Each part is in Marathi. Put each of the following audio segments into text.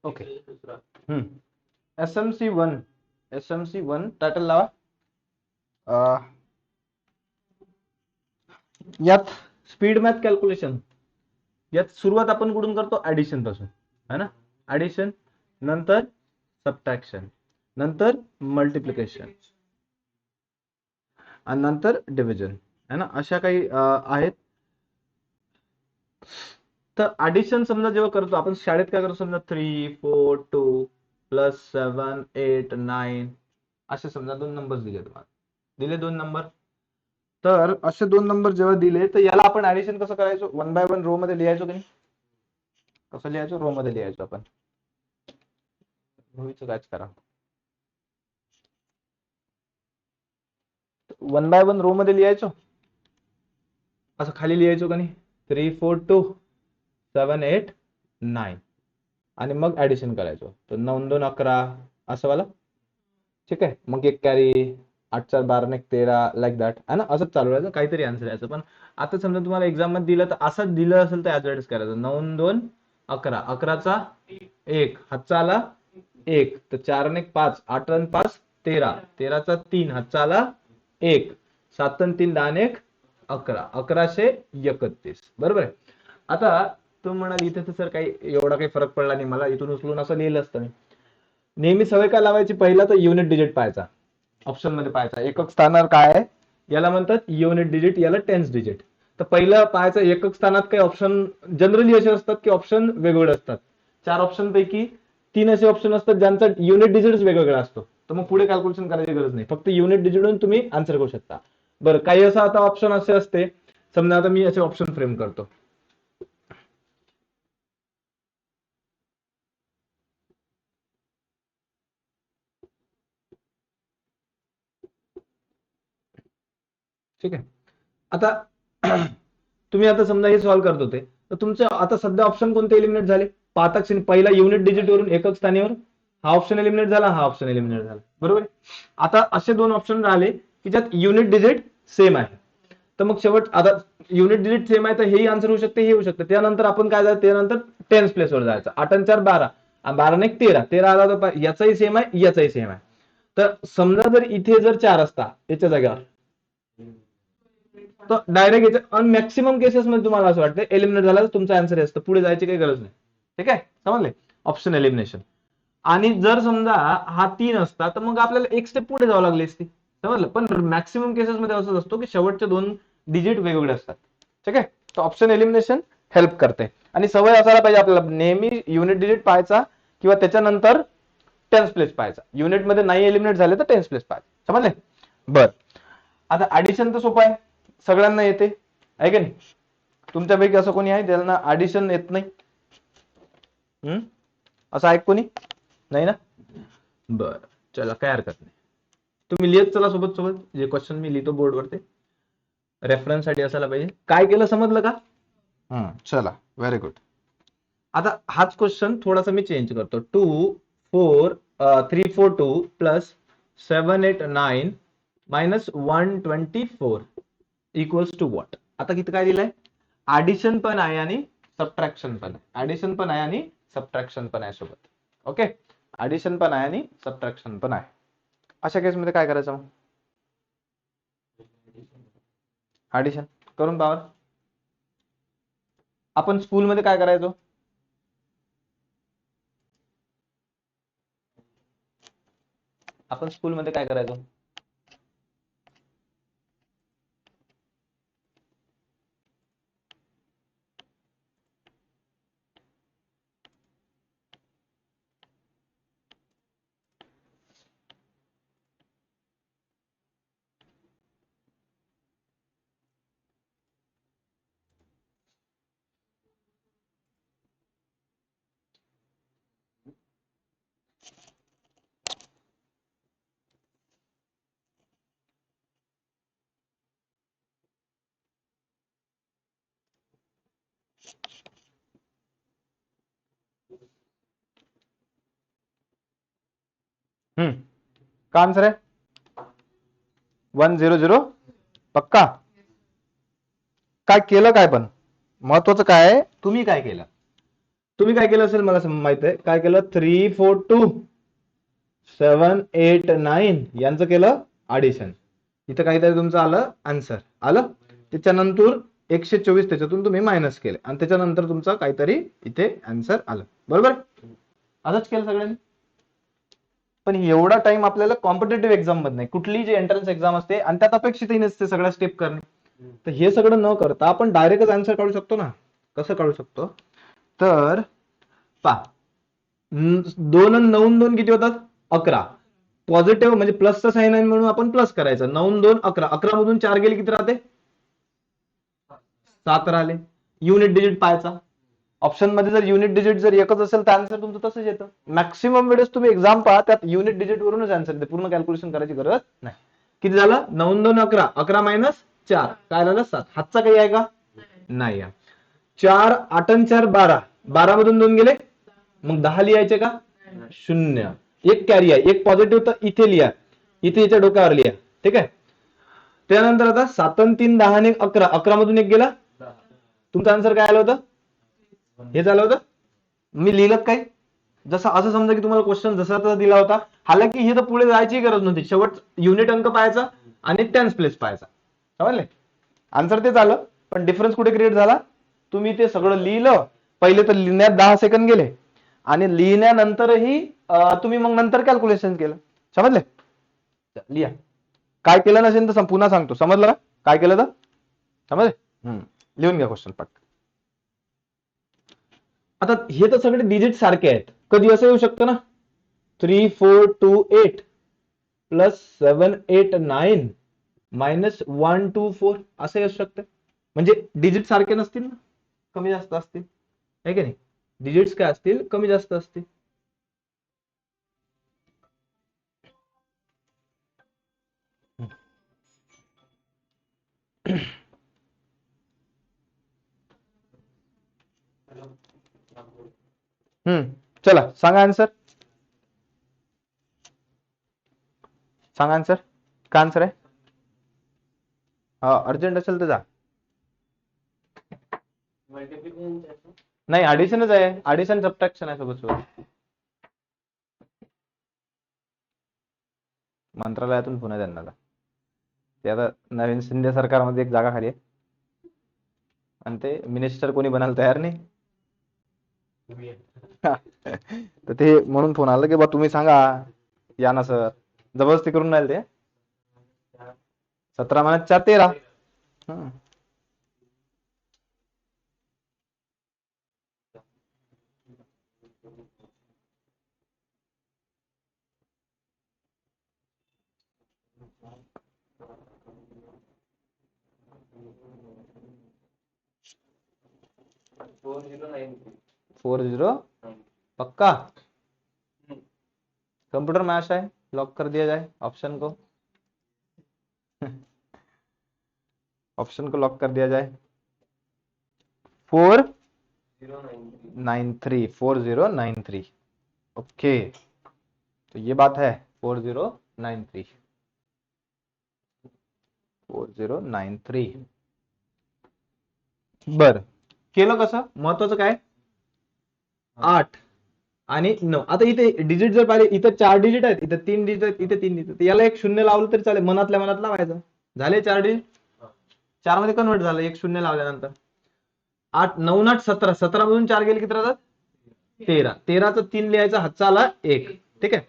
ओके. SMC1 SMC1 टायटल लावा. यात स्पीड मॅथ कॅल्क्युलेशन. यात सुरुवात आपण कुठून करतो? ऍडिशन पासून, है ना. ऍडिशन, नंतर सबट्रॅक्शन, नंतर मल्टिप्लिकेशन आणि नंतर डिव्हिजन, है ना. अशा काही आहेत. तर ऍडिशन समजा जेव्हा करतो आपण शाळेत काय करतो, समजा 3 4 2 प्लस 7 8 9 असे समजा दोन नंबर दिले तुम्हाला. दिले दोन नंबर. तर असे दोन नंबर जेव्हा दिले तर याला आपण ऍडिशन कसं करायचो? 1 बाय 1 रो मध्ये लिहायचो की नाही? कसं लिहायचो? रो मध्ये लिहायचो आपण. भूमीचं काच करा. 1 बाय 1 रो मध्ये लिहायचो. असं खाली लिहायचो का नाही? 3 4 2 7 8 9 आणि मग ऍडिशन करायचो. तर 9 2 11 असं वाला. ठीक आहे. मग एक कॅरी, 8 4 12 1 13 लाईक दॅट, है ना. असंच चालू राहायचं, काहीतरी आन्सर यायचं. पण आता समजा तुम्हाला एक्झाम मध्ये दिलं तर असं दिलं असेल तर ऍज करायचं. 9 2 11, 11चा 1 हातचा आला 1, तर 4 1 5, 8 आणि 5 13, 13चा 3 हातचा आला 1, 7 आणि 3 10 1 11, 1131. बरोबर आहे. आता तुम्ही म्हणाल इथे तर सर काही एवढा काही फरक पडला नाही, मला इथून उचलून असं लिहिलं असतं मी. नेहमी सवय काय लावायची? पहिला तर युनिट डिजिट पाहायचा, ऑप्शन मध्ये पाहायचा. एकक स्थानावर काय आहे याला म्हणतात युनिट डिजिट, याला टेन्स डिजिट. तर पहिलं पाहायचं एकक स्थानात काही ऑप्शन जनरली असे असतात की ऑप्शन वेगवेगळे असतात. 4 ऑप्शन पैकी 3 असे ऑप्शन असतात ज्यांचा युनिट डिजिटच वेगवेगळा असतो. तर मग पुढे कॅल्क्युलेशन करायची गरज नाही, फक्त युनिट डिजिटून तुम्ही आन्सर करू शकता. बरं, काही असं आता ऑप्शन असे असते, समजा आता मी असे ऑप्शन फ्रेम करतो. ठीक आहे. आता तुम्ही आता समजा हे सॉल्व्ह करत होते, तर तुमचे आता सध्या ऑप्शन कोणते एलिमिनेट झाले? पाहता क्षणी पहिला युनिट डिजिट वरून एकक स्थानीवर हा ऑप्शन एलिमिनेट झाला, हा ऑप्शन एलिमिनेट झाला. बरोबर. आता असे दोन ऑप्शन राहिले की ज्यात युनिट डिजिट सेम आहे. तर मग शेवट आता युनिट डिजिट सेम आहे तर हेही आन्सर होऊ शकते, हे होऊ शकते. त्यानंतर आपण काय जायचं? त्यानंतर टेन्स प्लेसवर जायचं. 8 आणि 4 12, 12 आणि 1 13, 13 आला तर याचाही सेम आहे, याचाही सेम आहे. तर समजा जर इथे जर 4 असता याच्या जागेवर, तर डायरेक्ट याच्या मॅक्सिमम केसेस मध्ये तुम्हाला असं वाटतं एलिमिनेट झाला तर तुमचा आन्सर असतं, पुढे जायची काही गरज नाही. ठीक आहे, समजले? Option elimination. आणि जर समजा हा 3 असता तर मग आपल्याला एक स्टेप पुढे जावं लागली असती. समजलं? पण मॅक्सिमम केसेस मध्ये असंच असतो की शेवटचे दोन डिजिट वेगवेगळे असतात. ठीक आहे. तर ऑप्शन एलिमिनेशन हेल्प करते. आणि सवय असायला पाहिजे आपल्याला नेहमी युनिट डिजिट पाहायचा किंवा त्याच्यानंतर टेन्स प्लेस पाहायचा. युनिट मध्ये नाही एलिमिनेट झाले तर टेन्स प्लेस पाहायचा. समजले? बर. आता ऍडिशन तर सोपं आहे, सगळ्यांना येते आहे की नाही? तुमच्यापैकी असं कोणी आहे ज्यांना ऍडिशन येत नाही? असं आहे कोणी? नाही ना. बर, चला काय हरकत नाही. तुम्ही लिहित चला सोबत सोबत, जे क्वेश्चन मी लिहितो बोर्डवरती रेफरन्स साठी असायला पाहिजे. काय केलं समजलं का? चला, व्हेरी गुड. आता हाच क्वेश्चन थोडासा मी चेंज करतो. 3 4 2 plus 7 8 9 minus 124 equals to what? आता किती काय दिलंय? ऍडिशन पण आहे आणि सबट्रॅक्शन पण आहे. ऍडिशन पण आहे आणि सबट्रॅक्शन पण आहे सोबत. ओके, ऍडिशन पण आहे आणि सबट्रॅक्शन पण आहे. अशा केसमध्ये काय करायचं मग? ऍडिशन करून पाहा. आपण स्कूलमध्ये काय करायचो? आपण स्कूलमध्ये काय करायचो? का आन्सर आहे 100? पक्का? काय केलं? काय पण महत्वाचं काय आहे, तुम्ही काय केलं? तुम्ही काय केलं असेल मला माहित आहे, काय केलं, 3 4 2 7 8 9 यांचं केलं ऍडिशन. इथं काहीतरी तुमचं आलं आन्सर आलं. त्याच्यानंतर 124 त्याच्यातून तुम्ही मायनस केले आणि त्याच्यानंतर तुमचं काहीतरी इथे आन्सर आलं. बरोबर, असंच केलं सगळ्यांनी. पण एवढा टाइम आपल्याला कॉम्पिटेटिव्ह एक्झाम मध्ये नाही, कुठली जी एंट्रन्स एक्झाम असते आणि त्यात अपेक्षितही नसते सगळ्या स्टेप करणे, तर हे सगळं न करता आपण डायरेक्टच आन्सर काढू शकतो ना. कसं काढू शकतो, तर पहा, 2 आणि 9 2 किती होतात, 11. पॉझिटिव्ह म्हणजे प्लसचं साईन आहे म्हणून आपण प्लस करायचं. 9 2 11, 11 मधून 4 गेले किती राहते, 7 राहिले. युनिट डिजिट पाहायचा. ऑप्शन मध्ये जर युनिट डिजिट जर एकच असेल तर आन्सर तुमचं तसंच येतं. मॅक्सिमम वेळेस तुम्ही एक्झाम पहा त्यात युनिट डिजिट वरूनच आन्सर येते, पूर्ण कॅल्क्युलेशन करायची गरज नाही. किती झालं, 9 2 11, 11 मायनस 4 काय झालं 7. हातचा काही आहे का, नाही. 4 8 आणि 4 12, 12 मधून 2 गेले, मग 10 लिहायचे का, 0. एक कॅरी आहे, एक पॉझिटिव्ह, तर इथे लिहा, इथे याच्या डोक्यावर लिहा. ठीक आहे. त्यानंतर आता 7 आणि 3 10 आणि 11, 11 मधून एक गेला, तुमचं आन्सर काय आलं होतं, हे झालं होतं. मी लिहिलं काय, जसं असं समजा की तुम्हाला क्वेश्चन जसा तसा दिला होता, हालाकी हे तर पुढे जायची गरज नव्हती, शेवट युनिट अंक पाहायचा आणि टेन्स प्लेस पाहायचा. समजले, आन्सर तेच आलं, पण डिफरन्स कुठे क्रिएट झाला, तुम्ही ते सगळं लिहिलं, पहिले तर लिहिण्यात 10 सेकंद गेले आणि लिहिल्यानंतरही तुम्ही मग नंतर कॅल्क्युलेशन केलं. समजले, लिहा. काय केलं नसेल तर पुन्हा सांगतो, समजलं का काय केलं तर, समजले. लिहून घ्या क्वेश्चन पट. आता हे तर सगळे डिजिट सारखे आहेत, कधी असं येऊ शकतं ना, 3 4 2 8 प्लस 7 8 9 मायनस 1 2 4 असं येऊ शकतं. म्हणजे डिजिट सारखे नसतील ना, कमी जास्त असतील, आहे की नाही, डिजिट्स काय असतील, कमी जास्त असतील. चला सांगा आन्सर, सांगा आन्सर, काय आन्सर आहे. अर्जंट असेल तर जा. नाही, ऍडिशनच आहे, ऍडिशन सबट्रॅक्शन आहे सोबत सोबत. मंत्रालयातून पुन्हा त्यांना जा, ते आता नवीन शिंदे सरकारमध्ये एक जागा खाली आहे आणि ते मिनिस्टर कोणी बनायला तयार नाही. तर ते म्हणून फोन आला की बा तुम्ही सांगा या ना सर, जबरदस्ती करून राहिले ते. 17 महिन्यात 4 13. 40 पक्का, कंप्यूटर मैश है, लॉक कर दिया जाए ऑप्शन को, ऑप्शन को लॉक कर दिया जाए. 4093 ओके, तो ये बात है, 4093. बर, केलं कसं, महत्वाचं काय, 8 आणि 9. आता इथे डिजिट जर पाहिले, इथे 4 डिजिट आहेत, इथे 3 डिजिट आहेत, इथे 3 डिजिट, याला एक शून्य लावलं तरी चालेल, मनातल्या मनात लावायचं, झाले 4 डिजिट, 4 मध्ये कन्वर्ट झालं एक शून्य लावल्यानंतर. 8 9 8 17, 17 मधून 4 गेले किती राहतात, 13. 13चा 3 लिहायचा, हातचा आला 1. ठीक आहे.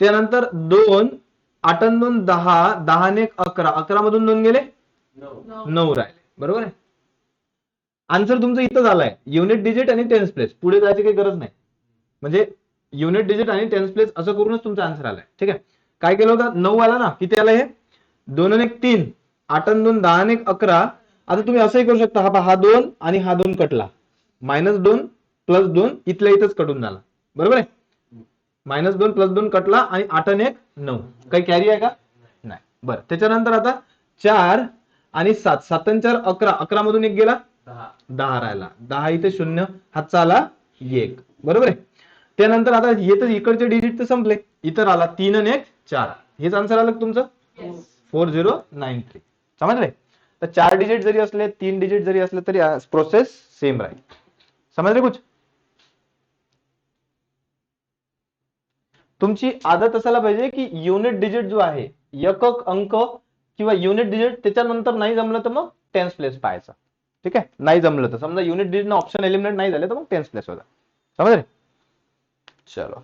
त्यानंतर 2 8 आणि 2 10, 10 आणि 1 11, 11 मधून 2 गेले 9 राहिले. बरोबर आहे. आन्सर तुमचं इथं झालाय, युनिट डिजिट आणि टेन्स प्लेस, पुढे जायची काही गरज नाही. म्हणजे युनिट डिजिट आणि टेन्स प्लेस असं करूनच तुमचा आन्सर आलाय. ठीक आहे. काय केलं होतं, 9 आला ना, किती आला हे, 2 आणि 1 3, 8 आणि 2 10 आणि 1 11. आता तुम्ही असंही करू शकता, हा 2 आणि हा 2 कटला, -2 +2 इथल्या इथंच कटून झाला. बरोबर आहे. -2 +2 कटला आणि 8 आणि 1 9, काही कॅरी आहे का, नाही. बरं, त्याच्यानंतर आता 4 आणि 7, 7 आणि 4 11, 11 मधून 1 गेला 10 राहिला, 10 इथे 0, हातचा आला 1. बरोबर आहे. त्यानंतर आता हे तर इकडचे डिजिट तर संपले, इतर आला 3 आणि 1 4, हेच आन्सर आलं तुमचं 4093. समजले. तर 4 डिजिट जरी असले, 3 डिजिट जरी असले तरी प्रोसेस सेम राहील. समजले कुछ, तुमची आदत असायला पाहिजे की युनिट डिजिट जो आहे एकक अंक किंवा युनिट डिजिट त्याच्यानंतर नाही जमलं तर मग टेन्स प्लेस पाहायचा. ठीक आहे, नाही जमलं तर समजा युनिट डिजिट ऑप्शन एलिमिनेट नाही झाले तर मग टेन्स प्लेस होता. समजले? चलो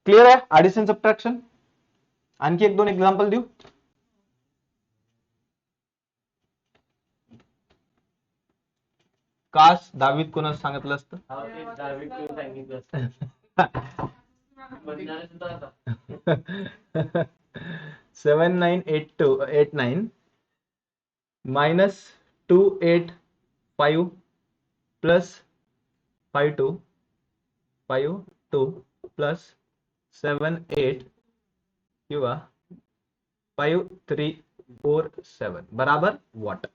क्लिअर आहे ऍडिशन सबट्रॅक्शन. आणखी एक दोन एक्झाम्पल देऊ. काश दहावीत कोणाला सांगितलं असतं. 798289 -285 प्लस 5252 प्लस 78 किंवा 5347 बराबर वॉट.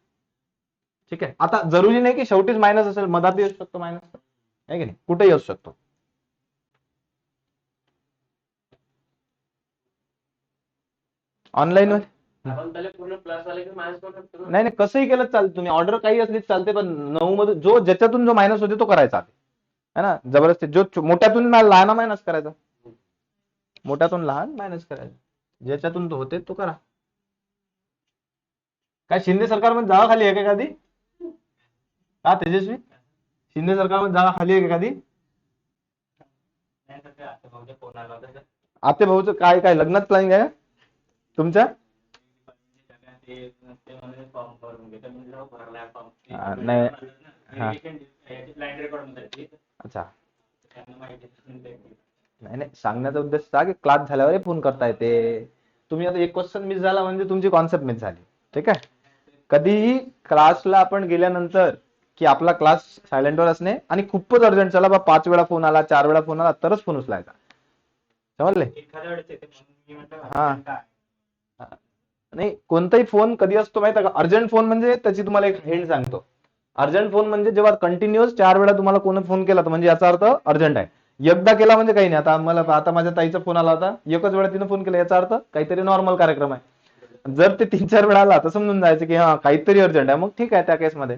ठीक आहे, आता जरुरी नाही की शेवटीच मायनस असेल, मधात येऊ शकतो मायनस, आहे की नाही, कुठेही असू शकतो. ऑनलाईन नाही कसंही केलं चालतं, तुम्ही ऑर्डर काही असली चालते, पण 9 मध्ये जो ज्याच्यातून जो मायनस होते तो करायचा है ना, जबरदस्ती. जो मोठ्यातून लहान मायनस करायचा, मोठ्यातून लहान मायनस करायचा, ज्याच्यातून तो होते तो करा. काय शिंदे सरकारमध्ये जागा खाली आहे का एखादी? हा तेजस्वी, शिंदे सरकारमध्ये जागा खाली आहे का एखादी? आते भाऊचं काय काय लग्नात प्लॅनिंग आहे तुमच्या? नाही अच्छा, नाही सांगण्याचा उद्देश की क्लास झाल्यावर फोन करता येते. तुम्ही आता एक क्वेश्चन मिस झाला म्हणजे तुमची कॉन्सेप्ट मिस झाली. ठीक आहे, कधीही क्लासला आपण गेल्यानंतर की आपला क्लास सायलेंटवर असणे आणि खूपच अर्जंट चला बा 5 वेळा फोन आला 4 वेळा फोन आला तरच फोन उचलायचा. समजले? हा नाही, कोणताही फोन कधी असतो माहिती आहे का? अर्जंट फोन म्हणजे त्याची तुम्हाला एक हिंट सांगतो. अर्जंट फोन म्हणजे जेव्हा कंटिन्युअस 4 वेळा तुम्हाला कोणी फोन केला तर म्हणजे याचा अर्थ अर्जंट आहे. एकदा केला म्हणजे काही नाही. आता माझ्या ताईचा फोन आला होता, एकच वेळा तिने फोन केला याचा अर्थ काहीतरी नॉर्मल कार्यक्रम आहे. जर ते 3-4 वेळा आला तर समजून जायचं की हा काहीतरी अर्जंट आहे, मग ठीक आहे त्या केसमध्ये.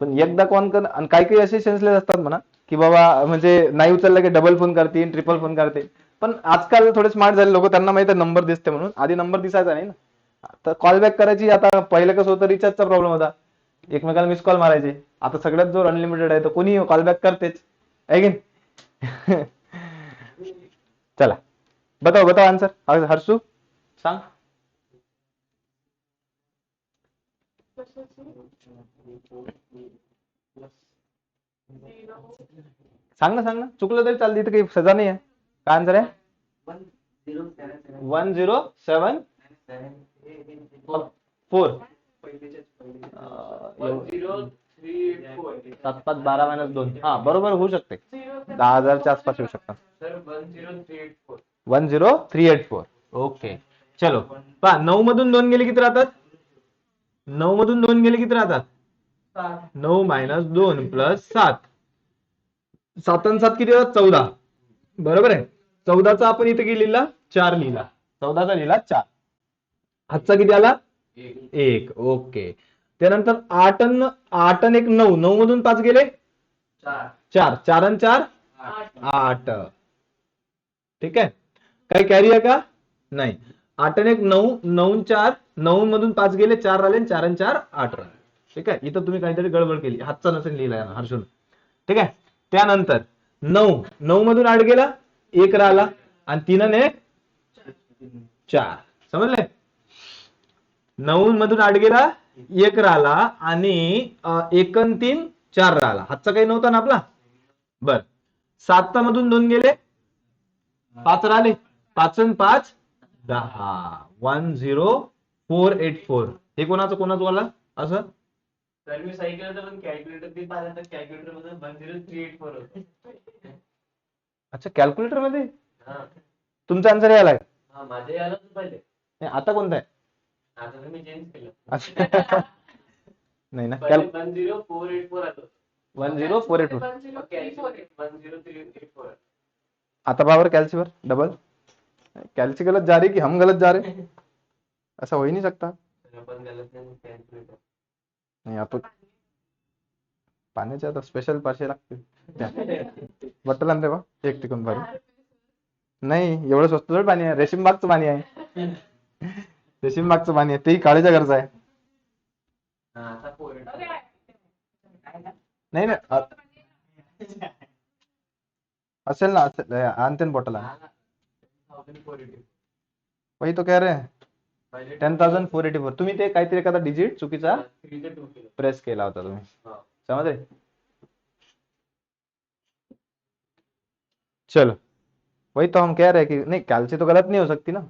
पण एकदा कॉल कर, आणि काही काही असे सेन्सलेस असतात म्हणा की बाबा म्हणजे नाही उचललं की डबल फोन करतील, ट्रिपल फोन करतील. पण आजकाल थोडे स्मार्ट झाले लोक, त्यांना माहिती आहे नंबर दिसते म्हणून. आधी नंबर दिसायचा नाही ना, तर कॉल बॅक करायची. आता पहिलं कसं होतं, रिचार्जचा प्रॉब्लेम होता, एकमेकाला मिस कॉल मारायचे. आता सगळ्यात जोर अनलिमिटेड आहे तर कोणी कॉल बॅक करतेच, आहे की नाही? चला बताओ बताओ आन्सर. हर्षू सांग. सांग ना, चुकलं तरी चालतं, इथं काही सजा नाही आहे. काय आन्सर आहे? 1074 7-5-12 - 2 बरोबर होऊ शकते. 10,000च्या आसपास येऊ शकतात. 10384. ओके चलो पहा, 9 मधून 2 गेले किती राहतात? 9 मधून 2 गेले किती राहतात? 9 - 2 + 7. 7 आणि 7 किती होतात? 14. बरोबर आहे. 14चा आपण इथे लिहिला 4 लिहिला, 14चा लिहिला 4. हातचा किती आला? 1. ओके. त्यानंतर 8 आणि 1 9. 9 मधून 5 गेले 4. 4 आणि 4 8. ठीक आहे, काही कॅरी आहे का? नाही. 8 आणि 1 9. 9 आणि 4. 9 मधून 5 गेले 4 राहिले, 4 आणि 4 8 राहिले. ठीक आहे, इथं तुम्ही काहीतरी गडबड केली, हातचा नसेल लिहिला हर्षून. ठीक आहे, त्यानंतर 9 मधून 8 गेला 1 राहिला, आणि 3 आणि 1 4. समजले? 9 मधून 8 गेला 1 राहिला, आणि 1 आणि 3 4 राहिला. हातचा काही नव्हता ना आपला. बर, 7 मधून 2 गेले 5 राहिले, 5 आणि 5 10. 10484. हे कोणाचं वाला असं? तर मी सही केलं तर पण कॅल्क्युलेटर ते पाहिलं तर कॅल्क्युलेटर मध्ये 10384 होतं. अच्छा, कॅल्क्युलेटर मध्ये तुमचा आन्सर यायला आहे? माझे यायला पहिले. आता कोणता आहे? आता मी चेंज केलं. नाही ना, 10484 आलं. 10484. आता बाबर कॅल्सीवर डबल कॅल्सी गलत जा रही कि हम गलत जा रहे? ऐसा हो ही नहीं सकता. नाही आता पाण्याचे आता स्पेशल पाचशे लागतील. बॉटल आणते बा एक टिकून भरून. नाही, एवढं स्वस्त थोडी पाणी आहे, रेशीमबागचं पाणी आहे. रेशीमबागचं पाणी आहे, तेही काळीच्या घरचं आहे. नाही ना, असेल ना, असेल, आणते ना बॉटल. वही तो कह रहे हैं 10,484. तुम्ही ते काहीतरी एखादा डिजिट चुकीचा प्रेस केला होता तुम्ही, समझे. चलो, वही तो हम कह रहे हैं कि नहीं, कैलसी तो गलत नहीं हो सकती ना,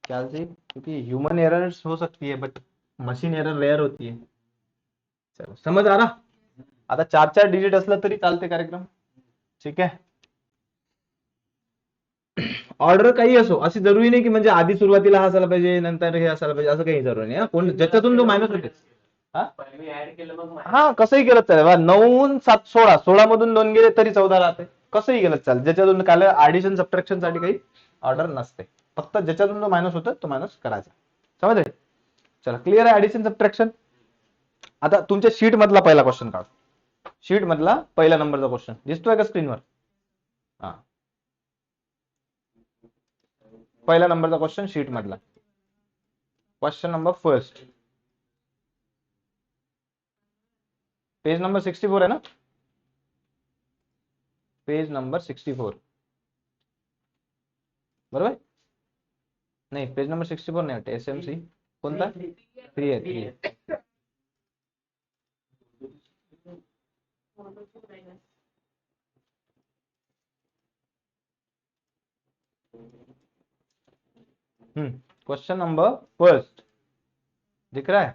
कैलसी, क्योंकि ह्यूमन एरर्स हो सकती है बट मशीन एरर रेअर होती है. चलो, समज आ रहा. आता 4-4 डिजिट असलं तरी चालते कार्यक्रम. ठीक आहे. ऑर्डर काही असो, अशी जरुरी नाही की म्हणजे आधी सुरुवातीला हा असायला पाहिजे नंतर हे असायला पाहिजे, असं काही जरुरी नाही. कोण ज्याच्यातून जो मायनस होते, हा कसंही केलं चालेल. 9, 7, 16, 16 मधून 2 गेले तरी 14 राहते, कसंही केलं चालेल. ज्याच्यातून काय ऍडिशन सबट्रॅक्शन साठी काही ऑर्डर नसते, फक्त ज्याच्यातून जो मायनस होतो तो मायनस करायचा. समजले. चला, क्लिअर आहे ऍडिशन सबट्रॅक्शन. आता तुमच्या शीट मधला पहिला क्वेश्चन काढ. शीट मधला पहिला नंबरचा क्वेश्चन दिसतोय का स्क्रीनवर? हा, पहिला नंबरचा क्वेश्चन शीट मधला, question number first, page number 64 है ना, पेज नंबर 64, बरोबर. नाही, पेज नंबर 64 नाही वाटते, SMC कोणता, 3 आहे, 3 आहे. क्वेश्चन नंबर फर्स्ट दिख रहा है.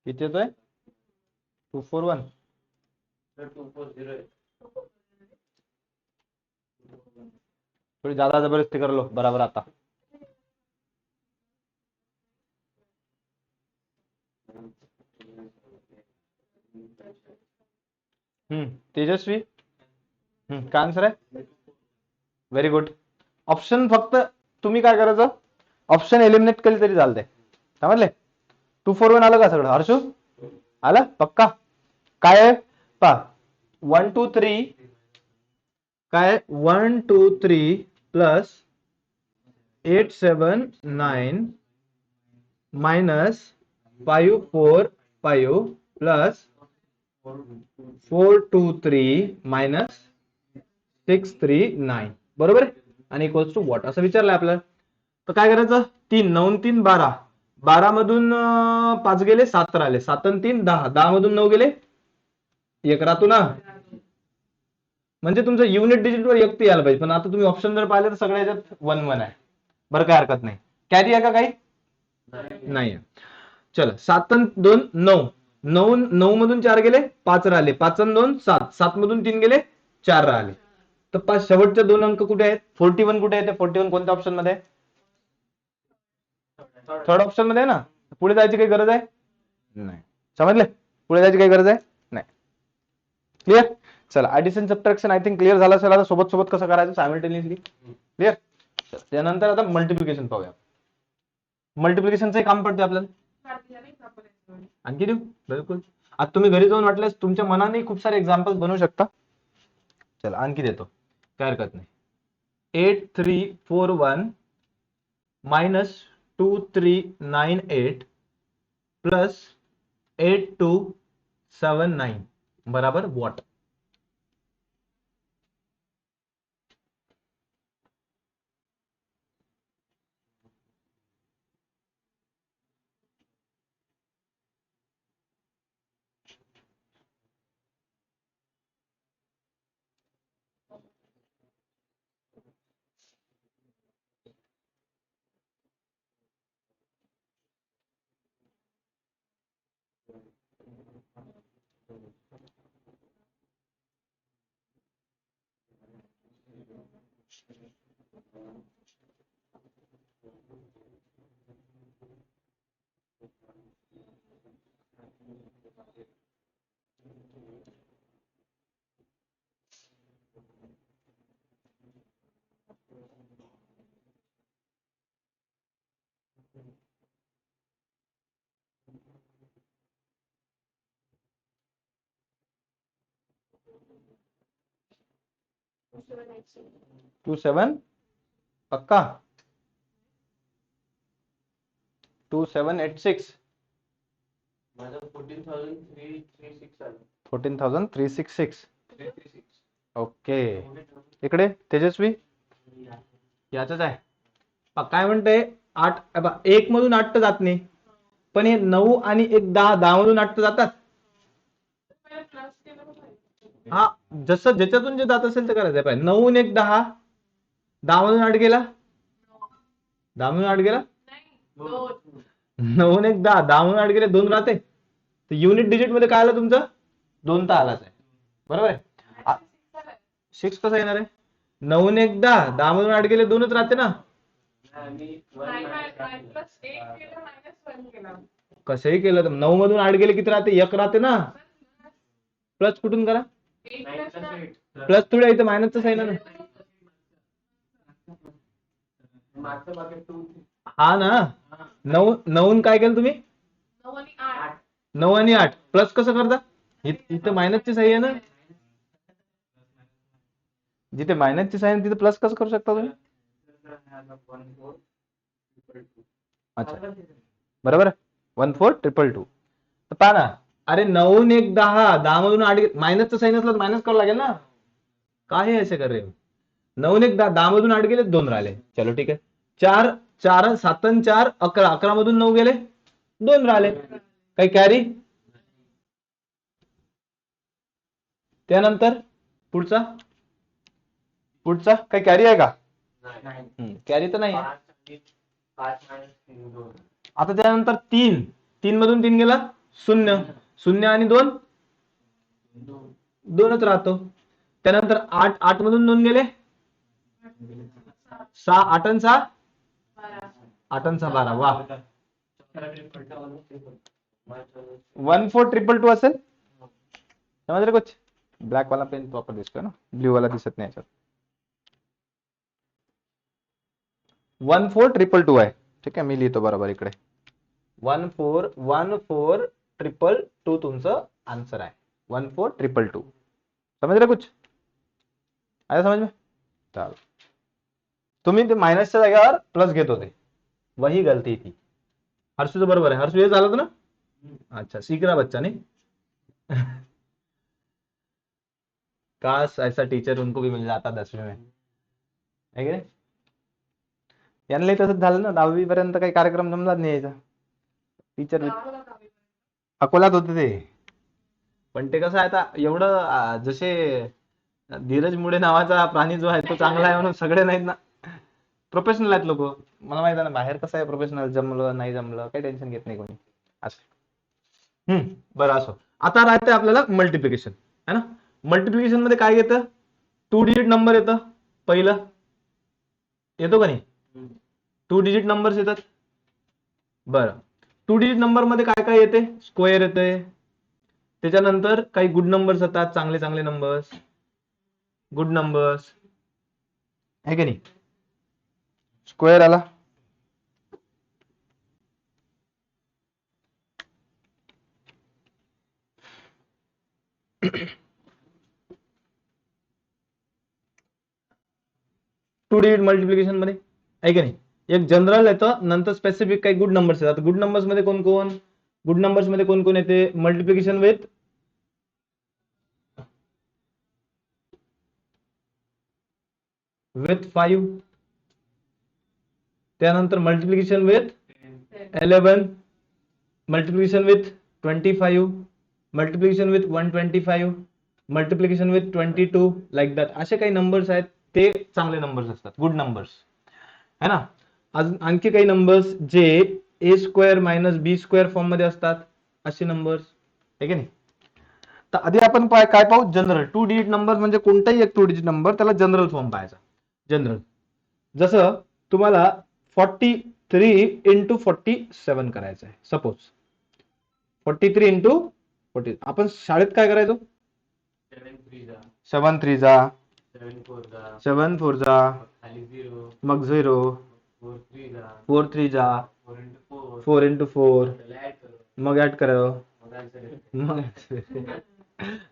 किती येतोय? 241. थोड़ी ज्यादा जबरदस्ती कर लो, बराबर आता. तेजस्वी, काय आन्सर आहे? Very good. ऑप्शन फक्त तुम्ही काय करायचं, ऑप्शन एलिमिनेट केले तरी चालते. समजले. 241 आलं का सगळं? हर्षू आलं पक्का? काय आहे पा 1 2 3, काय 1 2 3 प्लस 8 7 9 मायनस 5 4 5 प्लस 4 2 3 मायनस 6 3 9, बरोबर आहे. आणि इक्वल्स टू व्हॉट असं विचारलंय आपल्याला. तर काय करायचं, 3 9 3 12, 12 मधून 5 गेले 7 राहिले, 7 आणि 3 10, 10 मधून 9 गेले 1 राहतो ना. म्हणजे तुमचं युनिट डिजिट वर 1 यायला पाहिजे, पण आता तुम्ही ऑप्शन जर पाहिले तर सगळ्या ह्याच्यात 1 1 आहे. बरं, काय हरकत नाही. कॅरी आहे का काही? नाही. चला, 7 आणि 2 9, 9 9 मधून 4 गेले 5 राहिले, 5 आणि 2 7, 7 मधून 3 गेले 4 राहिले. तर 5 शेवटचे 2 अंक कुठे आहेत? 41 कुठे आहे? 41 कोणत्या ऑप्शन मध्ये? थर्ड ऑप्शन मध्ये आहे ना. पुढे जायची काही गरज आहे नाही. समजले. पुढे जायची काही गरज आहे नाही. क्लिअर. चला, addition subtraction I think clear झालं असेल. आता सोबत सोबत कसं करायचं सायमल्टेनियसली. क्लिअर. त्यानंतर आता मल्टिप्लिकेशन पाहूया. मल्टिप्लिकेशनचं काम पडते आपल्याला. आणखी देऊ? बिलकुल. आता तुम्ही घरी जाऊन वाटल्यास तुमच्या मनाने खूप सारे एक्झाम्पल्स बनवू शकता. चला, आणखी देतो, काय हरकत नाही. 8 3 4 1 मायनस 2 3 9 8 प्लस 8 2 7 9 बराबर व्हॉट? 27 पक्का 2786 14,366 ओके इकडे तेजस्वी याचंच आहे काय म्हणते 8 एक मधून 8 तर जात नाही पण हे 9 आणि एक 10 10 मधून 8 तर जातात हा जसं ज्याच्यातून जे जात असेल ते करायचं पाहिजे 9 आणि एक 10 10 मधून 8 गेला 10 मधून 8 गेला 9 आणि एक 10 10 मधून 8 गेले 2 राहते तर युनिट डिजिट मध्ये काय आलं तुमचं 2 तर आलाच आहे बरोबर आहे 6 कसं येणार आहे 9 आणि एक 10 10 मधून 8 गेले 2च राहते ना कसंही केलं तर 9 मधून 8 गेले किती राहते 1 राहते ना प्लस कुठून करा प्लस थोडं इथं मायनसच आहे ना हा ना 9 काय केलं तुम्ही 9 आणि 8 प्लस कसं करता इथं मायनसची सही आहे ना जिथे मायनसची सही आहे तिथे प्लस कसं करू शकता तुम्ही अच्छा बरोबर 14,222 तर पहा ना अरे 9 आणि एक 10 10 मधून 8 मायनसचं साईन असलं तर मायनस करावं लागेल ना काय असे कर रे 9 आणि एक 10 मधून 8 गेले 2 राहिले चलो ठीक आहे 4 4 7 आणि 4 11 11 मधून 9 गेले 2 राहिले काही कॅरी त्यानंतर पुढचा काही कॅरी आहे का कॅरी तर नाही आता त्यानंतर 3 मधून 3 गेला 0 0 आणि 2 2च राहतो त्यानंतर 8 मधून 2 गेले 6 8 आणि 6 8 आणि 6 12 वा 14,222 असेल समझ रहे कुछ ब्लॅक वाला पेन प्रॉपर दिसतोय ना ब्ल्यू वाला दिसत नाही याच्यात 14,222 आहे ठीक आहे मी लिहितो बरोबर इकडे 14,222 तुमचं आन्सर आहे 14,222 समझ रहे कुछ आया समझ में चलो तुम्ही ते मायनसच्या जागेवर प्लस घेत होते वही गलती थी हर्षूचं बरोबर आहे हर्षू हे झालं होतं ना अच्छा सीख रहा बच्चा नहीं काश ऐसा टीचर उनको भी मिल जाता 10वीं में है की नाही यांनाही तसंच झालं ना 10वी पर्यंत काही कार्यक्रम जमलाच नाही यायचा टीचर अकोल्यात होते ते पण ते कसं आहे आता एवढं जसे धीरज मुळे नावाचा प्राणी जो आहे तो चांगला आहे म्हणून सगळे नाहीत ना प्रोफेशनल आहेत लोक मला माहित आहे ना बाहेर कसं आहे प्रोफेशनल जमलं नाही जमलं काही टेन्शन घेत नाही कोणी असं बरं असो आता राहते आपल्याला मल्टिप्लिकेशन है ना मल्टिप्लिकेशन मध्ये काय येतं 2 डिजिट नंबर येतं पहिलं येतो का नाही 2 डिजिट नंबर्स येतात बरं 2 डिजिट नंबर मध्ये काय काय येते स्क्वेअर येते त्याच्यानंतर काही गुड नंबर्स येतात चांगले चांगले नंबर्स गुड नंबर्स आहे की नाही स्क्वेअर आला टू डिजिट मल्टिप्लिकेशन मध्ये आहे की नाही एक जनरल येतं नंतर स्पेसिफिक काही गुड नंबर्स येतात गुड नंबर्स मध्ये कोण कोण गुड नंबर्स मध्ये कोण कोण येते मल्टिप्लिकेशन विथ 5 त्यानंतर multiplication with 11 multiplication with 25 multiplication with 125 multiplication with 22 like that असे काही नंबर्स आहेत ते चांगले नंबर्स असतात गुड नंबर्स है ना आणखी काही नंबर्स जे ए स्क्वेअर मायनस बी स्क्वेअर फॉर्म मध्ये असतात असे नंबर्स आहे की नाही तर आधी आपण काय पाहू जनरल 2 डिजिट नंबर म्हणजे कोणताही एक 2 डिजिट नंबर त्याला जनरल फॉर्म पाहायचा जनरल जसं तुम्हाला 43 इंटू 47 करायचं आहे सपोज 43 इंटू 40 आपण शाळेत काय करायचो 7 3 जा 7 4 जा मग 0 4 3 जा 4 इंटू 4 मग ऍड करा मग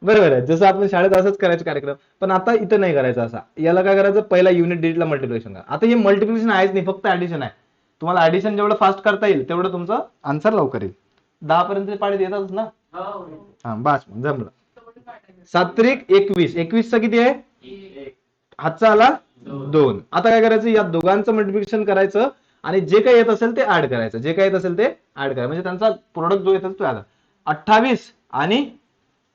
बरोबर आहे, जसं आपण शाळेत असंच करायचं कार्यक्रम, पण आता इथं नाही करायचं असा. याला काय करायचं, पहिला युनिट डिजिटला मल्टिप्लिकेशन करा. आता हे मल्टिप्लिकेशन आहेच नाही, फक्त ऍडिशन आहे. तुम्हाला ऍडिशन जेवढं फास्ट करता येईल तेवढं तुमचं आन्सर लवकर येईल. 10 पर्यंत पाडे देतातच ना. हा बस जमलं. 7 त्रिक 21, 21चा किती आहे, हातचा आला 2. आता काय करायचं, या दोघांचं मल्टिप्लिकेशन करायचं आणि जे काही येत असेल ते ऍड करायचं, जे काही येत असेल ते ऍड करायचं, म्हणजे त्यांचा प्रोडक्ट जो येतो तो आला. 28 आणि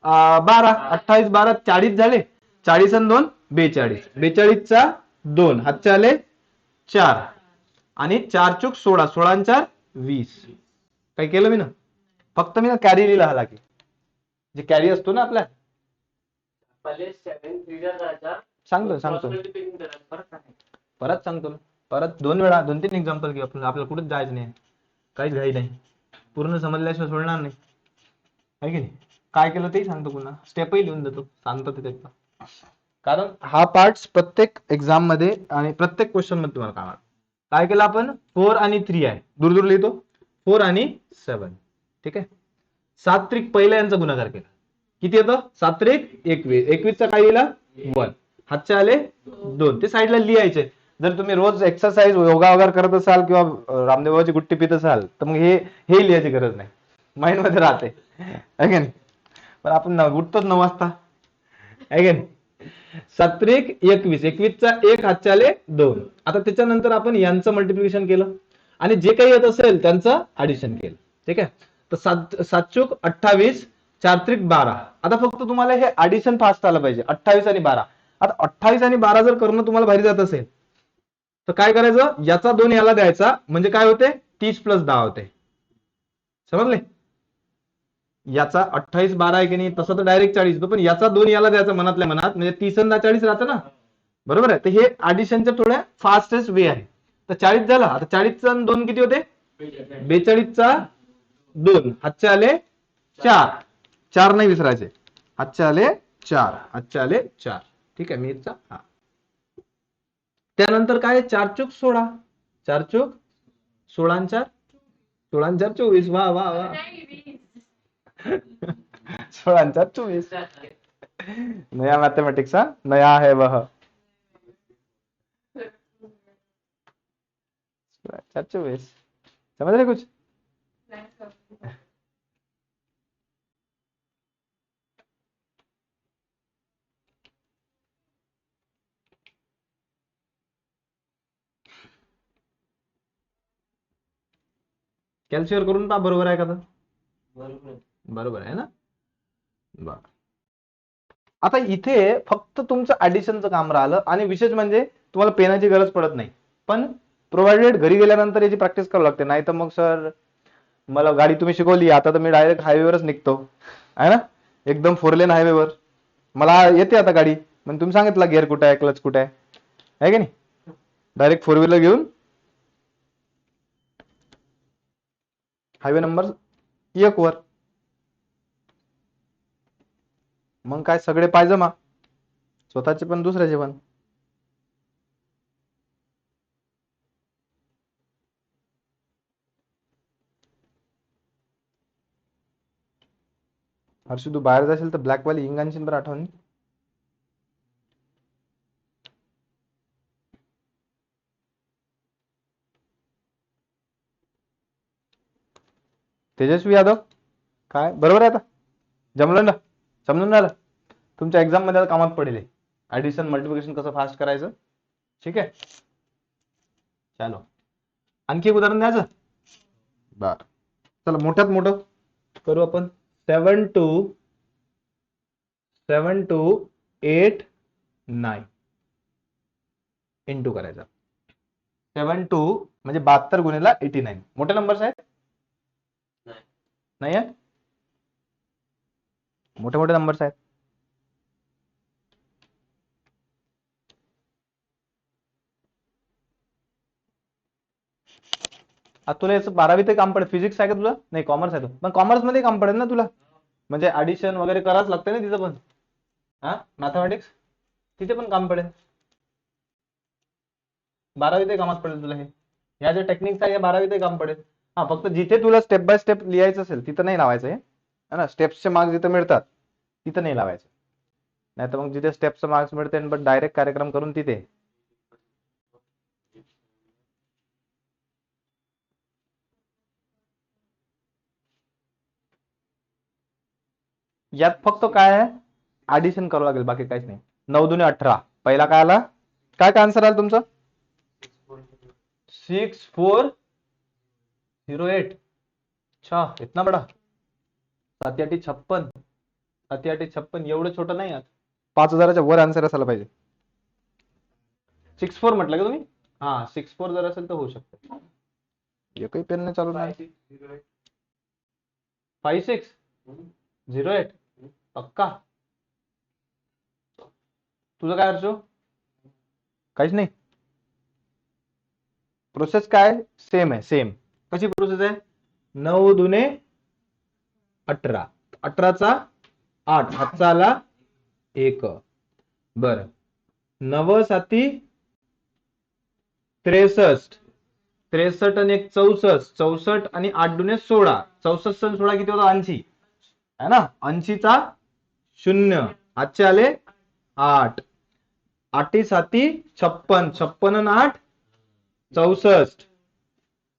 12, 28 12 40 झाले, 40 आणि 2 42, 42चा 2 हातचे आले 4 आणि 4 चूक 16, 16 आणि 4 20. काय केलं मी ना, फक्त मी ना कॅरी लिहिला हला की जे कॅरी असतो ना आपल्या, सांगतो परत सांगतो, परत 2 वेळा 2-3 एक्झाम्पल घेऊ आपण, आपल्याला कुठेच जायचं नाही, काहीच घाई नाही, पूर्ण समजल्याशिवाय सोडणार नाही, आहे की नाही. काय केलं तेही सांगतो, पुन्हा स्टेपही लिहून देतो, सांगतो ते एकदा, कारण हा पार्ट प्रत्येक एक्झाम मध्ये आणि प्रत्येक क्वेश्चन मध्ये तुम्हाला काम. काय केलं आपण, 4 आणि 3 आहे, दूर दूर लिहितो, 4 आणि 7. ठीक आहे. 7 त्रिक पहिल्या यांचा गुणाकार केला, किती येतं, 7 त्रिक 21, 21चा काय लिहिला 1, हातचे आले 2, ते साईडला लिहायचे. जर तुम्ही रोज एक्सरसाइज योगा वगैरे करत असाल किंवा रामदेवाची गुट्टी पित असाल तर मग हे लिहायची गरज नाही, माइंड मध्ये राहते, आहे का नाही. पण आपण उठतोच 9 वाजता, आहे का नाही. 7 त्रिक 21, 21चा 1 हातचे आले 2. आता त्याच्यानंतर आपण यांचं मल्टिप्लिकेशन केलं आणि जे काही येत असेल त्यांचं ऍडिशन केलं. ठीक आहे. तर 7 चूक 28, 4 त्रिक 12. आता फक्त तुम्हाला हे ऍडिशन फास्ट आलं पाहिजे, 28 आणि 12. आता 28 आणि 12 जर करणं तुम्हाला भारी जात असेल तर काय करायचं, याचा 2 याला द्यायचा, म्हणजे काय होते 30 + 10 होते, समजले. याचा 28 12 आहे की नाही, तसं तर डायरेक्ट 40 होतो, पण याचा 2 याला द्यायचा मनातल्या मनात, म्हणजे 30 आणि 40 राहतं ना, बरोबर आहे. तर हे ऍडिशनच्या थोड्या फास्टेस्ट वे आहे. तर 40 झाला, आता 40चा 2 किती होते, 42चा 2 हातचे आले 4, 4 नाही विसरायचे, हातचे आले 4, हातचे आले 4. ठीक आहे, मी हा. त्यानंतर काय, 4 चूक 16, 4 चूक 16 आणि 4, 16 आणि 4 24, वा वा वा 16 आणि 4 24. नया मैथमेटिक्स, नया है वह 24, समझ रहे कुछ. कॅल्क्युलेट करून पहा, बरोबर आहे का, बरोबर आहे ना. बर, आता इथे फक्त तुमचं ऍडिशनचं काम राहिलं, आणि विशेष म्हणजे तुम्हाला पेनाची गरज पडत नाही, पण प्रोव्हाइडेड घरी गेल्यानंतर याची प्रॅक्टिस करावी लागते. नाही तर मग सर मला गाडी तुम्ही शिकवली, आता तर मी डायरेक्ट हायवेवरच निघतो, आहे ना, एकदम 4 लेन हायवेवर मला येते आता गाडी, पण तुम्ही सांगितलं गिअर कुठे आहे, क्लच कुठे आहे की नाही, डायरेक्ट 4 व्हीलर घेऊन हायवे नंबर 1 वर, मग काय सगळे पायजमा, स्वतःचे पण दुसऱ्याचे पण. हर्षू तू बाहेर जाशील तर ब्लॅकवाली हिंग आणशील बरं आठवणी. तेजस्वी यादव, काय बरोबर आहे, आता जमलं ना, समजून झालं, तुमच्या एक्झाम मध्ये कामात पडेल ऍडिशन मल्टिप्लिकेशन कसं फास्ट करायचं. ठीक आहे, चलो आणखी एक उदाहरण द्यायचं. बर, चला मोठ्यात मोठं करू आपण. 7 to 8 9 इंटू करायचा. 7 to म्हणजे 72 गुणिला 89, मोठे नंबर्स आहेत, नाही आहे, मोठे मोठे नंबर्स आहेत. आता तुला याचं 12वी ते काम पडेल, फिजिक्स आहे का तुला, नाही कॉमर्स आहे, पण कॉमर्स मध्ये काम पडेल ना तुला, म्हणजे ऍडिशन वगैरे करावंच लागतं ना तिथं पण, हा मॅथमॅटिक्स तिथे पण काम पडेल, 12वी ते कामात पडेल तुला हे, ह्या ज्या टेक्निक्स आहे 12वी ते काम पडेल. हा फक्त जिथे तुला स्टेप बाय स्टेप लिहायचं असेल तिथं नाही लावायचं हे, है ना, स्टेप्सचे मार्क्स जिथे मिळतात तिथं नाही लावायचं, नाही तर मग जिथे स्टेपचं मार्क्स मिळते पण डायरेक्ट कार्यक्रम करून तिथे. यात फक्त काय आहे, ऍडिशन करावं लागेल, बाकी काहीच नाही. 9 दुने 18, पहिला काय आला, काय काय आन्सर आला तुमचं? 6408. अच्छा, इतना बड़ा. 7×8 = 56. 7×8 = 56, एवढं छोटं नाही. 5000च्या वर आन्सर असायला पाहिजे. 64 म्हटलं का तुम्ही? हा, 64 जर असेल तर होऊ शकतं. एकही पेन नाही चालू नाही. 5608 पक्का? तुझं काय अर्जो? काहीच नाही. प्रोसेस काय सेम आहे, सेम. कशी प्रोसेस आहे? 9 दुने 18, 18चा 8, हातचा आला 1. बर, 9 7 63, 63 आणि 1 64, 64 आणि 8 दुने 16, 64 आणि 16 किती होता? 80 है ना. 80चा 0, हातचे आले 8, 8 7 56, 56 आणि 8 64,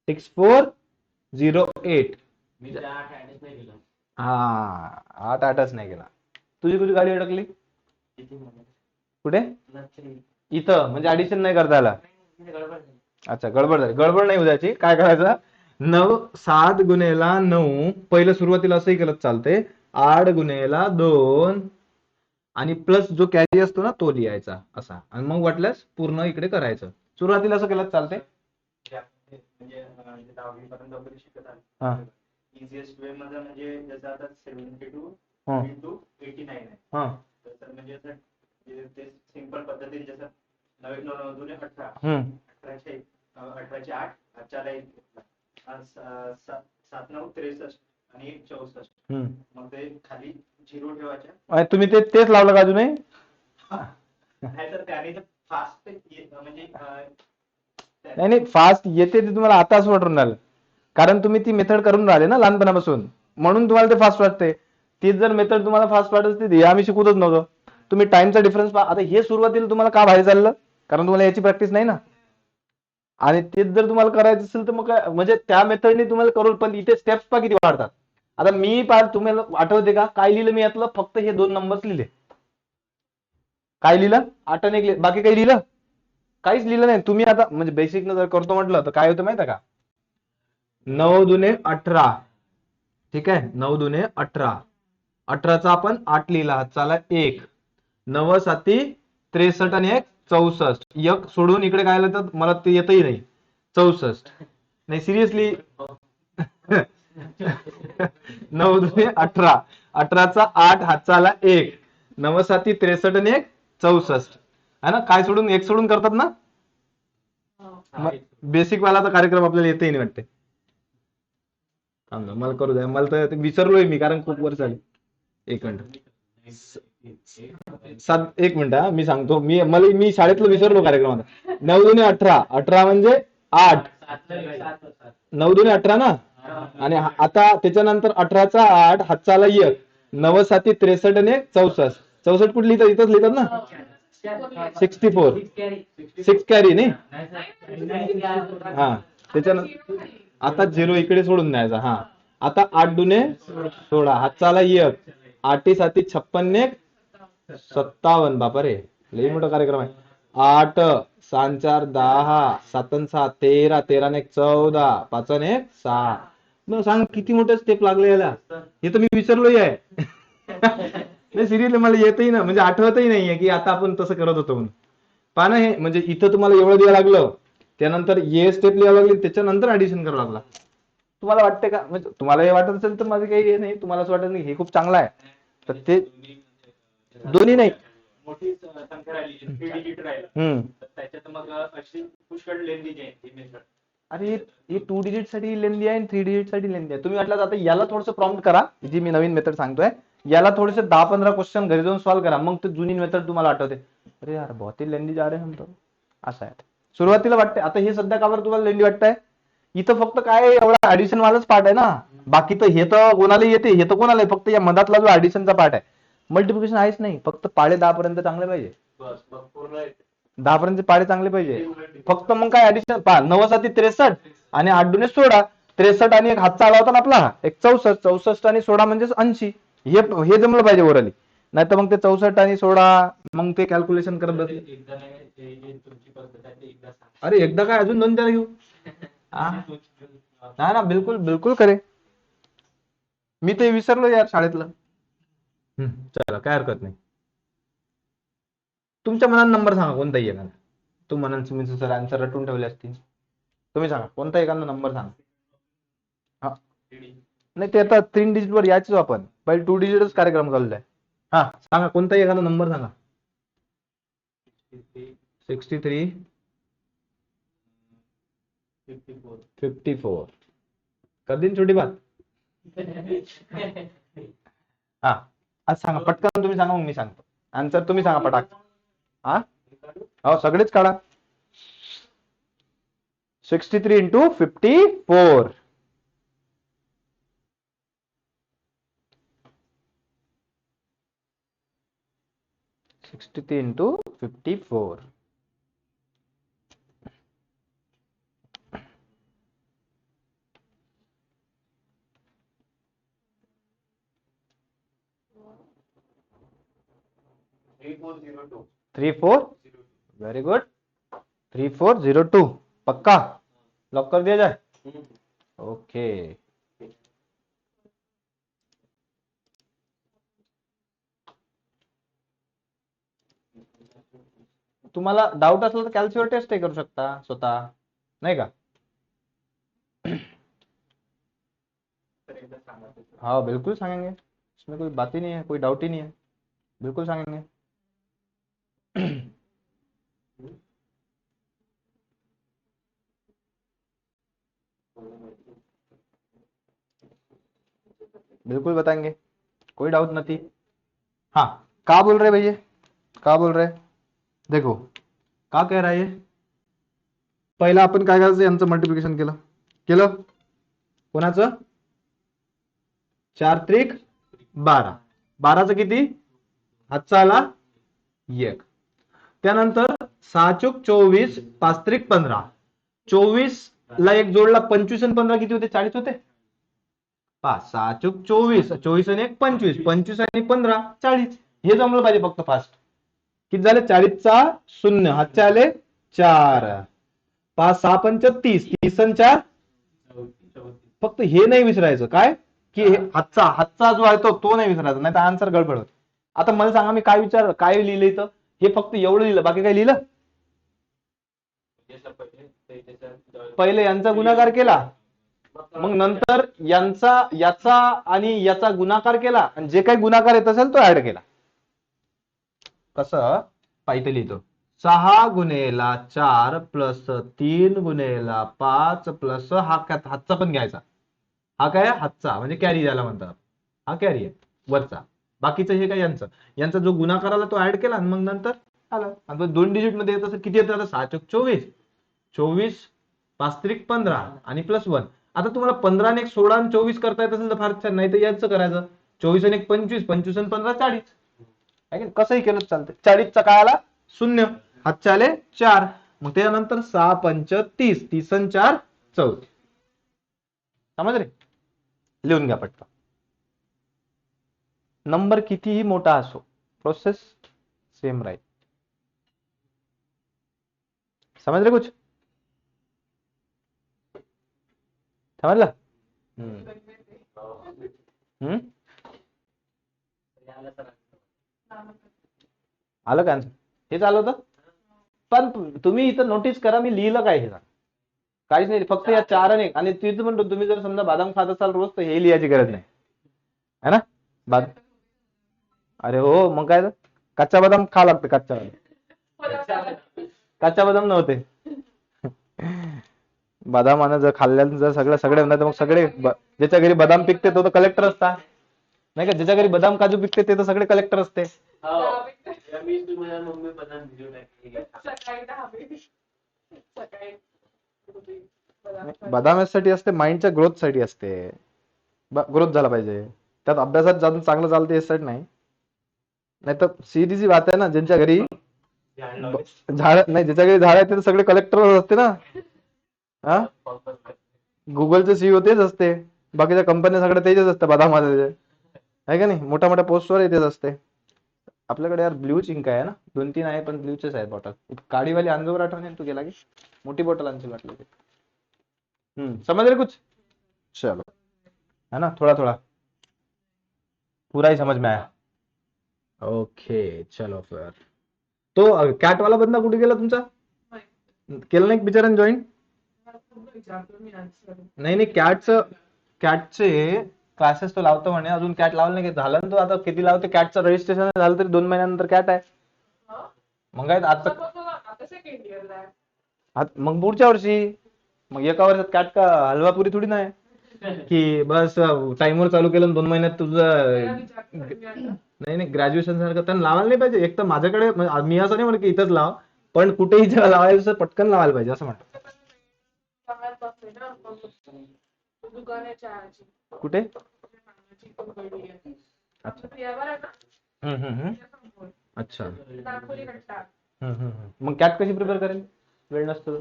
6408. हा, 8 8च नाही गेला. तुझी कुठे गाडी अडकली? कुठे? इथं, म्हणजे ऍडिशन नाही करता आला. अच्छा, गडबड झाली. गडबड नाही उद्याची. काय करायचं, 9 7 गुणेला 9, पहिलं सुरुवातीला असंही केलं चालते. 8 गुणेला 2 आणि प्लस जो कॅरी असतो ना तो लिहायचा असा, आणि मग वाटल्यास पूर्ण इकडे करायचं. सुरुवातीला असं केलं चालते. म्हणजे 10वी पर्यंत शिकत हा, आहे. इझिएस्ट वे मध्ये म्हणजे जसं आता 72 हा, into 89 आहे. हा, तर म्हणजे असं ते सिंपल पद्धतीने जसं 9 9 दुने 18, 18चे 8, हातच्याला 1, 7 9 63 आणि 1 64. मग ते खाली 0 ठेवायच्या. तुम्ही तेच लावलं का अजूनही? नाही तर त्याने फास्ट म्हणजे नाही नाही, फास्ट येते ते तुम्हाला आता असं वाटून राहिलं, कारण तुम्ही ती मेथड करून राहिले ना लहानपणापासून, म्हणून तुम्हाला ते फास्ट वाटते. तीच जर मेथड तुम्हाला फास्ट वाटत असते, हे आम्ही शिकवतच नव्हतो. तुम्ही टाइमचा डिफरन्स आता हे सुरुवातीला तुम्हाला का बाहेर चाललं, कारण तुम्हाला याची प्रॅक्टिस नाही ना. आणि तेच जर तुम्हाला करायचं असेल तर मग काय, म्हणजे त्या मेथडने तुम्हाला करू, पण इथे स्टेप्स पा किती वाढतात. आता मी तुम्हाला आठवते का काय लिहिलं मी यातलं? फक्त हे 2 नंबर्स लिहिले. काय लिहिलं? 8 आणि 1, बाकी काही लिहिलं? काहीच लिहिलं नाही. तुम्ही आता म्हणजे बेसिक न जर करतो म्हटलं तर काय होतं माहिती आहे का, 9 दुने 18, ठीक आहे, 9 दुने 18, 18चा आपण 8 लिहिला, हातचाला 1, 9 7 63 आणि 1 64, एक सोडून इकडे काय आलं तर मला ते येतही नाही. 64 नाही, सिरियसली. 9 दुने 18, 18चा 8, हातचाला 1, 9 7 63 आणि 1 64 है ना. काय सोडून? 1 सोडून करतात ना. बेसिक वाला कार्यक्रम आपल्याला येतही नाही वाटते. मला करू द्या, मला तर विसरलोय मी, कारण खूप वर्ष झाली. एक मिनिट, एक मिनिट, मी सांगतो. मी शाळेतलं विसरलो कार्यक्रमात. 9 दुने 18, 18 म्हणजे 8, 9 दुने 18 ना. आणि आता त्याच्यानंतर 18चा 8, हातचाला 1, 9 7 63 आणि 1 64, 64 कुठे लिहितात? इथंच लिहितात ना. 64 6 कॅरी नाही. हा, त्याच्यानंतर आता 0 इकडे सोडून द्यायचा. हा, आता 8 दुने 16, हातचाला 1, 8 7 56 1 57. बापा रे, लई मोठा कार्यक्रम आहे. 8 6 4 10, 7 6 13, 13 1 14, 5 1 6. मग सांग किती मोठे स्टेप लागले याला. हे तर मी विसरलोही आहे. नाही, सिरियसली मला येतही ना, म्हणजे आठवतही नाहीये की आता आपण तसं करत होतो म्हणून. पहा ना, हे म्हणजे इथं तुम्हाला एवढं द्यावं लागलं, त्यानंतर ये स्टेप लिहावं लागली, त्याच्यानंतर ऍडिशन करावं लागला. तुम्हाला वाटते का, म्हणजे तुम्हाला हे वाटत असेल तर माझं काही हे नाही, तुम्हाला असं वाटत नाही हे खूप चांगलं आहे तर ते दोन्ही नाही. मोठी संख्या राहिली 3 डिजिट राहिलं तर त्याच्यात मग अशी पुष्कळ लेंदी आहे. अरे, हे 2 डिजिट साठी लेंदी आहे आणि 3 डिजिट साठी लेंदी आहे. तुम्ही म्हटलं आता याला थोडंसं प्रॉम्प्ट करा, जी मी नवीन मेथड सांगतोय, याला थोडेसे 10-15 क्वेश्चन घरी जाऊन सॉल्व्ह करा, मग ते जुनी मेथड तुम्हाला आठवते. अरे यार, बहुत ही लेंदी जा रहे हम तो. असं आहे. सुरुवातीला वाटते. आता हे सध्या का बरं तुम्हाला लेंदी वाटतंय? इथं फक्त काय एवढा ऍडिशन वालाच पार्ट आहे ना, बाकी तर हे तर कोणाला येते, हे तर कोणाला, फक्त या मधातला जो ऍडिशनचा पार्ट आहे मल्टिप्लिकेशन आहेच नाही, फक्त पाडे 10 पर्यंत चांगले पाहिजे. बस मग पूर्ण 10 पर्यंत पाडे चांगले पाहिजे. फक्त मग काय ऍडिशन पहा, 9 63 आणि 8 दुने 16. 63 आणि एक हातचा आला होता ना आपला, एक 64. 64 आणि 16 म्हणजे 80. हे जमलं पाहिजे ओरली. नाही तर मग ते 64 आणि 16 मग ते कॅल्क्युलेशन करत बसले. एकदा नाही, जे तुमची पद्धत आहे ते एकदा सांगा. अरे एकदा काय, अजून 2-4 घेऊ. नाही ना, बिलकुल बिलकुल करे. मी ते विसरलो यार शाळेतलं. चला काय हरकत नाही. तुमच्या मनात नंबर सांगा कोणताही एखादा. तू म्हणाल तुम्ही सर आन्सर रटून ठेवले असतील. तुम्ही सांगा कोणता एखादा नंबर सांगा. हा नाही, ते आता 3 डिजिट वर यायचो आपण. पहिले 2 डिजिटच कार्यक्रम चालू आहे. हा सांगा कोणताही एखादा नंबर सांगा. 63 54. कर दिन छोटी बात. हा आज सांगा पटकन, तुम्ही सांगा मग मी सांगतो. आन्सर तुम्ही सांगा पटाक. हा हो सगळेच काढा. 63 into 54. into 54. Three four very good. 3402 पक्का लॉक कर दिया जाए. ओके तुम्हाला डाऊट असला तर कॅल्क्युलेटर टेस्ट करू शकता स्वतः, नाही का. हाँ बिल्कुल सांगेंगे, इसमें कोई बात ही नहीं है, कोई डाउट ही नहीं है, बिल्कुल सांगेंगे. बिल्कुल बताएंगे, कोई डाउट नहीं. हाँ का बोल रहे भैया, का बोल रहे. देखो का कह रहा है. पहिला आपण काय करायचं, यांचं मल्टिप्लिकेशन केलं. कोणाचं 4 त्रिक 12. 12चं किती, हातचा आला 1. त्यानंतर 6 चूक 24 5 त्रिक 15. 24 ला एक जोडला 25 आणि 15 किती होते, 40 होते. 6 चूक 24, 24 आणि 1 25, 25 आणि 15 40. हे जमलं पाहिजे फक्त फास्ट. किती झाले, 40चा 0, हातचे आले 4. 5 6 पंच 30, 30 आणि 4 फक्त हे नाही विसरायचं काय, की हातचा जो आहे तो नाही विसरायचा, नाही तर आन्सर गडबड होत. आता मला सांगा मी काय लिहिलं इथं, हे फक्त एवढं लिहिलं, बाकी काय लिहिलं. पहिले यांचा गुणाकार केला, मग नंतर याचा आणि याचा गुणाकार केला, आणि जे काही गुणाकार येत असेल तो ऍड केला. कसं पाहिजे लिहितो, 6 गुणेला 4 प्लस 3 गुणेला 5 प्लस हातचा पण घ्यायचा. हा काय हातचा म्हणजे कॅरी ज्याला म्हणतात, हा कॅरी आहे वरचा. बाकीचं हे काय यांचा जो गुणाकार आला तो ऍड केला, आणि मग नंतर आला. आता 2 डिजिट मध्ये येत असेल, किती येतं, 6 चौक 24, 24 5 त्रिक 15 आणि प्लस 1. आता तुम्हाला 15 आणि 16 आणि 24 करता येत असेल तर फार छान, नाही तर याचं करायचं 24 आणि 25, 25 आणि 15 40. कसंही केलं चालतं. 40चा काय आला 0, हातचे आले 4. मग त्यानंतर 6 पंच 30, 30 आणि 4 34. समज रे, लिहून घ्या पटकन. नंबर कितीही मोठा असो, प्रोसेस सेम राहील. समझ रहे कुछ, समजलं. आलं का आन्सर, हेच आलं होतं. पण तुम्ही इथं नोटीस करा मी लिहिलं काय, हे काहीच नाही, फक्त या 4 आणि 1. आणि तिथं म्हणतो तुम्ही जर समजा बदाम खात असाल रोज तर हे लिहायची गरज नाही, है ना. अरे हो, मग काय कच्चा बदाम खा लागतं, कच्चा बदाम नव्हते. बदामानं जर खाल्ल्यानं जर सगळे म्हणतात, मग सगळे ज्याच्या घरी बदाम पिकते तो तर कलेक्टर असता, नाही का. ज्याच्या घरी बदाम काजू पिकते ते तर सगळे कलेक्टर असते. बदाम यासाठी असते, माइंडच्या ग्रोथ साठी असते, ग्रोथ झाला पाहिजे. त्यात अभ्यासात चांगलं चालते यासाठी नाही. नाही तर सीधी सी बात आहे ना, ज्यांच्या घरी झाड लावले. झाड नाही, ज्याच्या घरी झाड आहे ते तर सगळे कलेक्टर असते ना. हा, गुगलचे सीईओ तेच असते, बाकीच्या कंपन्या सगळ्या तेच असतं बदामध्ये, आहे का नाही, मोठ्या मोठ्या पोस्टवर तेच असते. आपल्याकडे यार ब्ल्यू चिंक आहे ना, 2-3 आहे पण ब्ल्यूचेच आहे बॉटल. काळीवाली अंजोवर आठवणे तू गेला की मोठी बॉटल आणशील वाटलं ते. समझ रहे कुछ? चलो, है ना, थोड़ा थोड़ा पूरा ही समझ में आया. ओके चलो फिर. तो कॅट वाला बंदा कुठे गेला तुमचा? केलं नाही बिचाराने जॉईन? नाही नाही, कॅटचे क्लासेस तो लावतो म्हणे, अजून कॅट लावलं नाही. झालं ना तो, आता किती लावते कॅटचं रजिस्ट्रेशन झालं तरी 2 महिन्यानंतर कॅट आहे. मग काय आता मग पुढच्या वर्षी, मग एका वर्षात कॅट का हलवापुरी थोडी नाही की बस टाइमवर चालू केलं 2 महिन्यात तुझं. नाही नाही, ग्रॅज्युएशन सारखं त्यांना लावायला नाही पाहिजे. एक तर माझ्याकडे मी असं नाही म्हणत की इथंच लाव, पण कुठेही जेव्हा लावायचं पटकन लावायला पाहिजे असं म्हणतो. कुठे? अच्छा. मग कॅट कशी प्रिपेअर करेल? वेळ नसतो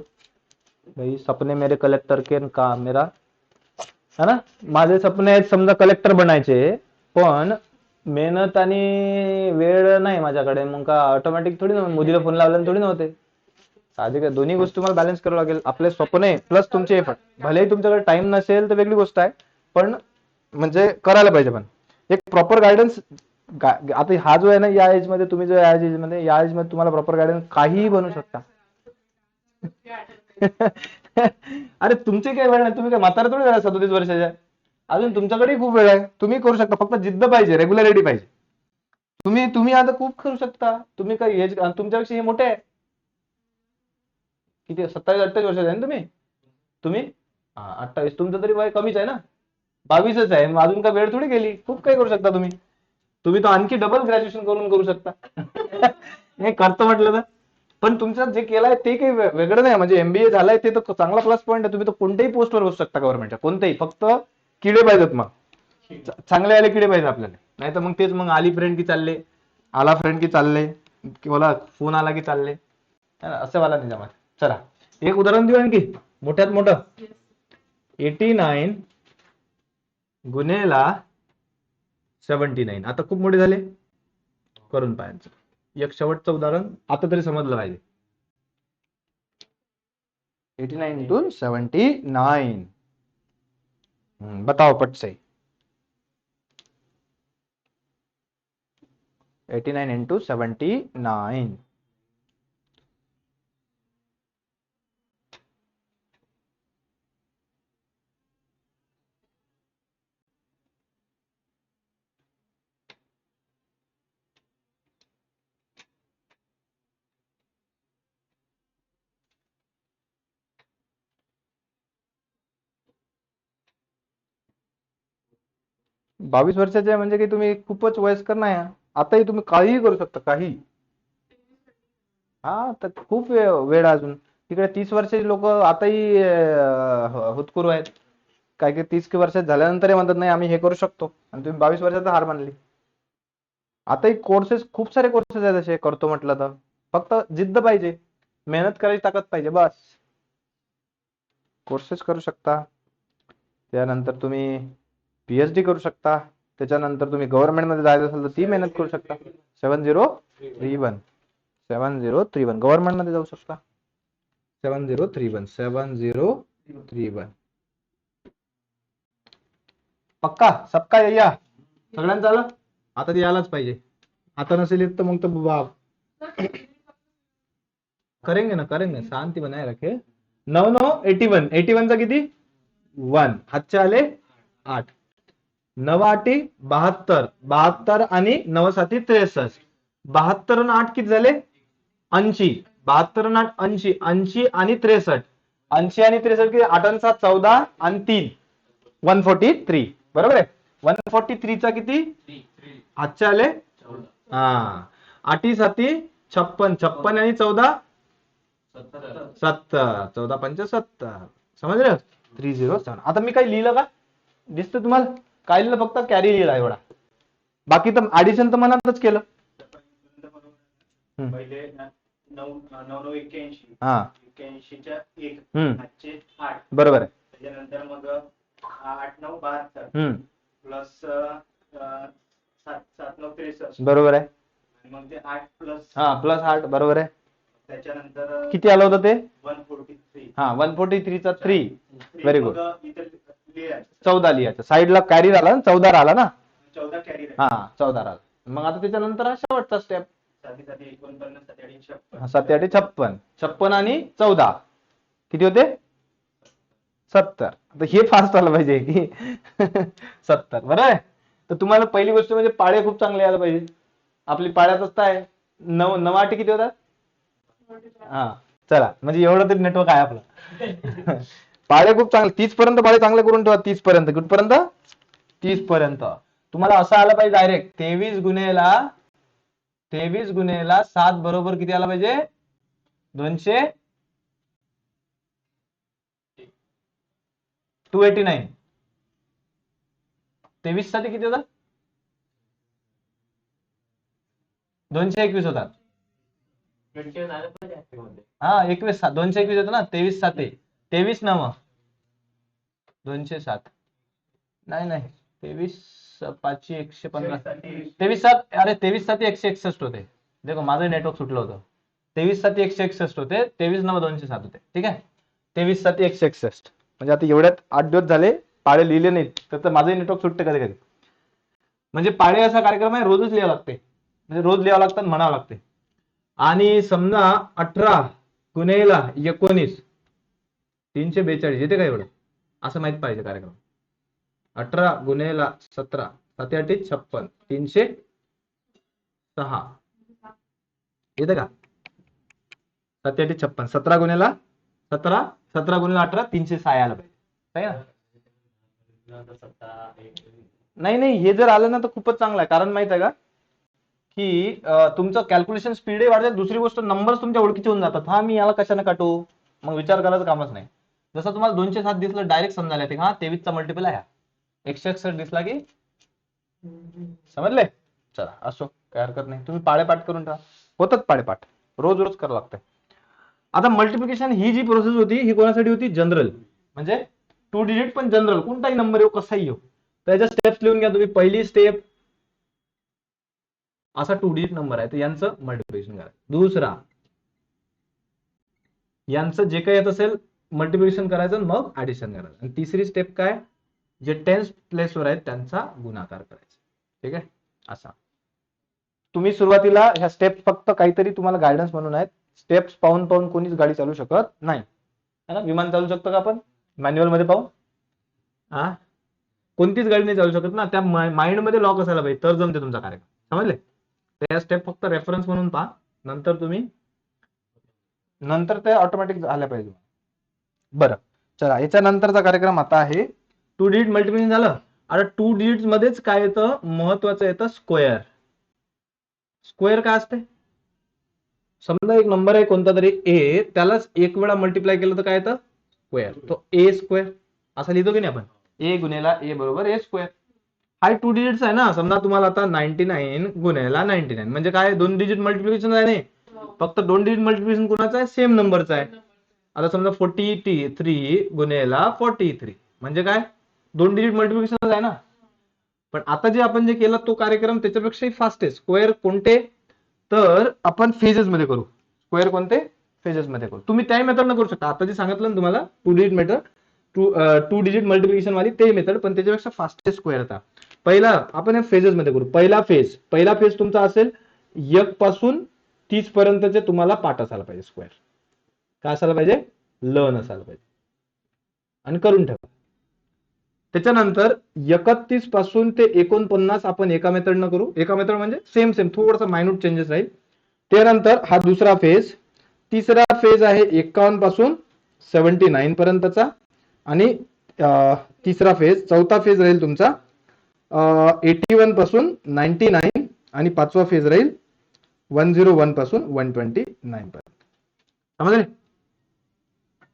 भाई. सपने मेरे कलेक्टर के का मेरा, है ना, माझे सपने आहेत समजा कलेक्टर बनायचे, पण मेहनत आणि वेळ नाही माझ्याकडे. मग का ऑटोमॅटिक थोडी ना मोदीला फोन लावल्याने थोडी नव्हते. साहजिक आहे, दोन्ही गोष्टी तुम्हाला बॅलन्स करावं लागेल. आपले स्वप्ने प्लस तुमचे एफर्ट. भलेही तुमच्याकडे टाइम नसेल तर वेगळी गोष्ट आहे, पण म्हणजे करायला पाहिजे. पण एक प्रॉपर गायडन्स. आता हा जो आहे ना, या एज मध्ये तुम्ही जो या एज मध्ये तुम्हाला प्रॉपर गायडन्स काहीही बनू शकता. अरे तुमची काही वेळ नाही, तुम्ही काय म्हातारे थोडी झाला 37 वर्षाच्या, अजून तुमच्याकडे खूप वेळ आहे. तुम्ही करू शकता, फक्त जिद्द पाहिजे, रेग्युलरिटी पाहिजे. तुम्ही आता खूप करू शकता. तुम्ही काही एज तुमच्यापेक्षा हे मोठे आहे. किती 27-28 वर्षाचे आहे ना तुम्ही? तुम्ही 28. तुमचं तरी वय कमीच आहे ना, 22च आहे. मग अजून काय वेळ थोडी गेली, खूप काही करू शकता तुम्ही. तुम्ही तर आणखी डबल ग्रॅज्युएशन करू शकता. हे करतो म्हटलं तर. पण तुमचं जे केलंय ते काही वेगळं नाही. म्हणजे एमबीए झालाय ते तर चांगला प्लस पॉईंट आहे. तुम्ही तर कोणत्याही पोस्टवर बसू शकता गव्हर्नमेंटच्या, कोणत्याही. फक्त किडे पाहिजेत. मग चांगले आले किडे पाहिजे आपल्याला. नाही तर मग तेच, मग आली फ्रेंड की चालले, आला फ्रेंड की चालले, किंवा फोन आला की चालले, असं वाला नाही जमात. चला एक उदाहरण देऊ आणखी मोठ्यात मोठं. 89 गुन्हेला 79. आता खूप मोठे झाले, करून पाहायचं. एक शेवटचं उदाहरण आता तरी समजलं पाहिजे. 89 into 79. बताओ पट से. 89 into 79. बावीस वर्षाचे म्हणजे की तुम्ही खूपच वयस्कर नाही. आताही तुम्ही काहीही करू शकता, काही. हा, तर खूप वेळ अजून. तिकडे 30 वर्षाचे लोक आताही हुतकुरू आहेत. काय की 30 वर्षात झाल्यानंतर म्हणतात नाही आम्ही हे करू शकतो, आणि तुम्ही 22 वर्षाचा हार मानली. आताही कोर्सेस, खूप सारे कोर्सेस आहेत असे, करतो म्हटलं तर. फक्त जिद्द पाहिजे, मेहनत करायची ताकद पाहिजे, बस. कोर्सेस करू शकता. त्यानंतर तुम्ही पीएचडी करू शकता. त्याच्यानंतर तुम्ही गव्हर्नमेंट मध्ये जायचं असेल तर ती मेहनत करू शकता. 7031 गव्हर्नमेंट मध्ये जाऊ शकता. 7031 पक्का सबका या सगळ्यांचा आलं. आता ते यायलाच पाहिजे. आता नसेल येत तर मग तर बाप. करेंगे शांती बनाए रखे. 9-9-81 चा किती? 1. हातचे आले 8. 9-8 72 आणि 9-7 63. 72 आणि 8 किती झाले? 80. 72 आणि 8 80. 80 आणि 63. 80 आणि 63 किती? 8 आणि 7 14 आणि 3 143. बरोबर आहे. 143 चा किती? हातचे आले 8 7 56. 56 आणि 14 70. 14 5 70. समजलं? 307. आता मी काही लिहिलं का? दिसतं तुम्हाला? काय लिहिलं? फक्त कॅरी लिहिला एवढा. बाकी तर ऍडिशन तर मनातच केलं. पहिले 9 हा 81च्या 1 हम्म 8 बरोबर आहे. त्याच्यानंतर मग 8 9 72 प्लस 7 9 63 बरोबर आहे. आणि मग ते 8 प्लस हा प्लस 8 बरोबर आहे. त्याच्यानंतर किती आलं होतं ते? 143 हा 143 चा 3. Very good. इथे लिहायचं 14 लिहायचं. साईडला कॅरी राहिला ना, 14 राहिला ना. 14 कॅरी हा 14 राहिला. मग आता त्याच्यानंतर हा शेवटचा स्टेप 7 7 49 7 8 56 7 8 56. 56 आणि 14 किती होते? 70. आता हे फास्ट आलं पाहिजे की 70 बरोबर आहे. तर तुम्हाला पहिली गोष्ट म्हणजे पाडे खूप चांगले यायला पाहिजे. आपली पाड्यातच काय 9 8 किती होतात? हा चला म्हणजे एवढं तरी नेटवर्क आहे आपलं. पाडे खूप चांगले 30 पर्यंत पाडे चांगले करून ठेवा. 30 पर्यंत कुठपर्यंत? 30 पर्यंत. तुम्हाला असं आलं पाहिजे डायरेक्ट 23 गुणेला 7 बरोबर किती आला पाहिजे? 289. 23 साठी किती होतात? 221 होतात. हा 21 221 होतं ना. 23 7 23 9 207 नाही 23 5 115 23 7 अरे 23 7 161 होते. देखो माझं नेटवर्क सुटलं होतं. 23 7 161 होते. 23 9 207 होते. ठीक आहे. 23 7 161 म्हणजे आता एवढ्यात 8 दिवस झाले पाडे लिहिले नाहीत तर माझं नेटवर्क सुटते कधी कधी. म्हणजे पाडे असा कार्यक्रम आहे रोजच लिहावं लागते. म्हणजे रोज लिहावं लागतं आणि म्हणावं लागते. आणि समजा 18 गुणेला 19 342 येते का एवढं? असं माहित पाहिजे कार्यक्रम. 18 गुणेला 17 7 8 56 306 येते का? 7 8 56 17 गुणेला 17 17 गुणेला 18 306 आलं पाहिजे. आहे ना? नाही हे जर आलं ना तर खूपच चांगलं आहे. कारण माहित आहे का की तुमचं कॅल्क्युलेशन स्पीडही वाढते. दुसरी गोष्ट नंबर तुमच्या ओळखीचे होऊन जातात. हा मी याला कशाने काटू मग विचार करायचं कामच नाही. जसं तुम्हाला 207 दिसलं डायरेक्ट समजायला येते हा 23 चा मल्टिपल आहे. 161 दिसला की समजले. चला असो काय हरकत नाही. तुम्ही पाडेपाठ करून ठेवा. होतात पाडेपाठ रोज रोज करावं लागतं. आता मल्टिप्लिकेशन ही जी प्रोसेस होती ही कोणासाठी होती? जनरल. म्हणजे 2 डिजिट पण जनरल कोणताही नंबर येऊ कसाही येऊ. त्याच्या स्टेप्स लिहून घ्या तुम्ही. पहिली स्टेप असा 2 डिजिट नंबर आहे तर यांचं मल्टिप्लिकेशन करा. दुसरा यांचं जे काही येत असेल मल्टिप्लिकेशन करायचं मग ऍडिशन करायचं. आणि तिसरी स्टेप काय? जे टेन्स प्लेसवर आहेत त्यांचा गुणाकार करायचा. ठीक आहे. असा तुम्ही सुरुवातीला ह्या स्टेप फक्त काहीतरी तुम्हाला गायडन्स म्हणून आहेत. स्टेप्स पाहून कोणीच गाडी चालू शकत नाही. है ना? विमान चालू शकतो का आपण मॅन्युअल मध्ये पाहून? हा कोणतीच गाडी नाही चालू शकत ना. त्या माइंड मध्ये लॉक असायला पाहिजे तर जमते तुमचा कार्यक्रम. समजले? त्या स्टेप फक्त रेफरन्स म्हणून पहा. नंतर ते ऑटोमॅटिक झाल्या पाहिजे. बरं चला याच्या नंतरचा कार्यक्रम आता आहे 2 डिजिट मल्टिप्लिकेशन झालं. आता 2 डिजिट मध्येच काय येतं? महत्वाचं येतं स्क्वेअर. स्क्वेअर काय असते? समजा एक नंबर आहे कोणता तरी ए त्यालाच एक वेळा मल्टिप्लाय केलं तर काय येतं? स्क्वेअर. तो ए स्क्वेअर असा लिहितो की नाही आपण? ए गुणेला ए बरोबर ए स्क्वेअर. हा 2 डिजिट्स आहे ना. समजा तुम्हाला आता 99 गुणेला 99 म्हणजे काय 2 डिजिट मल्टिप्लिकेशन आहे नाही. फक्त 2 डिजिट मल्टिप्लिकेशन कोणाचं आहे? सेम नंबरचं आहे. आता समजा 43 गुणेला 43 म्हणजे काय 2 डिजिट मल्टिप्लिकेशन आहे ना. पण आता जे आपण जे केलं तो कार्यक्रम त्याच्यापेक्षाही फास्ट आहे. स्क्वेअर कोणते? तर आपण फेजेस मध्ये करू. स्क्वेअर कोणते? फेजेस मध्ये करू. तुम्ही त्या मेथड न करू शकता. आता जे सांगितलं ना तुम्हाला 2 डिजिट मेथड 2 डिजिट मल्टिप्लिकेशन वाली ते मेथड पण त्याच्यापेक्षा फास्टेस्ट स्क्वेअर आता. पहिला आपण हे फेजेस मध्ये करू. पहिला फेज तुमचा असेल 1 पासून 30 पर्यंतचे तुम्हाला पाठ असायला पाहिजे. स्क्वेअर काय असायला पाहिजे? लर्न असायला पाहिजे आणि करून ठेवा. त्याच्यानंतर 31 पासून ते 49 आपण एका मेथडनं करू. एका मेथड म्हणजे सेम थोडासा मायन्यूट चेंजेस राहील. त्यानंतर हा दुसरा फेज. तिसरा फेज आहे 51 पासून 79 पर्यंतचा. आणि तिसरा फेज चौथा फेज राहील तुमचा 81 पासून 99 आणि पाचवा फेज राहील 101 पासून 129 पर्यंत. समजले?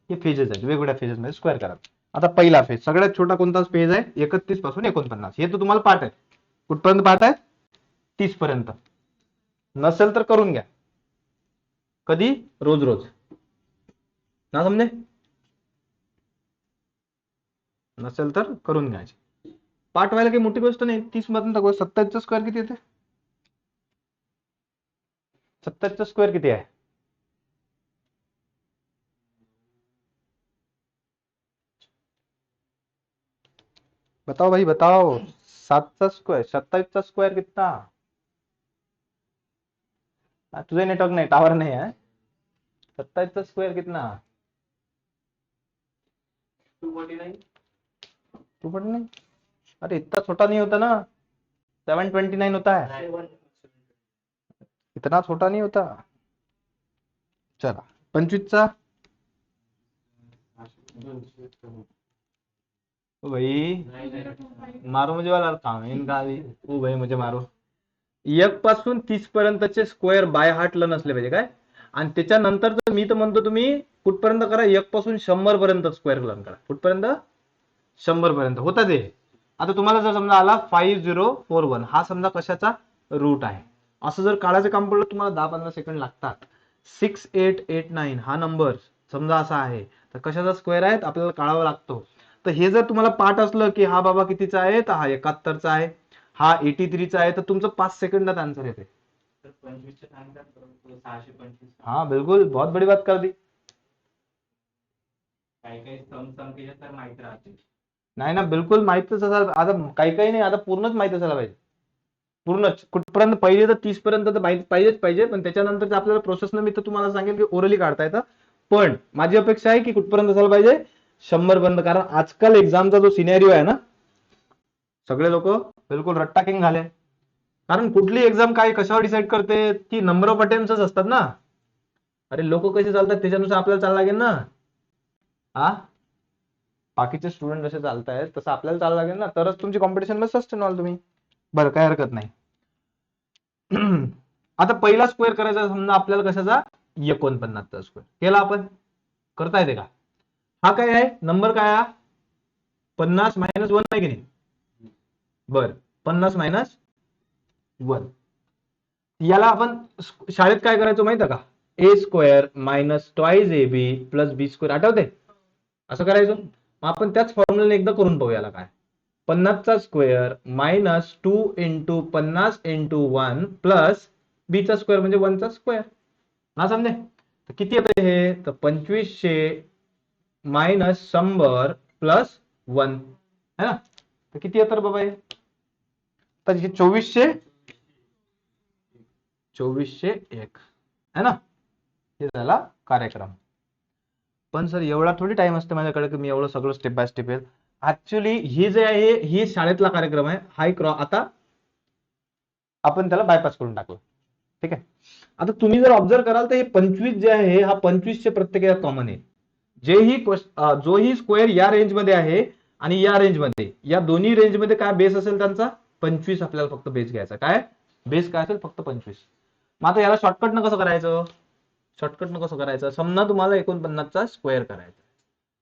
हे फेजेस आहेत. वेगवेगळ्या फेजेस मध्ये स्क्वेअर करा. आता पहिला फेज सगळ्यात छोटा कोणता फेज आहे? 31 पासून 49. हे तर तुम्हाला पाठ आहे. कुठपर्यंत पाठ आहे? 30 पर्यंत. नसेल तर करून घ्या. कधी? रोज रोज ना, समजे नसेल तर करून घ्यायचे. पाठ व्हायला काही मोठी गोष्ट नाही. 30 मधून 27चा स्क्वेअर किती येते? 27चा स्क्वेअर किती आहे? बताओ भाई बताओ. 7चा स्क्वेअर, 27चा स्क्वेअर कितना? तुझे नेटवर्क नाही, टावर नाही आहे. 27चा स्क्वेअर कितना? 249. 249. अरे इतना छोटा नहीं होता ना, 729 होता है. 7. इतना छोटा नहीं होता. चला 25चा. ओ भाई मारो मुझे वाला काम आहे इनका आधी. ओ भाई मुझे मारो. 1 पासून 30 पर्यंतचे स्क्वेअर बाय हार्टला नसले पाहिजे काय. आणि त्याच्यानंतर मी तर म्हणतो तुम्ही कुठपर्यंत करा, 1 पासून 100 पर्यंत स्क्वेअर लर्न करा. कुठपर्यंत? 100 पर्यंत होता ते. आता तुम्हाला जर समजा आला 5041, हा समजा कशाचा रूट आहे, असं जर काढायचं काम पडलं तुम्हाला 10-15 सेकंड लागतात. 6889 हा नंबर समजा असा आहे, तर कशाचा स्क्वेअर आहे आपल्याला काढावा लागतो. तर हे जर तुम्हाला पाठ असलं की हा बाबा कितीचा आहे, तर हा 71चा आहे, हा 83चा आहे, तर तुमचं 5 सेकंदात आन्सर येते. तर 25 सांगतात 625. हाँ बिल्कुल, बहुत बड़ी बात कर दी. काही काही सम केलं तर माहित राहते. नाही ना, बिलकुल माहितच असायला. आता काही काही नाही, आता पूर्णच माहित असायला पाहिजे. पूर्णच कुठपर्यंत, पहिले तर 30 पर्यंत तर माहित पाहिजेच पाहिजे. पण त्याच्यानंतर आपल्याला प्रोसेसनं मी तर तुम्हाला सांगेल की ओरली काढता येतं. पण माझी अपेक्षा आहे की कुठपर्यंत असायला पाहिजे, 100 पर्यंत. कारण आजकाल एक्झामचा जो सिनेरिओ आहे ना, सगळे लोक बिलकुल रट्टा किंग झाले. कारण कुठली एक्झाम काय कशावर डिसाईड करते, ती नंबर ऑफ अटेम्प्टच असतात ना. अरे लोक कसे चालतात त्याच्यानुसार आपल्याला चालला लागेल ना. हा, बाकीचे स्टुडंट जसे चालतायत तसं आपल्याला चाललं लागेल ना, तरच तुमची कॉम्पिटिशन मध्ये सस्टेन व्हाल तुम्ही. बरं, काय हरकत नाही. आता पहिला स्क्वेअर करायचा समजा आपल्याला कशाचा, 49चा स्क्वेअर केला आपण. करता येते का? हा काय आहे नंबर, काय आहे 50 - 1 आहे की नाही. बर, 50 - 1. याला आपण शाळेत काय करायचो माहिती का, A square minus twice A B plus B square, आठवते? असं करायचो. आपण त्याच फॉर्म्युलाने एकदा करून पाहू. याला काय, 50चा square minus 2 into 50 into 1 plus बीचा स्क्वेअर म्हणजे 1चा स्क्वेअर ना, समजे. तर किती येते हे, तर 2500 मायनस 100 प्लस 1 है ना. तर किती येतं बाबा हे, तर 2401 है ना. हे झाला कार्यक्रम. पण सर एवढा थोडी टाइम असते माझ्याकडे की मी एवढं सगळं स्टेप बाय स्टेप येईल. ऍक्च्युली ही जे आहे ही शाळेतला कार्यक्रम आहे. हाय क्रॉस आता आपण त्याला बायपास करून टाकलं. ठीक आहे. आता तुम्ही जर ऑब्झर्व कराल तर हे 25 जे आहे, हा 25 चे प्रत्येक कॉमन आहे. जोही स्क्वेअर या रेंज मध्ये आहे आणि या रेंज मध्ये, या दोन्ही रेंज मध्ये काय बेस असेल त्यांचा 25. आपल्याला फक्त बेस घ्यायचा. काय बेस काय असेल, फक्त 25. मग आता याला शॉर्टकट न कसं करायचं, समजा तुम्हाला 49चा स्क्वेअर करायचा,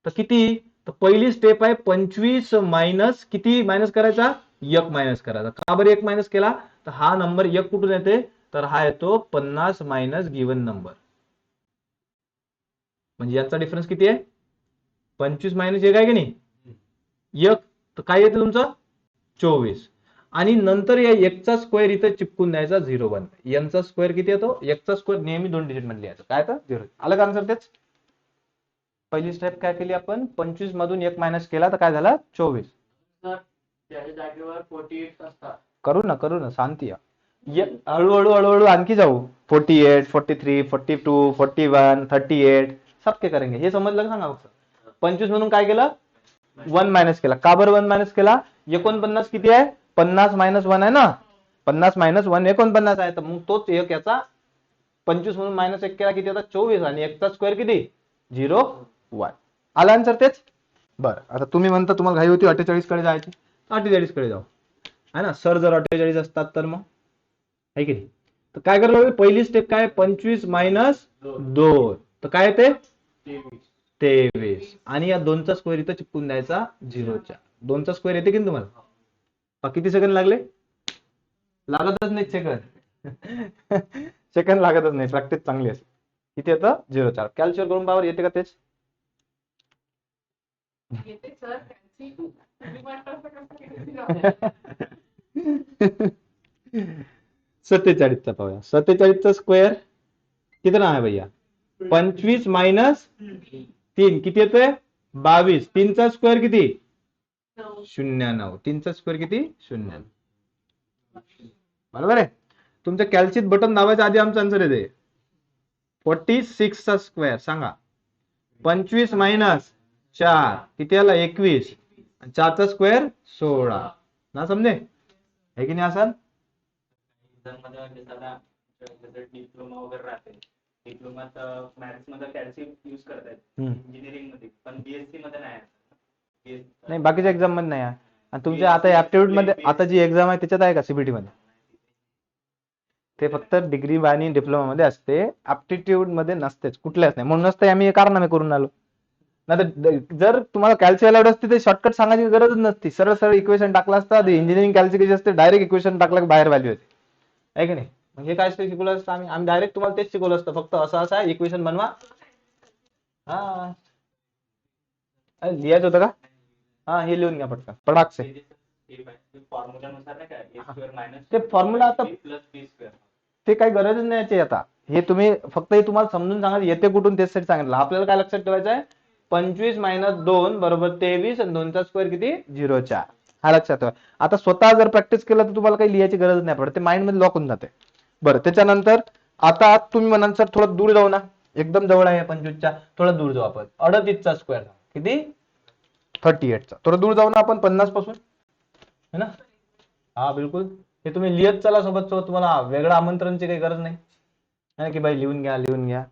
तर किती, तर पहिली स्टेप आहे 25 मायनस किती मायनस करायचा, 1 मायनस करायचा. का बरं 1 मायनस केला, तर हा नंबर 1 कुठून येते, तर हा येतो 50 मायनस गिवन नंबर. म्हणजे याचा डिफरन्स किती आहे, 25 मायनस 1 आहे की नाही, 1. तर काय येते तुमचं 24. आणि नंतर या 1चा स्क्वेअर इथे चिपकून द्यायचा 0,1. यांचा स्क्वेअर किती येतो, 1चा स्क्वेअर नेहमी 2 डिजिट मध्ये लिहायचं. काय तर 0. आलं का आन्सर तेच. पहिली स्टेप काय केली आपण, 25 मधून 1 मायनस केला तर काय झाला 24. त्याच्या जागेवर 48 असतात. करू ना शांती या. हळूहळू आणखी जाऊ. 48, 43, 42, 41, 38 सबके करेंगे. हे समजलं का सांगा फक्त. 25 मधून काय केलं, 1 मायनस केला. का बरं 1 मायनस केला, 49 किती आहे, 50 मायनस 1 आहे ना. 50 मायनस 1 49 आहे. तर मग तोच एक याचा 25 मधून मायनस 1 केला किती होता 24. आणि 1चा स्क्वेअर किती 0,1. आला आन्सर तेच. बरं, आता तुम्ही म्हणता तुम्हाला घाई होती 48 कडे जायची, 48 कडे जाऊ है ना. सर जर 48 असतात तर मग आहे की नाही. तर काय करायला लागेल, पहिली स्टेप काय, 25 मायनस 2, तर काय येते 23. आणि या 2चा स्क्वेअर इथं चिपकून द्यायचा 0च्या. 2चा स्क्वेअर येते की नाही तुम्हाला. किती सेकंड लागले, लागतच नाही सेकंड. सेकंड लागतच नाही, प्रॅक्टिस चांगली असेल. किती येतं 0,4. कॅल्क्युलेट करून पावर येते का तेच? येते सर फॅन्सी तुम्ही म्हटलं कसं किती 47चा पाहूया. 47चा स्क्वेअर किती आहे भैया? 25 मायनस 3 किती येतोय? 22. 3चा स्क्वेअर किती? 09. 3चा स्क्वेअर किती? 09. बरोबर आहे. तुमच्या कॅल्सीत बटन दाबायच्या आधी आमचा आन्सर येते. 46चा स्क्वेअर सांगा. 25 मायनस 4 किती आला? 21. 4चा स्क्वेअर 16. ना समजे है की नाही असं? डिप्लोमा वगैरे राहते, डिप्लोमात मॅथ्स मध्ये कॅल्शियम युज करतात इंजिनिअरिंग मध्ये, पण बीएससी मध्ये नाही. बाकीच्या एक्झाम मध्ये नाही आहे. आणि तुमच्या आता ऍप्टिट्यूड मध्ये आता जी एक्झाम आहे त्याच्यात आहे का सीबीटी मध्ये? ते फक्त डिग्री आणि डिप्लोमा मध्ये असते, ऍप्टिट्यूड मध्ये नसतेच, कुठल्याच नाही. म्हणूनच तर आम्ही हे कारनामे करून आलो. नाही जर तुम्हाला कॅल्सी अलाउड असते तर शॉर्टकट सांगायची गरजच नसती. सरळ सरळ इक्वेशन टाकला असता. इंजिनिअरिंग कॅल्सी कशी असते, डायरेक्ट इक्वेशन टाकलं बाहेर व्हॅल्यू येते, आहे की नाही? म्हणजे काय शिकवलं असतं आम्ही डायरेक्ट तुम्हाला तेच शिकवलं असतं. फक्त असं असं आहे, इक्वेशन बनवा. हा लिहायचं होतं का? हा हे लिहून घ्या पटकन पटाक से. फॉर्म्युलानुसार नाही काय, ए स्क्वेअर मायनस ते फॉर्म्युला आता प्लस बी स्क्वेअर, ते काही गरजच नाही याची आता. हे तुम्ही फक्त हे तुम्हाला समजून सांगा येते कुठून तेच सांगितलं. आपल्याला काय लक्षात ठेवायचं आहे? 25 मायनस 2 बरोबर 23 आणि 2चा स्क्वेअर किती? 0,4. हा लक्षात ठेवा. आता स्वतः जर प्रॅक्टिस केलं तर तुम्हाला काही लिहायची गरज नाही पडत, ते माइंड मध्ये लॉक होऊन जाते. बरं, त्याच्यानंतर आता तुम्ही म्हणाल सर थोडं दूर जाऊ ना. एकदम जवळ आहे 25च्या, थोडं दूर जाऊ आपण. 38चा स्क्वेअर किती? 38चा. थोडं दूर जाऊ ना आपण 50 पासून, है ना? हा बिलकुल. हे तुम्ही लिहत चला सोबत सोबत, तुम्हाला वेगळं आमंत्रणची काही गरज नाही की बाई लिहून घ्या लिहून घ्या.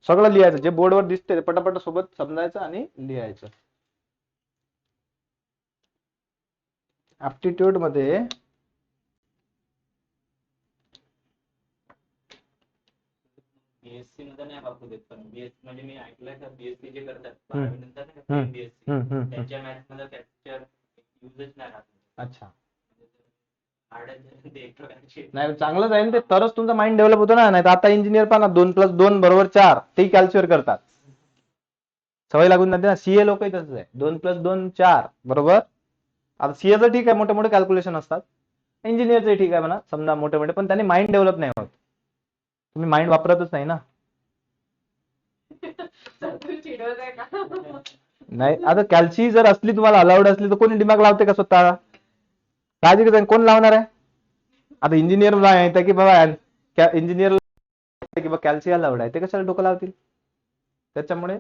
सगळं लिहायचं, जे बोर्डवर दिसते पटापट सोबत समजायचं आणि लिहायचं. ऍप्टिट्यूड मध्ये बीएससी मध्ये नाही वापरू देत, पण बीएससी म्हणजे मी ऐकलंय का बीएससी जे करतात 12वी नंतर बीएससी त्यांच्या मॅथ्स मध्ये कॅल्क्युलेटर युजच नाही राहत. अच्छा नाही नाही, चांगलंच आहे ना ते, तरच तुमचा माइंड डेव्हलप होतो ना. नाही तर आता इंजिनियर पहा ना, 2+2 बरोबर 4 ते कॅल्क्युलेट करतात, सवय लागून जाते ना. सीए लोक तसंच आहे, 2+2 4 बरोबर. आता सीएचं ठीक आहे, मोठे मोठे कॅल्क्युलेशन असतात. इंजिनियरचं ठीक आहे म्हणा, समजा मोठे मोठे, पण त्यांनी माइंड डेव्हलप नाही होत. तुम्ही माइंड वापरतच नाही ना. नाही, आता कॅल्सी जर असली तुम्हाला अलाउड असली तर कोणी दिमाग लावते का स्वतः? साहजिकच कोण लावणार आहे? आता इंजिनियर माहिती की बाबा इंजिनियर की बाबा कॅल्सी अलाउड आहे, ते कशाला डोकं लावतील? त्याच्यामुळे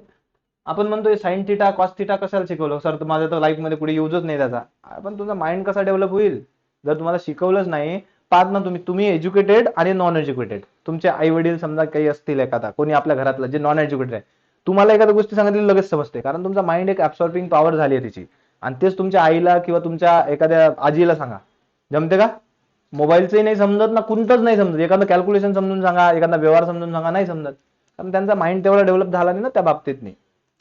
आपण म्हणतोय साइन थिटा कॉस थिटा कशाला शिकवलं सर? माझ्या तर लाईफ मध्ये पुढे युजच नाही त्याचा. पण तुमचा माइंड कसा डेव्हलप होईल जर तुम्हाला शिकवलंच नाही? पाहत ना तुम्ही एज्युकेटेड आणि नॉन एज्युकेटेड, तुमचे आई वडील समजा काही असतील, एखादा कोणी आपल्या घरातलं जे नॉन एज्युकेटेड आहे, तुम्हाला एखाद्या गोष्टी सांगितली लगेच समजते, कारण तुमचा माइंड एक ऍब्सॉर्बिंग पॉवर झाली आहे तिची. आणि तेच तुमच्या आईला किंवा तुमच्या एखाद्या आजीला सांगा, जमते का? मोबाईलचंही नाही समजत ना, कोणतंच नाही समजत. एखादं कॅल्क्युलेशन समजून सांगा, एखादा व्यवहार समजून सांगा, नाही समजत, कारण त्यांचा माइंड तेवढा डेव्हलप झाला नाही ना त्या बाबतीत. नाही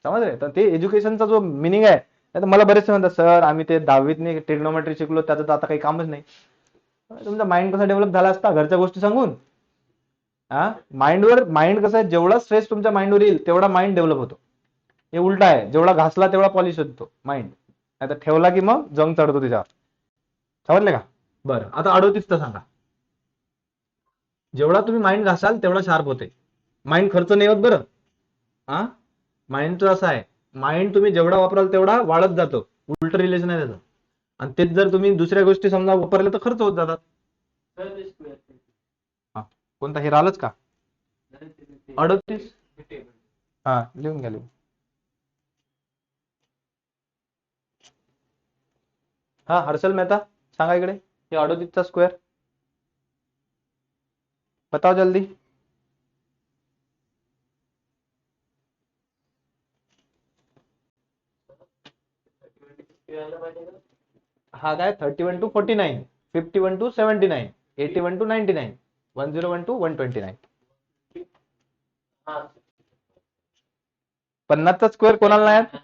समजले? तर ते एज्युकेशनचा जो मिनिंग आहे. नाही तर मला बरेचसे म्हणतात सर आम्ही ते 10वीत ट्रिग्नोमेट्री शिकलो, त्याचं तर आता काही कामच नाही. तुमचा माइंड कसा डेव्हलप झाला असता घरच्या गोष्टी सांगून? माइंड कसं आहे, जेवढा स्ट्रेस तुमच्या माइंडवर येईल तेवढा माइंड डेव्हलप होतो. हे उलटा आहे, जेवढा घासला तेवढा पॉलिश होतो माइंड, नाही तर ठेवला की मग जंग चढतो त्याच्यावर. समजले का? बरं, आता 38चं सांगा. जेवढा तुम्ही माइंड घासाल तेवढा शार्प होते. माइंड खर्च नाही होत बरं. माइंडचं असं आहे, माइंड तुम्ही जेवढा वापराल तेवढा वाढत जातो, उलट रिलेशन आहे त्याचं. आणि तेच जर तुम्ही दुसऱ्या गोष्टी समजा वापरल्या तर खर्च होत जातात. कोणता हे राहिलंच का? 38 हा लिहून घ्या. हा हर्षल मेहता सांगा इकडे, हे 38चा स्क्वेअर बताओ जल्दी. हा काय 31 to 49, 51 to 79, 81 to 99, 101 to 129. 50चा square कोणाला नाही?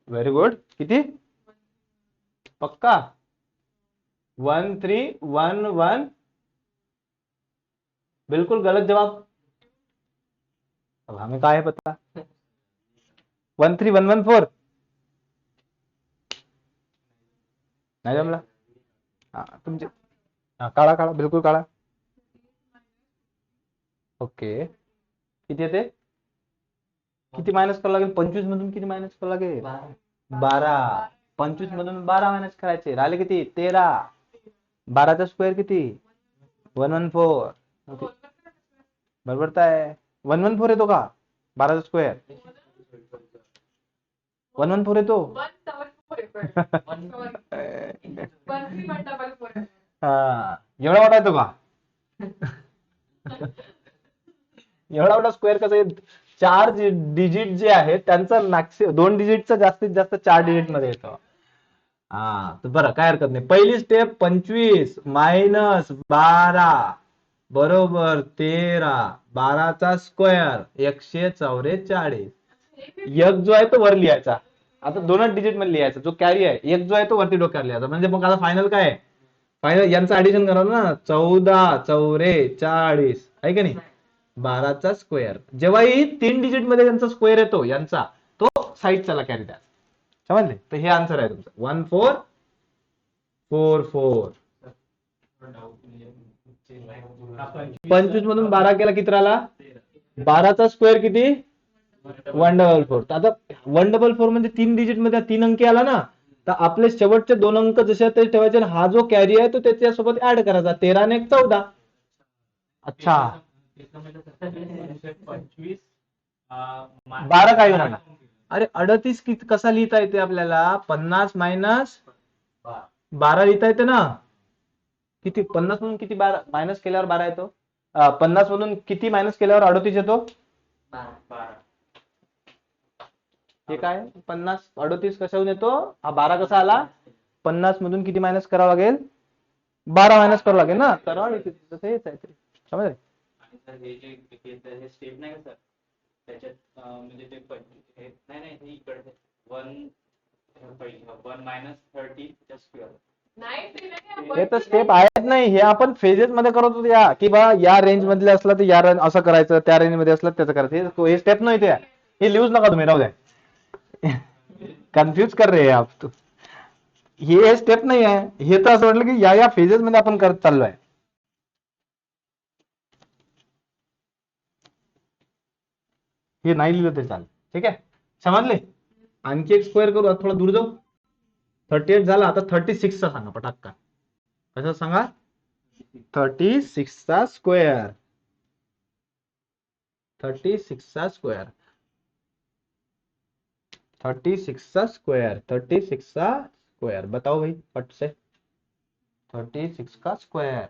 Very good. किती? पक्का? 1311, बिल्कुल गलत जवाब। अब हमें काय है पता। 13114 नाही जमला। हा तुमचे, हा काढा काढा, बिलकुल काढा। ओके, किती येते? किती मायनस करावं लागेल? 25 मधून किती मायनस करावं लागेल? 12। 25 मधून 12 मायनस करायचे, राहिले किती? 13। 12चा स्क्वेअर किती? 114। ओके, बरोबर तर आहे। 114 येतो का 12चा स्क्वेअर? 114 येतो? 114. हा, एवढा मोठा येतो का? एवढा मोठा स्क्वेअर कसा येईल? 4 डिजिट जे आहेत त्यांचं मॅक्सिमम 2 डिजिटचं जास्तीत जास्त 4 डिजिट मध्ये येतं। हा, तर बरं, काय हरकत नाही। पहिली स्टेप 25 मायनस 12 बरोबर 13। 12चा स्क्वेअर 144। एक जो आहे तो वर लिहायचा, आता दोनच डिजिट मध्ये लिहायचा। जो कॅरी आहे एक जो आहे तो वरती डोक्यावर लिहायचा, म्हणजे मग आता फायनल काय आहे? फायनल यांचं ऍडिशन करा ना, 14×44 आहे की नाही? 12चा स्क्वेअर जेव्हाही 3 डिजिट मध्ये यांचा स्क्वेअर येतो यांचा, तो साईडचा कॅरी द्या, समजले? तर हे आन्सर आहे तुमचं 1444। 25 मधून 12 केला किती राहिला? 12चा स्क्वेअर किती? 144। तर आता 144 म्हणजे 3 डिजिट मध्ये 3 अंकी आला ना, तर आपले शेवटचे 2 अंक जसे ते ठेवायचे, हा जो कॅरी आहे तो त्याच्यासोबत ऍड करायचा, 13 आणि 1 14। अच्छा, 25 12 काय होणार? अरे 38 कसा लिहिता येते आपल्याला? 50 मायनस 12 लिहिता येते ना? किती 50 मधून किती मायनस केल्यावर 12 येतो? 50 मधून किती मायनस केल्यावर 38 येतो? 12। हे काय 50 38 कशाहून येतो? हा 12 कसा आला? 50 मधून किती मायनस करावं लागेल? 12 मायनस करावं लागेल ना, तर हेच आहे ते, समजले? आणि सर हे जे स्टेप नाही का सर, त्याच्यात म्हणजे ते नाही नाही, हे इकडे 1 मायनस 30 स्क्वेअर हे तर स्टेप आहेत नाही, हे आपण फेजेस मध्ये करत होतो या, की बा या रेंज मधले असलं तर या असं करायचं, त्या रेंज मध्ये असलं त्याचं करायचं। हे स्टेप नाही ते, हे लिहूच नका तुम्ही, राहू द्या। कन्फ्युज कर रहे आप तो, हे स्टेप नाही आहे, हे तर असं वाटलं की या फेजेस मध्ये आपण करत चाललोय। हे नाही लिहिलं ते चालेल, ठीक आहे, समजले? आणखी एक स्क्वेअर करू, थोडा दूर जाऊ। 38 झाला, आता 36 चा सांगा पटाक्का। कसं सांगा? 36 चा स्क्वेअर, 36 चा स्क्वेअर, 36 चा स्क्वेअर, 36 चा स्क्वेअर, बताओ भाई फट से। 36 का स्क्वायर,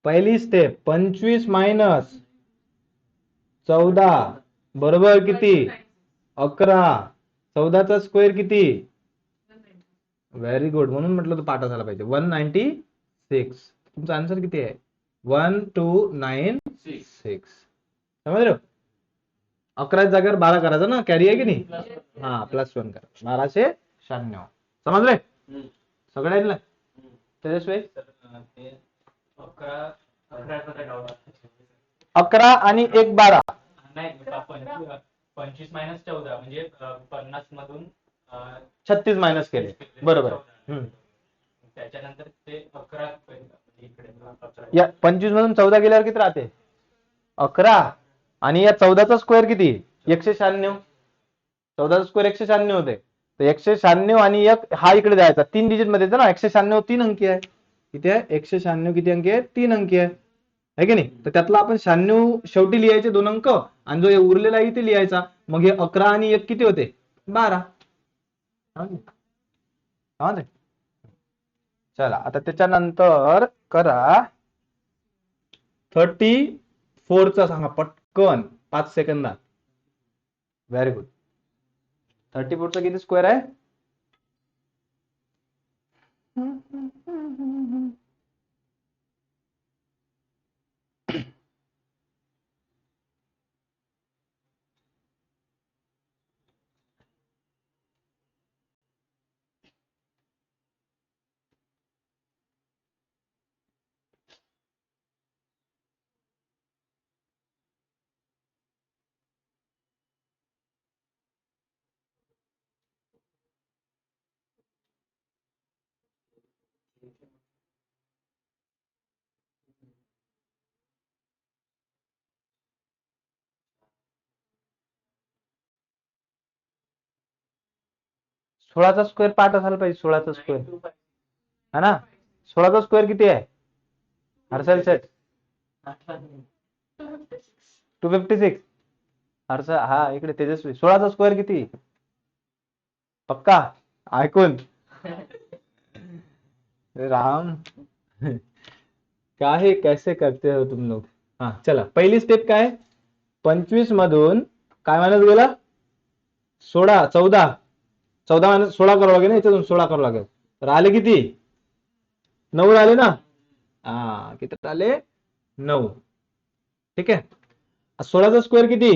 पहिली स्टेप 25 मायनस 14 बरोबर किती? 11। 14चा स्क्वेअर किती? व्हेरी गुड, म्हणून म्हटलं तो पाठ झाला पाहिजे। 196। तुमचा आन्सर किती आहे? 1296। समजलं? 11 जागेवर 12 करायचा ना, कॅरी आहे की नाही? हा, +1 करा, 1296। समजले सगळ्यांना? तेजस्वी 11 आणि 1 12 नाही, 25 मायनस 14 म्हणजे 50 मधून 36 मायनस केले, बरोबर आहे। त्याच्यानंतर ते 11 इकडे 11 या 25 मधून 14 गेल्यावर किती राहते? 11। आणि या 14चा स्क्वेअर किती? 196। 14चा स्क्वेअर 196 होते, तर 196 आणि 1 हा इकडे जायचा, 3 डिजिट मध्ये येतं ना। 196 3 अंकी आहे, किती आहे? 196 किती अंकी आहे? 3 अंकी आहे की नाही? तर त्यातला आपण 96 शेवटी लिहायचे 2 अंक, आणि जो उरलेला आहे इथे लिहायचा। मग हे 11 आणि 1 किती होते? 12। चला, आता त्याच्यानंतर करा 34 चा सांगा पटकन, 5 सेकंदात। Very good. 34 चा किती स्क्वेअर आहे? 16चा स्क्वेअर पाठ असायला पाहिजे. 16चा स्क्वेअर है ना. 16चा स्क्वेअर किती आहे हर्षल सेट? 256. हर्ष हा इकडे तेजस्वी, 16चा स्क्वेअर किती? पक्का ऐकून राम काय कैसे करते हो तुम लोग. हा चला, पहिली स्टेप काय? 25 मधून काय मायनस गेला? 16, 14 मायनस 16 करावं लागेल ना, याच्यातून 16 करावं लागेल. तर आले किती? 9 आले ना. हा किती आले? 9. ठीक आहे. 16चा स्क्वेअर किती?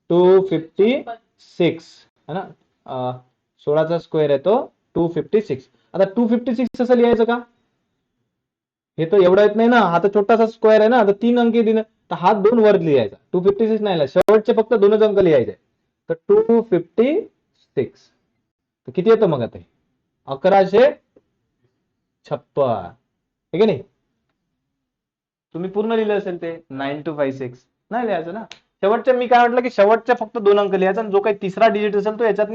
256 है ना. 16चा स्क्वेअर आहे तो 256. आता 256 असं लिहायचं का? हे तर एवढा येत नाही ना, हा तर छोटासा स्क्वेअर आहे ना, आता 3 अंकी दिले तर हा 2 वर लिहायचा. 256 नाही लिहायचा, शेवटचे फक्त 2च अंक लिहायचे. तर 256 तर किती येतं मग आता? 1156. ठीक आहे नाही. तुम्ही पूर्ण लिहिलं असेल ते 9256 नाही लिहायचं ना. शेवटच्या मी काय म्हटलं की शेवटच्या फक्त 2 अंक लिहायचा आणि जो काही तिसरा डिजिट असेल तो याच्यात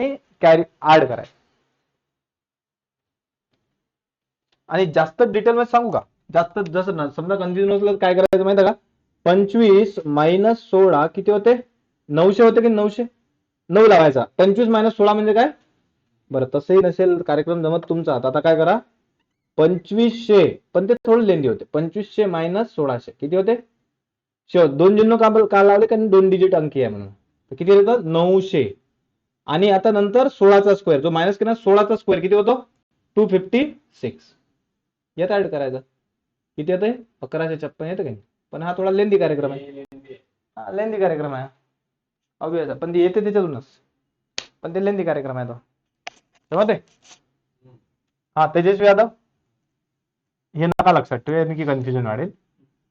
कॅरी ऍड करायचा. आणि जास्त डिटेल मध्ये सांगू का? जास्त जसं समजा कन्फ्युजन असलं काय करायचं माहिती का? 25 मायनस 16 किती होते? 900 होते की 900? 9 लावायचा. 25 मायनस 16 म्हणजे काय? बरं तसंही नसेल कार्यक्रम जमत तुमचा, आता काय करा, 2500 पण ते थोडे लेंदी होते. 2500 मायनस 1600 किती होते? दोन चिन्ह का लावले? कारण 2 डिजिट अंकी आहे म्हणून. तर किती येतं? 900. आणि आता नंतर 16चा स्क्वेअर, जो मायनस केला 16चा स्क्वेअर किती होतो? 256. यात ऍड करायचा. किती येते? 1156 येतं का नाही? पण हा थोडा लेंदी कार्यक्रम आहे. हा लेंदी कार्यक्रम आहे ऑब्वियस आहे, पण ते येते त्याच्यातूनच, पण ते लेंदी कार्यक्रम आहे तो. समजते? हा तेजस्वी यादव, हे नका लक्षात ठेवा की कन्फ्युजन वाढेल.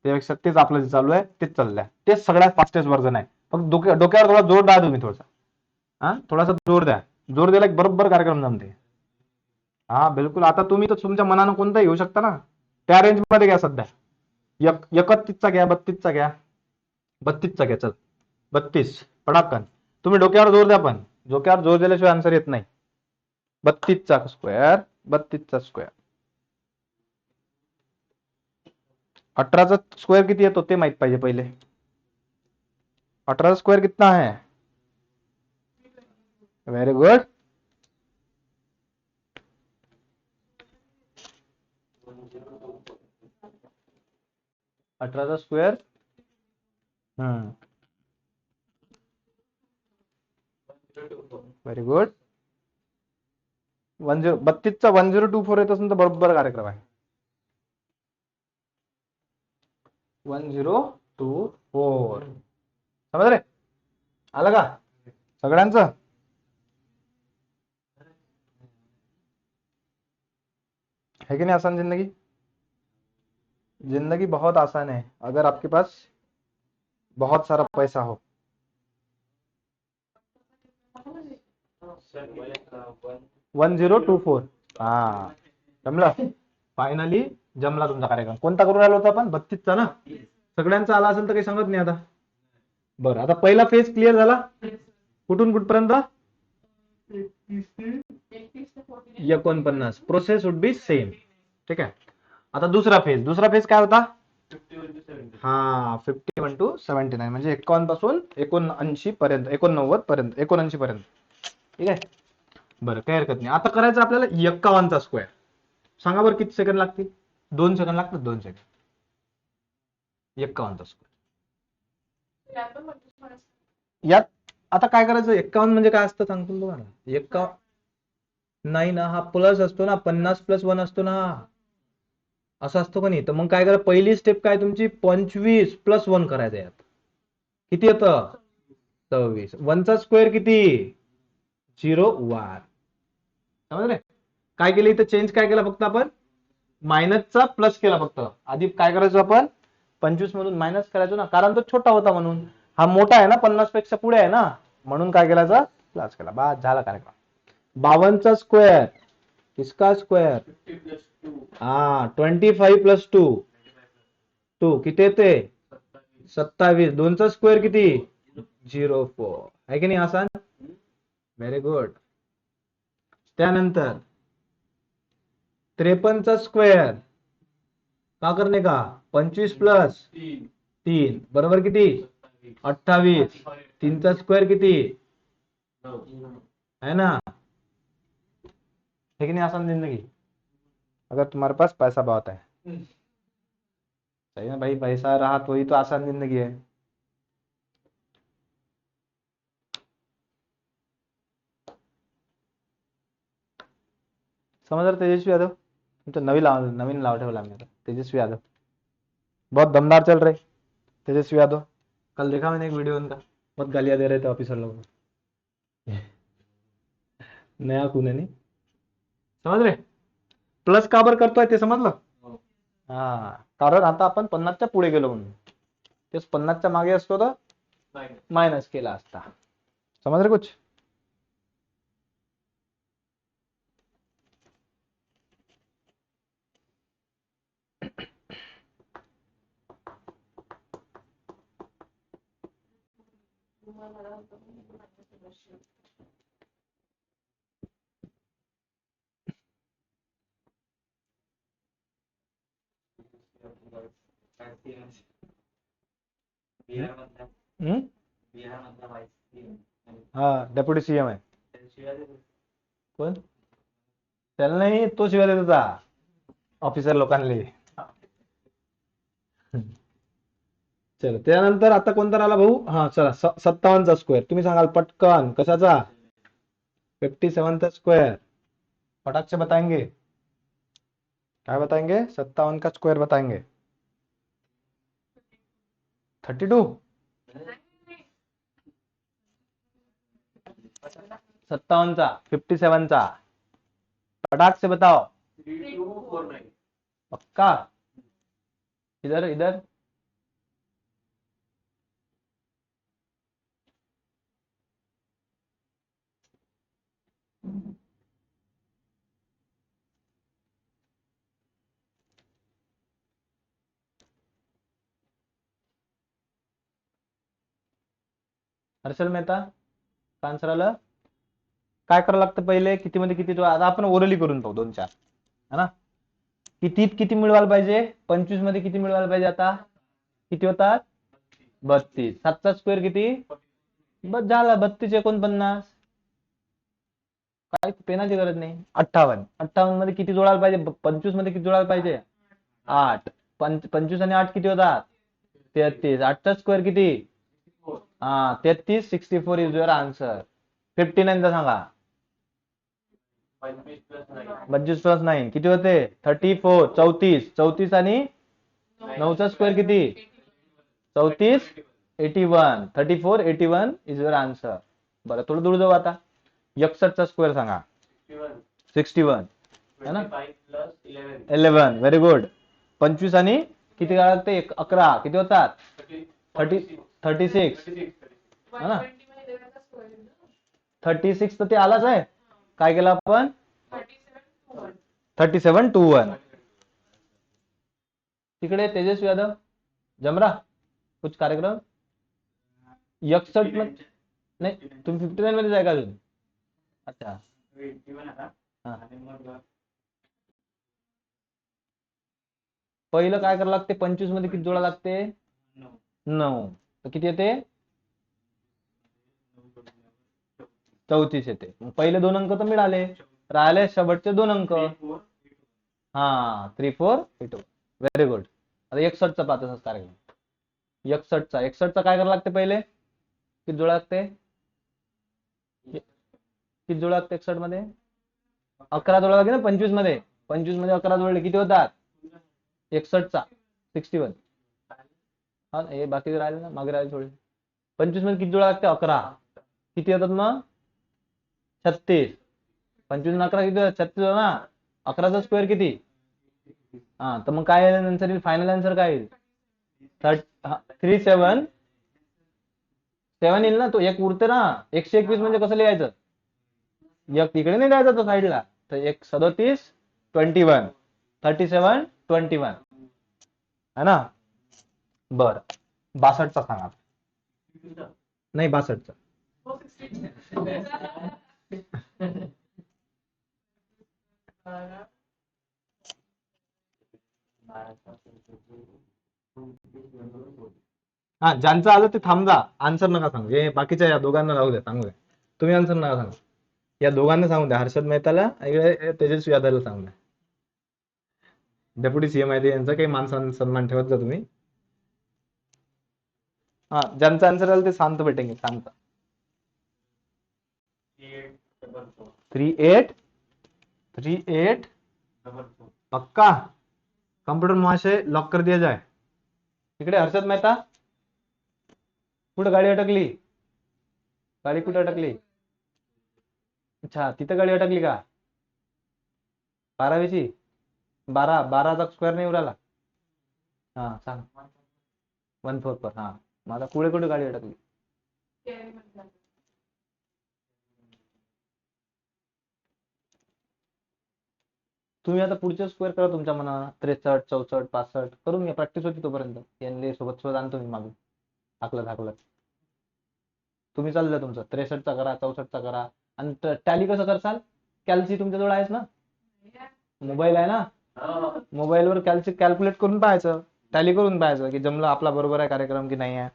त्यापेक्षा तेच आपलं जे चालू आहे तेच चाललंय, तेच सगळ्यात फास्टेस्ट वर्जन आहे. फक्त डोक्यावर थोडा जोर द्या तुम्ही, थोडासा थोडासा जोर द्या. जोर द्यायला एक बरोबर कार्यक्रम जमते. हा बिलकुल. आता तुम्ही तर तुमच्या मनानं कोणता घेऊ शकता ना, त्या रेंज मध्ये घ्या सध्या. 31चा घ्या, 32चा घ्या, 32चा घ्या. चल 32 पटाकन. तुम्ही डोक्यावर जोर द्या, पण डोक्यावर जोर दिल्याशिवाय आन्सर येत नाही. 32चा स्क्वेअर, 32चा स्क्वेअर. 18चा स्क्वेअर किती येतो ते माहित पाहिजे पहिले. 18चा स्क्वेअर कितना है? Very good. अठराचा स्क्वेअर व्हेरी गुड. 32चा 1024 येत असेल तर बरोबर कार्यक्रम आहे. 1024 समज रे. आलं का सगळ्यांचं? है कि नहीं आसान जिंदगी? जिंदगी बहुत आसान है अगर आपके पास बहुत सारा पैसा हो. 1024 हा जमला. फायनली जमला तुमचा कार्यक्रम. कोणता करून राहिलो होता आपण? 32चा ना. सगळ्यांचा आला असेल तर काही सांगत नाही आता. बरं आता पहिला फेज क्लिअर झाला. कुठून कुठपर्यंत? 49. Process would be same. ठीक आहे. आता दुसरा फेज काय होता? हा 51 to 79 म्हणजे 51 पासून 79 पर्यंत, 89 पर्यंत, 79 पर्यंत. ठीक आहे. बरं काही हरकत नाही. आता करायचं आपल्याला 51चा स्क्वेअर. सांगा बरं किती सेकंड लागतील? 2 सेकंड लागतात. 2 सेकंड. 51चा स्क्वेअर. यात आता काय करायचं? 51 म्हणजे काय असतं सांगतो तुम्हाला. 51 नाही ना, हा प्लस असतो ना, 50 + 1 असतो ना, असं असतो का नाही? तर मग काय करा, पहिली स्टेप काय तुमची? 25 + 1 करायचं. यात किती येतं? 26. 1चा स्क्वेअर किती? 01. समजले? काय केलं इथं? चेंज काय केला फक्त आपण? मायनसचा प्लस केला फक्त. आधी काय करायचो आपण? 25 मधून मायनस करायचो ना, कारण तो छोटा होता म्हणून. हा मोठा आहे ना, 50 पेक्षा पुढे आहे ना, म्हणून काय केला? प्लस केला. बस झाला कार्यक्रम. 52चा स्क्वेअर. किसका स्क्वेअर? हा 25 प्लस 2 किती येते 27. 2चा स्क्वेअर किती 04 आहे की नाही आसान. Very good. त्यानंतर 53चा स्क्वेअर का करणे का 25 प्लस 3 बरोबर किती 28. 3चा स्क्वेअर किती है ना. है कि नहीं आसान जिंदगी अगर तुम्हारे पास पैसा बहुत है. सही ना भाई. पैसा रहा तो ही तो आसान जिंदगी है. समझ रहे तेजस्वी यादव. तो नवीन लाव ठेवला मी आता. तेजस्वी यादव बहुत दमदार चल रहे. तेजस्वी यादव कल देखा मैंने एक वीडियो उनका. बहुत गालियां दे रहे थे ऑफिसर लोगों को. नया खून है नहीं. समझ रहे. प्लस का बर करतोय ते समजलं. हा कारण आता आपण 50च्या पुढे गेलो म्हणून. तेच 50च्या मागे असतो तर मायनस केला असता. समझ रहे कुछ. हम्म. हा डेप्युटी सीएम आहे. कोण त्याला नाही तो शिवाय देत होता ऑफिसर लोकांना. चल त्यानंतर आता कोणता राहिला भाऊ. हा चला 57चा स्क्वेअर. तुम्ही सांगाल पटकन कशाचा 57चा स्क्वेअर. फटाक से बताएंगे. क्या बताएंगे 57 का स्क्वायर बताएंगे. 32 57चा 57चा फटाक से बताओ. पक्का. इधर इधर हर्षल मेहता आन्सर आलं. काय करावं लागतं पहिले किती मध्ये किती. आता आपण ओरली करून पाहू 2-4 है ना. कितीत किती मिळवायला पाहिजे 25 मध्ये किती मिळवायला पाहिजे. आता किती होतात 32. 7चा स्क्वेअर किती बस झाला 32 49. काय पेनाची गरज नाही. 58 मध्ये किती जोडायला पाहिजे 25 मध्ये किती जोडायला पाहिजे 8. 25 आणि 8 किती होतात 33. 8चा स्क्वेअर किती हा 33. 64 इज युअर आन्सर. 59 चा सांगा 25 प्लस 9 किती होते 34. 34 आणि 9चा स्क्वेअर किती 34. 81. 34 81 इज युअर आन्सर. बरं थोडं दूर जाऊ आता. 61चा स्क्वेअर सांगा 61 है ना. 11 व्हेरी गुड. 25 आणि किती काढा लागते 11 किती होतात 36 है ना. 36 तर ते आलाच आहे. काय केलं आपण 37 to 1. तिकडे तेजस्वी यादव जमरा कुछ कार्यक्रम 61 मध्ये नाही. तुम्ही 59 मध्ये जाय का अजून. अच्छा पहिलं काय करावं लागते 25 मध्ये किती जोडा लागते 9. तर किती येते 34 येते. पहिले 2 अंक तर मिळाले. राहिले शेवटचे 2 अंक. हा 3 4 8 व्हेरी गुड. आता 61चा पाहत असं कार्यक्रम. 61चा काय करावं लागते पहिले किती जोडा लागते किती जोडा लागते 61 मध्ये 11 जोडा लागते ना 25 मध्ये. 25 मध्ये 11 जोडले किती होतात 61चा 61. हा हे बाकी राहिले ना मागे राहिले थोडे. 25 मध्ये किती जोडा लागते 11 किती होतात मग 36. 25 आणि 11 किती होतात 36 ना. 11चा स्क्वेअर किती हा तर मग काय नंतर फायनल आन्सर काय येईल 37 येईल ना. तो एक उरते ना 121 म्हणजे कसं लिहायचं एक तिकडे नाही द्यायचा तो साईडला. तर 1 37 21 3721 है ना. बर 62चा सांगा. नाही 62चा. हो, 16. हा ज्यांचं आलं ते थांबा, आन्सर नका सांगू. हे बाकीच्या या दोघांना राहू द्या, सांगू द्या. तुम्ही आन्सर नका सांगू. या दोघांना सांगू द्या, हर्षद मेहताला इकडे तेजस्वी यादवला सांगू द्या. डेप्युटी सीएम आहे ते, यांचा काही मान सन्मान ठेवत जा तुम्ही. हा ज्यांचं आन्सर आलं ते शांत भेटेंगे, शांत. 3844 पक्का. कंप्यूटर महाशय लॉक कर दिया जाए. इकडे हर्षद मेहता, कुठं गाडी अटकली? गाडी कुठं अटकली? अच्छा तिथं गाडी अटकली का? 12वीची 12चा स्क्वेअर नाही उराला. हा सांग. 144. हा माझा पुढे कुठे गाडी अटकली? तुम्ही आता पुढचे स्क्वेअर करा तुमच्या मना. 63 64 65 करून घ्या, प्रॅक्टिस होती तोपर्यंत. यांनी सोबत आणतो मी मागून हाकलत. तुम्ही चाललं तुमचं 63चा करा, 64चा करा. आणि टॅली कसं करसाल? कॅल्सी तुमच्याजवळ आहेच ना, मोबाईल आहे ना, मोबाईलवर कॅल्सी कॅल्क्युलेट करून पाहायचं, टॅली करून पाहायचं की जमलं आपला बरोबर आहे कार्यक्रम की नाही आहे.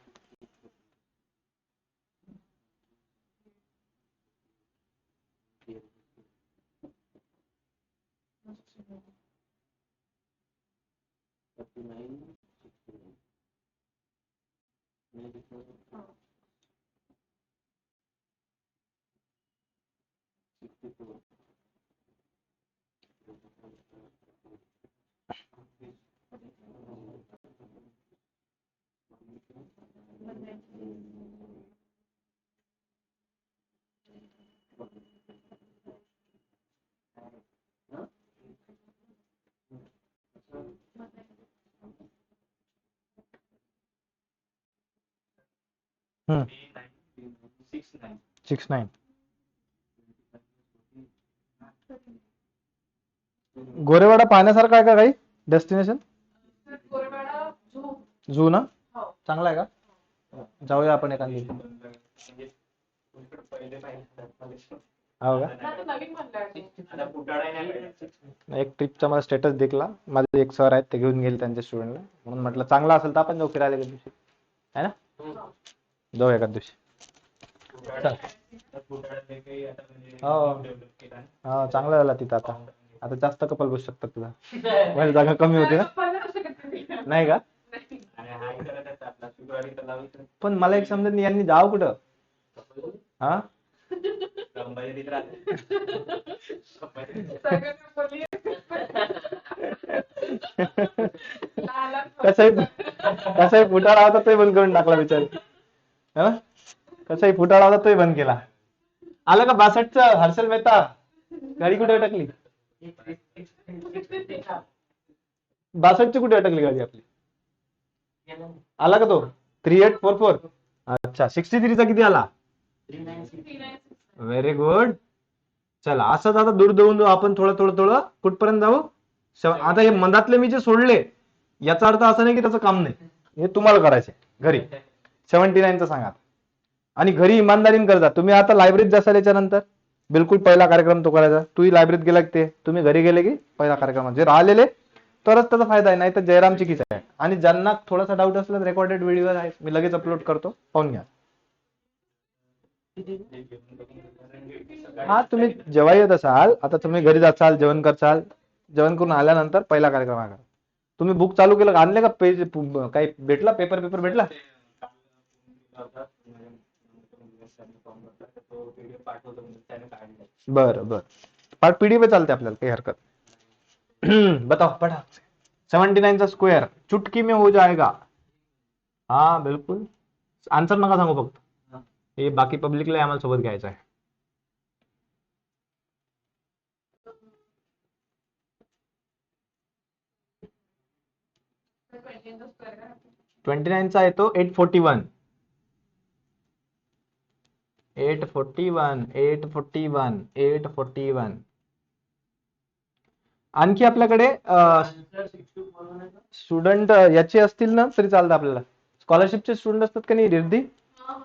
हम्म 69. गोरेवाडा पाहण्यासारखं आहे का काही डेस्टिनेशन? गोरेवाडा झू. झू ना, हो. चांगला आहे का? जाऊया आपण एखादी. हो का? आता नवीन म्हणलं. एक ट्रिपचा मला स्टेटस दिसला, माझे एक सर आहेत ते घेऊन गेले त्यांच्या स्टुडंटला, म्हणून म्हटलं चांगला असेल तर आपण जाऊ फिरायला एका दिवशी, है ना? जाऊ एका दिवशी. हो हा चांगला झाला तिथं. आता जास्त कपल बसू शकतात तुला, माझी जागा कमी होती ना. नाही का? पण मला एक समजत नाही, यांनी जावं कुठं? हा कसाही फुटाळा होता तोही बंद करून टाकला बिचारी. कसाही फुटाळा होता तोही बंद केला. आलं का 62चं हर्षल मेहता? गाडी कुठे अटकली? 62ची कुठे अटकली गाडी आपली? आला का तो 3844? अच्छा 63चा किती आला? Very good. चला असंच आता दूर देऊन आपण थोडं कुठपर्यंत जाऊ? आता हे मधातले मी जे सोडले याचा अर्थ असा नाही की त्याचं काम नाही, हे तुम्हाला करायचंय घरी. 79चं सांगा. आणि घरी इमानदारीने करता. तुम्ही आता लायब्ररीत जासाल याच्यानंतर, बिलकुल पहिला कार्यक्रम तो करायचा. तूही लायब्ररीत गेला की ते तुम्ही घरी गेले की पहिला कार्यक्रम, जे राहिलेले तरच त्याचा फायदा आहे, नाही तर जयरामची किस आहे. आणि ज्यांना थोडासा डाऊट असला तर रेकॉर्डेड व्हिडिओ आहे, मी लगेच अपलोड करतो, पाहून घ्या. हा तुम्ही जेव्हा येत असाल, आता तुम्ही घरी जाचाल, जेवण करसाल, जेवण करून आल्यानंतर पहिला कार्यक्रम आहे. तुम्ही बुक चालू केलं, आणले का पेज? काही भेटला? पेपर भेटला? बरं पीडीएफ चालते आपल्याला, काही हरकत. बताओ पढ़ा. 79चा स्क्वेअर चुटकी में हो जाएगा. हा बिलकुल. आन्सर नका सांगू फक्त, हे बाकी पब्लिकला आम्हाला सोबत घ्यायचं आहे. ट्वेंटी 29चा येतो 841. 841. आणखी आपल्याकडे स्टुडंट याचे असतील ना तरी चालतं आपल्याला. स्कॉलरशिपचे स्टुडंट असतात का नाही रिद्धी,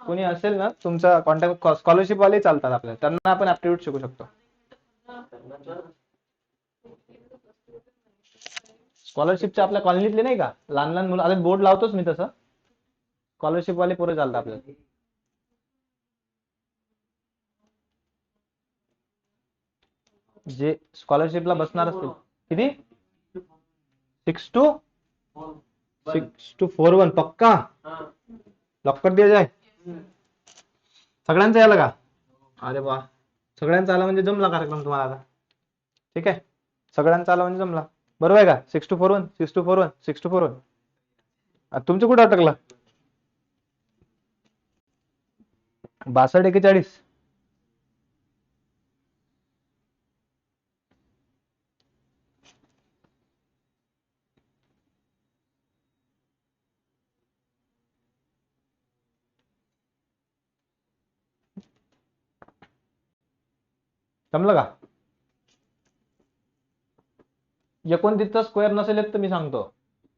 कोणी असेल ना तुमचा कॉन्टॅक्ट, स्कॉलरशिप वाले चालतात आपल्याला, त्यांना आपण ऍप्टिट्यूड शिकू शकतो. स्कॉलरशिपच्या आपल्या कॉलनीतले नाही का लहान लहान मुलं, आता बोर्ड लावतोच मी तसं, स्कॉलरशिप वाले पोरं चालतात आपल्याला. जे स्कॉलरशिपला बसणार असतील. किती? 6 to 4 1 पक्का लॉक कर दिया जाए. सगळ्यांचं आलं का? अरे वा, सगळ्यांचा आला म्हणजे जमला कार्यक्रम तुम्हाला आता. ठीक आहे, सगळ्यांचा आला म्हणजे जमला. बरोबर आहे का? 6 to 4 1 6 to 4 1 6 to 4 1. तुमचं कुठं अटकला? 62 41. जमलं का? 29चा स्क्वेअर नसेल येत तर मी सांगतो.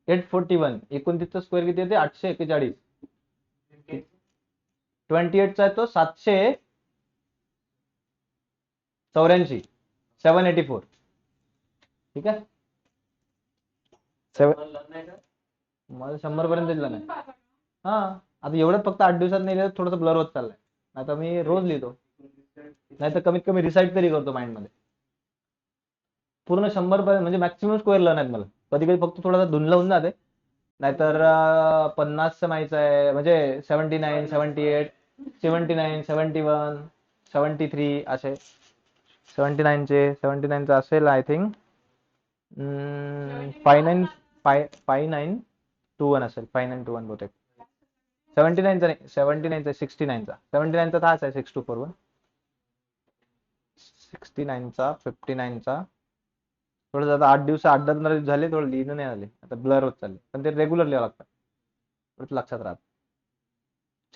841. 29चा स्क्वेअर किती येते? 841. 28चा आहे तो 784. 784. ठीक आहे. मला 100 पर्यंत दिला नाही. हा, आता एवढं फक्त 8 दिवसात नाही लिहिलं, थोडंसं ब्लर होत चाललंय. आता मी रोज लिहितो, नाही तर कमीत कमी रिसाईट तरी करतो माइंड मध्ये. पूर्ण 100 पर्यंत म्हणजे मॅक्सिमम स्क्वेअर लर्न आहेत मला. कधी कधी फक्त थोडासा धुंदला होऊन जाते, नाहीतर 50 माहिती आहे, म्हणजे 79 78 79 71 73 असे. 79चे असेल आय थिंक 5921 असेल. 5921 बहुतेक. 79चा नाही, 79चा 69चा. 79चा तर हाच आहे 6 to 4 1. 69चा 59चा थोडं आता 8 दिवस 8-10 दिवस झाले, थोडं लिहिणं नाही आले, आता ब्लर होत चालले, पण ते रेग्युलर लिहावं लागतं, लक्षात राहत.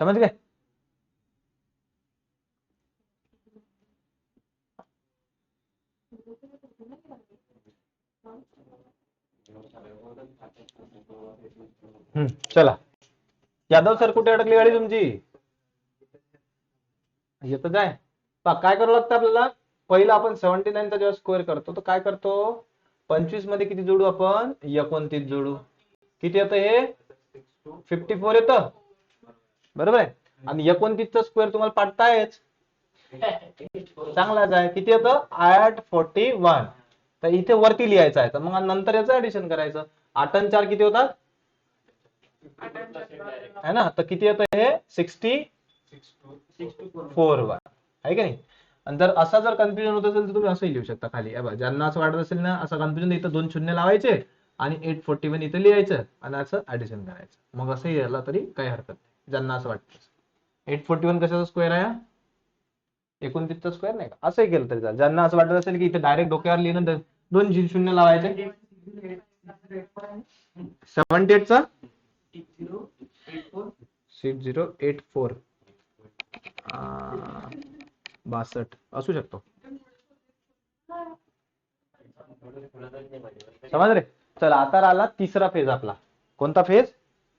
समज काय? चला, यादव सर कुठे अडकली गाडी तुमची? येतच आहे. काय करावं लागतं आपल्याला? पहिला आपण 79चा जेव्हा स्क्वेअर करतो तर काय करतो? 25 मध्ये किती जोडू आपण? 29 जोडू. किती येतं हे? 54 येतं, बरोबर आहे. आणि 29चा स्क्वेअर तुम्हाला पाडतायच, चांगलाच आहे. किती येतं? 841. तर इथे वरती लिहायचं आहे, तर मग नंतर याचं ऍडिशन करायचं. 8 आणि 4 किती होतात? है ना, तर किती येतं हे? 64 1 आहे का नाही? आणि जर असा जर कन्फ्युजन होत असेल तर तुम्ही असंही लिहू शकता खाली. ज्यांना असं वाटत असेल ना असं कन्फ्युजन, इथं 2 शून्य लावायचे आणि 841 इथं लिहायचं आणि असं ऍडिशन करायचं, मग असंही यायला तरी काही हरकत नाही ज्यांना असं वाटतं. 841 कशाचा स्क्वेअर आहे? 29चा स्क्वेअर नाही का? असंही केलं तरी चालेल. ज्यांना असं वाटत असेल की इथे डायरेक्ट डोक्यावर लिहिणं, 2 शून्य लावायचे. 78चा 6084 62 असू शकतो. समज रे. चला, आता राहिला तिसरा फेज आपला. कोणता फेज?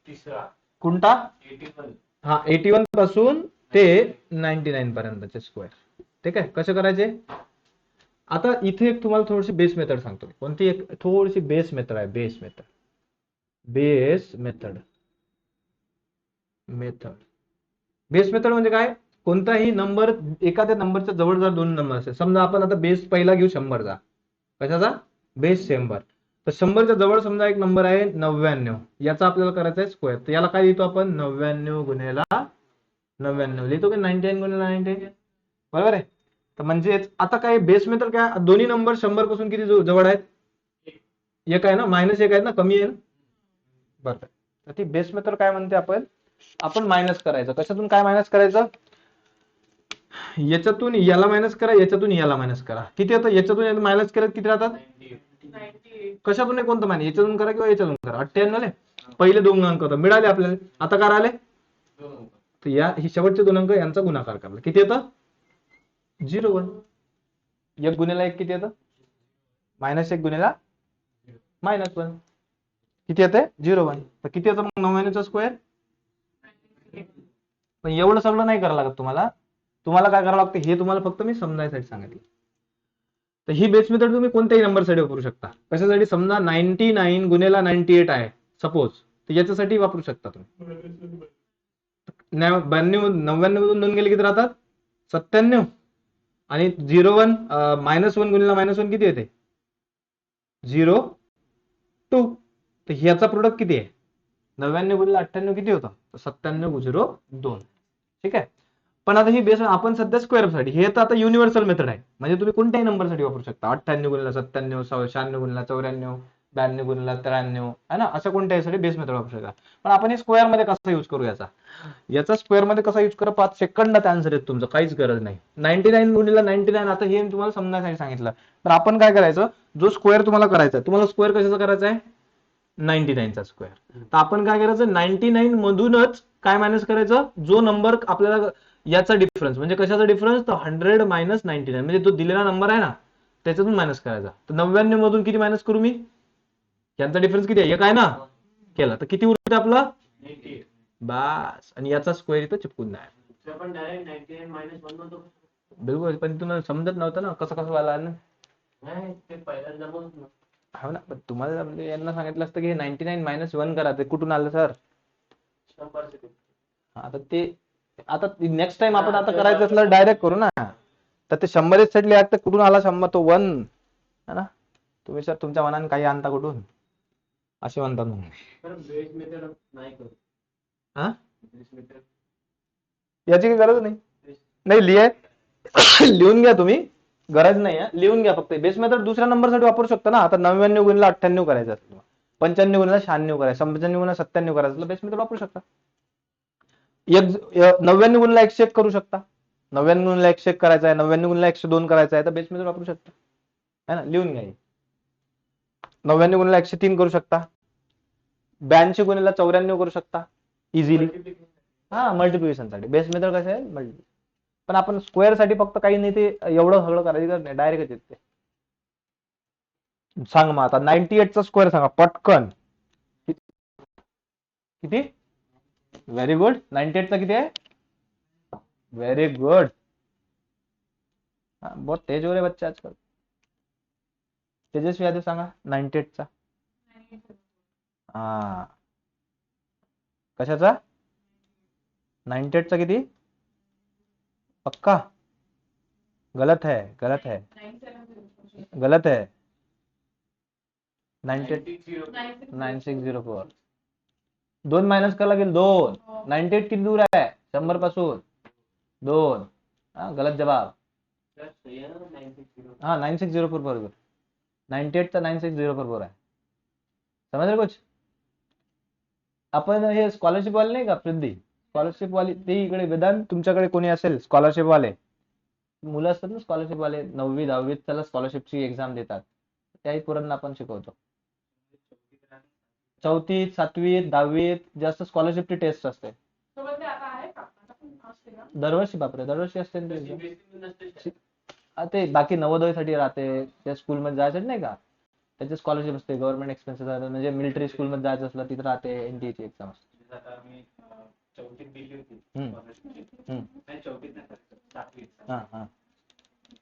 तिसरा. कोणता? 81. हा, 81 पासून ते 99 पर्यंतचे स्क्वेअर. ठीक आहे, कसे करायचे? आता इथे एक तुम्हाला थोडीशी बेस मेथड सांगतो. कोणती? एक थोडीशी बेस मेथड आहे. बेस मेथड म्हणजे काय? कोणताही नंबर, एखाद्या नंबरच्या जवळ जर 2 नंबर असेल, समजा आपण आता बेस पहिला घेऊ 100चा. कशाचा? बेस 100. तर 100च्या जवळ समजा एक नंबर आहे 99, याचा आपल्याला करायचा आहे स्क्वेअर. तर याला काय लिहितो आपण? 99 गुणिले 99 लिहितो की 99 गुणिले 99, बरोबर आहे. तर म्हणजे आता काय बेस मेथड काय? दोन्ही नंबर 100 पासून किती जवळ आहेत? एक आहे ना, -1 आहे ना, कमी आहे ना, बरोबर. तर ती बेस मेथड काय म्हणते? आपण मायनस करायचं. कशातून काय मायनस करायचं? याच्यातून याला मायनस करा, याच्यातून याला मायनस करा. किती येतं? याच्यातून मायनस केलं किती राहतात? 98. कशातून कोणतं मायनस? याच्यातून करा किंवा याच्यातून करा. 98 पहिले 2 अंक होतं, मिळाले आपल्याला. आता काय राहिले? तर या ही शेवटचे 2 अंक यांचा गुणाकार करा. किती येतं? 01. 1 गुणिले 1 किती येतं? -1 गुणिला -1 किती येते 0 1. तर किती येतं मग 99चा स्क्वेअर. पण एवढं सगळं नाही करावं लागत तुम्हाला. तुम्हाला काय करावं लागतं हे तुम्हाला फक्त मी समजायसाठी सांगितलं. तर ही बेस मेथड तुम्ही कोणत्याही नंबरसाठी वापरू शकता. कशासाठी, समजा 99 गुणिला 98 आहे सपोज, तर याच्यासाठी वापरू शकता तुम्ही. 99 मधून 2 गेले किती राहतात 97. आणि 01 -1 गुणिला -1 किती येते 02. तर ह्याचा प्रोडक्ट किती आहे 99 गुणिला 98 किती होतं 97,02. ठीक आहे. पण आता ही बेस आपण सध्या स्क्वेअर साठी, हे तर आता युनिव्हर्सल मेथड आहे, म्हणजे तुम्ही कोणत्याही नंबरसाठी वापरू शकता. 98 गुणिला 97, 96 गुणिला 94, 92 गुणिला 93 आहे ना, असं कोणत्याही साठी बेस मेथड वापरू शकता. पण आपण हे स्क्वेअर मध्ये कसा युज करू याचा स्क्वेअर मध्ये कसा युज करा 5 सेकंदात आन्सर येतो तुमचं, काहीच गरज नाही. 99 गुणिला 99 आता हे मी तुम्हाला समजायसाठी सांगितलं. तर आपण काय करायचं, जो स्क्वेअर तुम्हाला करायचा, तुम्हाला स्क्वेअर कशाचा करायचा आहे 99 चा स्क्वेअर. तर आपण काय करायचं 99 मधूनच काय मायनस करायचं, जो नंबर आपल्याला याचा डिफरन्स, म्हणजे कशाचा डिफरन्स, तर 100 मायनस 99, म्हणजे तो दिलेला नंबर आहे ना त्याच्यातून मायनस करायचा. तर 99 मधून किती मायनस करू मी, यांचा डिफरन्स किती आहे 1 आहे ना, केला तर किती उरते आपलं 98. बस. आणि याचा स्क्वेअर इथं चिपकून नाही. आपण डायरेक्ट 99 -1 म्हणतो. बिलकुल, पण तुम्हाला समजत नव्हतं ना कसं व्हायला ना. नाही ते पहिल्यांदा जमवत ना. हो ना, पण तुम्हाला म्हणजे यांना सांगितलं असतं की 99 -1 करा, ते कुठून आलं सर. 100%. आता ते आता नेक्स्ट टाइम आपण आता करायचं असलं डायरेक्ट करू ना. तर ते 100 सेट लिहायचं, कुठून आला 100 तो 1 है ना. तुम्ही सर तुमच्या मनाने काही आणता कुठून असे म्हणतात मग. बेस मेथड नाही करू. हा बेस मेथड याची काही गरज नाही लिहून घ्या तुम्ही, गरज नाही आहे, लिहून घ्या फक्त. बेस मेथड दुसऱ्या नंबरसाठी वापरू शकता ना. आता 99 गुणिला 98 करायचं असेल, 95 गुणिला 96 करायचं, 95 गुणिला 97 करायचं, बेस मेथड वापरू शकता. 99 गुणिला 101 करू शकता, 99 गुणिला 101 करायचा आहे, 99 गुणिला 102 करायचा आहे, तर बेस मेथड वापरू शकता है ना. लिहून घ्या. 99 गुणिला 103 करू शकता, 82 गुणिला 94 करू शकता इझिली. हा मल्टिप्लिकेशन साठी बेस मेथड कसं आहे मल्टी. पण आपण स्क्वेअर साठी फक्त काही नाही, ते एवढं सगळं करायचं गरज नाही, डायरेक्ट येते. सांग मग आता 98 चा स्क्वेअर सांगा पटकन. किती, व्हेरी गुड. 98 चा किती आहे, व्हेरी गुड. बहुत तेज हो रहे बच्चे आजकल. तेजस्वी यादव सांगा 98 चा. हा कशाचा 98 चा किती, पक्का गलत है 9604. 2 मायनस करावं लागेल 2. 98 किती दूर आहे 100 पासून 2. गलत जवाब. हा 9604 बरोबर. 98 चा 9604 बरोबर आहे. समजलं कुछ. आपण हे स्कॉलरशिप वाले नाही का पृथ्वी, स्कॉलरशिप वाली ते इकडे वेदांत, तुमच्याकडे कोणी असेल स्कॉलरशिप वाले मुलं असतात ना, स्कॉलरशिप वाले 9वी 10वी त्याला स्कॉलरशिपची एक्झाम देतात, त्याही पोरांना आपण शिकवतो. 4वी 7वी 10वी जास्त स्कॉलरशिपची टेस्ट असते सोबत ते आता आहे का? आता पण असते का? दरवर्षी. बापरे दरवर्षी असते ना ते. ते बाकी नवोदयसाठी राहते, त्या स्कूलमध्ये जायचं नाही का, त्याची स्कॉलरशिप असते. गव्हर्नमेंट एक्सपेन्सेस, म्हणजे मिलिटरी स्कूलमध्ये जायचं असलं तिथे राहते, एनटीची एक्झाम असते. आता मी 4थीत दिली होती हम्म. स्कॉलरशिपची. हम्म. नाही 4थीत नाही, 7वीत. हा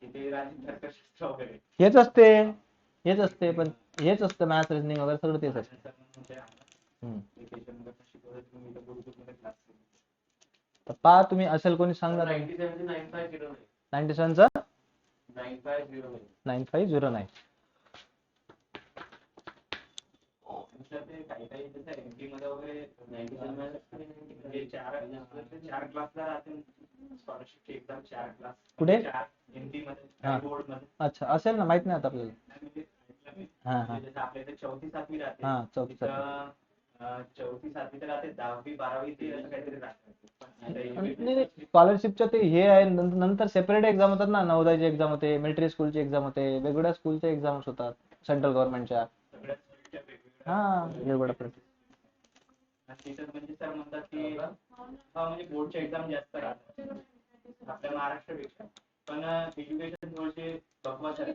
तिथे राजकीय तर्कशास्त्र वगैरे हेच असते पण हेच असतं मॅथ्स रिजनिंग वगैरे सगळं तेच असतं. तर पहा तुम्ही असेल कोणी सांगा. 97 चा 9509. कुठे अच्छा असेल ना, माहित नाही आता आपल्याला. आपल्या 4थी 7वी राहते. हा 4थी 7वी 4थी 7वी तर राहते, 10वी 12वी ते असं काहीतरी राहते. स्कॉलरशिपच्या ते हे आहे, नंतर सेपरेट एक्झाम होतात ना, नवोदयची एक्झाम होते, मिलिटरी स्कूलची एक्झाम होते, वेगवेगळ्या स्कूलच्या एक्झाम्स होतात सेंट्रल गव्हर्नमेंटच्या. हा वेगवेगळ्या म्हणजे सर म्हणतात की म्हणजे बोर्डच्या एक्झाम जास्त राहतात आपल्या महाराष्ट्रापेक्षा, पण एज्युकेशन थोडेसे बकवास आहे.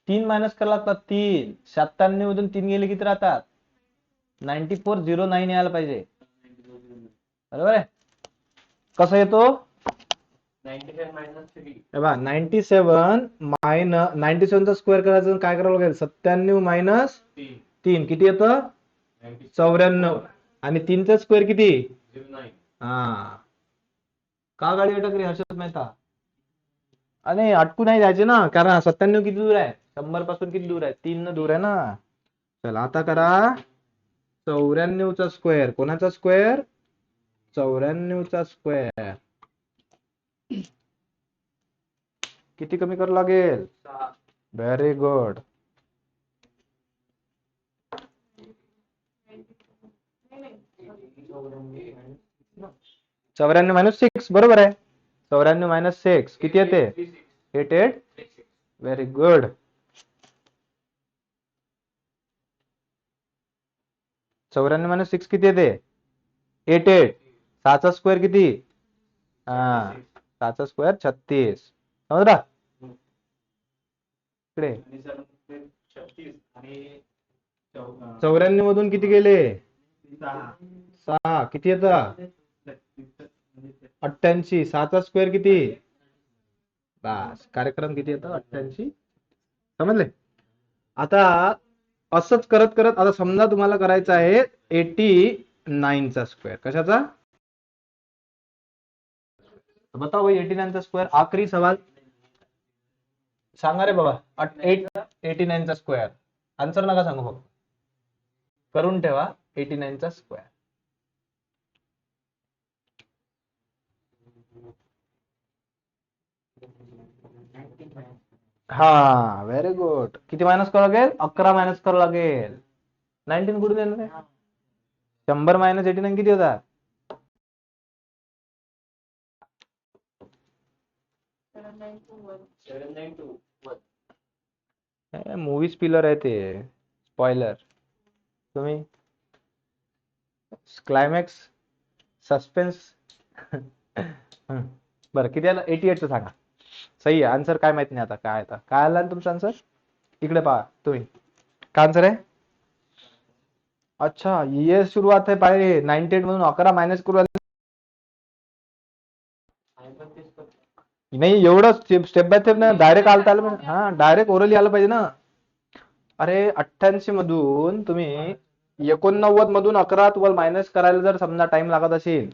तीन मायनस करायला लागतात. 3 97 मधून 3 गेले किती राहतात? 9409 यायला पाहिजे. बरोबर आहे. कसं येतो? 97 मायनस 3. 97 चा स्क्वेअर करायचं, काय करावं लागेल? 97 मायनस 3 किती येतं? 94. आणि 3 चा स्क्वेअर किती? 09. हा, का गाडी अटकली हर्षद मेहता? अरे अटकू नाही द्यायचे ना, कारण 97 किती दूर आहे? 100 पासून किती दूर आहे? 3 न दूर आहे ना. चला आता करा 94 चा स्क्वेअर. कोणाचा स्क्वेअर? 94 चा स्क्वेअर. किती कमी करावं लागेल? 6. Very good. चौऱ्याण्णव मायनस 6 बरोबर आहे. 94 मायनस 6 किती येते? 88. Very good. चौऱ्याण्णव मायनस 6 किती येते? 88. 6 चा स्क्वेअर किती? हा, 6 चा स्क्वेअर 36. समजला? इकडे आणि सर 36 आणि 94 मधून किती गेले? 6. 6 किती येतं? 88. 6 चा स्क्वेअर किती? बस, कार्यक्रम किती येतं? 88. समजले? आता असंच करत करत आता समजा तुम्हाला करायचं आहे 89 चा स्क्वेअर. कशाचा? बताओ भाई 89 चा स्क्वेअर. आखरी सवाल सांगा रे बाबा. 89 चा स्क्वेअर. आन्सर नका सांगू, फक्त करून ठेवा 89 चा स्क्वेअर. हा, व्हेरी गुड. किती मायनस करावं लागेल? 11 मायनस करावं लागेल. 19 कुठून येणार आहे? 100 मायनस 89 किती होतात? 792. मूवी स्पिलर आहे ते, स्पॉइलर. तुम्ही क्लायमॅक्स सस्पेन्स. बरं किती आलं? 88 चं सांगा. सही आहे. आन्सर काय माहित नाही आता काय आता. काय आला तुमचा आन्सर? इकडे पहा तुम्ही. काय आन्सर आहे? अच्छा, ये सुरुवात आहे पाहिजे. 98 मधून 11 मायनस करू नाही, एवढं स्टेप बाय स्टेप ना, डायरेक्ट आलं पाहिजे. हा, डायरेक्ट ओरली आलं पाहिजे ना. अरे 88 मधून तुम्ही 89 मधून 11 तुम्हाला मायनस करायला जर समजा टाइम लागत असेल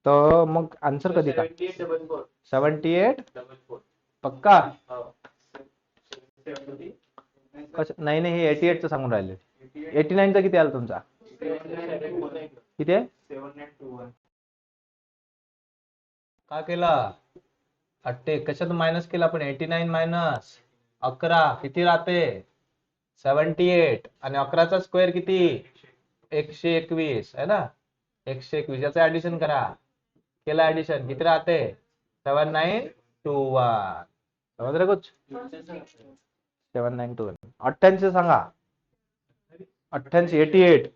तर मग आन्सर कधी का? 78. 78. 44. पक्का? हो. 70. नाही नाही, हे 88 चं सांगून राहिले. 89 चा किती आला तुमचा? 791. किती आहे? 7921. का केला? कशातून मायनस केला आपण? 89 मायनस 11 किती राहते? 78. आणि 11 चा स्क्वेअर किती? 121 आहे ना. 121 याचं ऍडिशन करा. केला ऍडिशन किती राहते? 7921. समज रे कुछ? 7921. 88 सांगा. 88. 88.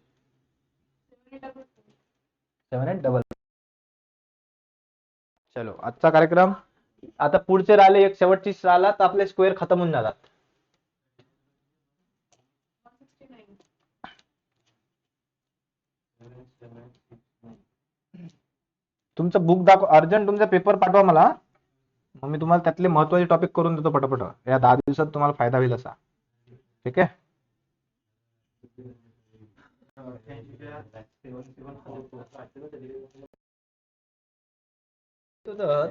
78 चलो, आजचा कार्यक्रम आता पुढचे राहिले. एक शेवटची राहिला तर आपले स्क्वेअर खतम होऊन जातात. तुमचं बुक दाखव अर्जंट. तुमचा पेपर पाठवा मला, मग मी तुम्हाला त्यातले महत्वाचे टॉपिक करून देतो पटापट. या 10 दिवसात तुम्हाला फायदा होईल असा. ठीक आहे?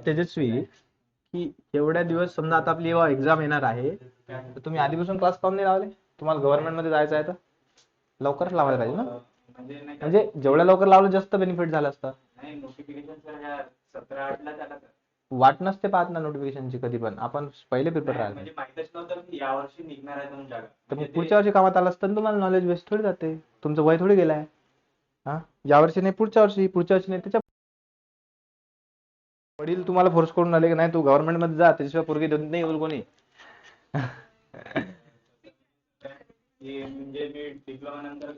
तेजस्वी, की एवढ्या दिवस समजा आता आपली एक्झाम येणार आहे तर तुम्ही आधीपासून क्लास काऊन नाही लावले? तुम्हाला गव्हर्नमेंट मध्ये जायचं आहे तर लवकरच लावायला पाहिजे ना. म्हणजे जेवढ्या लवकर लावलं जास्त बेनिफिट झालं असतं. नाही, नोटिफिकेशन सर ह्या 17/8 ला झाला. वाट नसते पाहत ना नोटिफिकेशनची कधी पण. आपण पहिले पेपर राहिले म्हणजे माहितच नव्हतं की यावर्षी निघणार आहे म्हणून जागा. तर मग पुढच्या वर्षी कामात आलं असतं. तुम्हाला नॉलेज वेस्ट थोडी जाते. तुमचं वय थोडी गेलाय. हा, यावर्षी नाही पुढच्या वर्षी, पुढच्या वर्षी नाही त्याच्या वडील तुम्हाला फोर्स करून आले की नाही तू गव्हर्नमेंट मध्ये जा, त्याशिवाय पोरगी देत नाही बोल कोणी. म्हणजे मी डिप्लोमा नंतर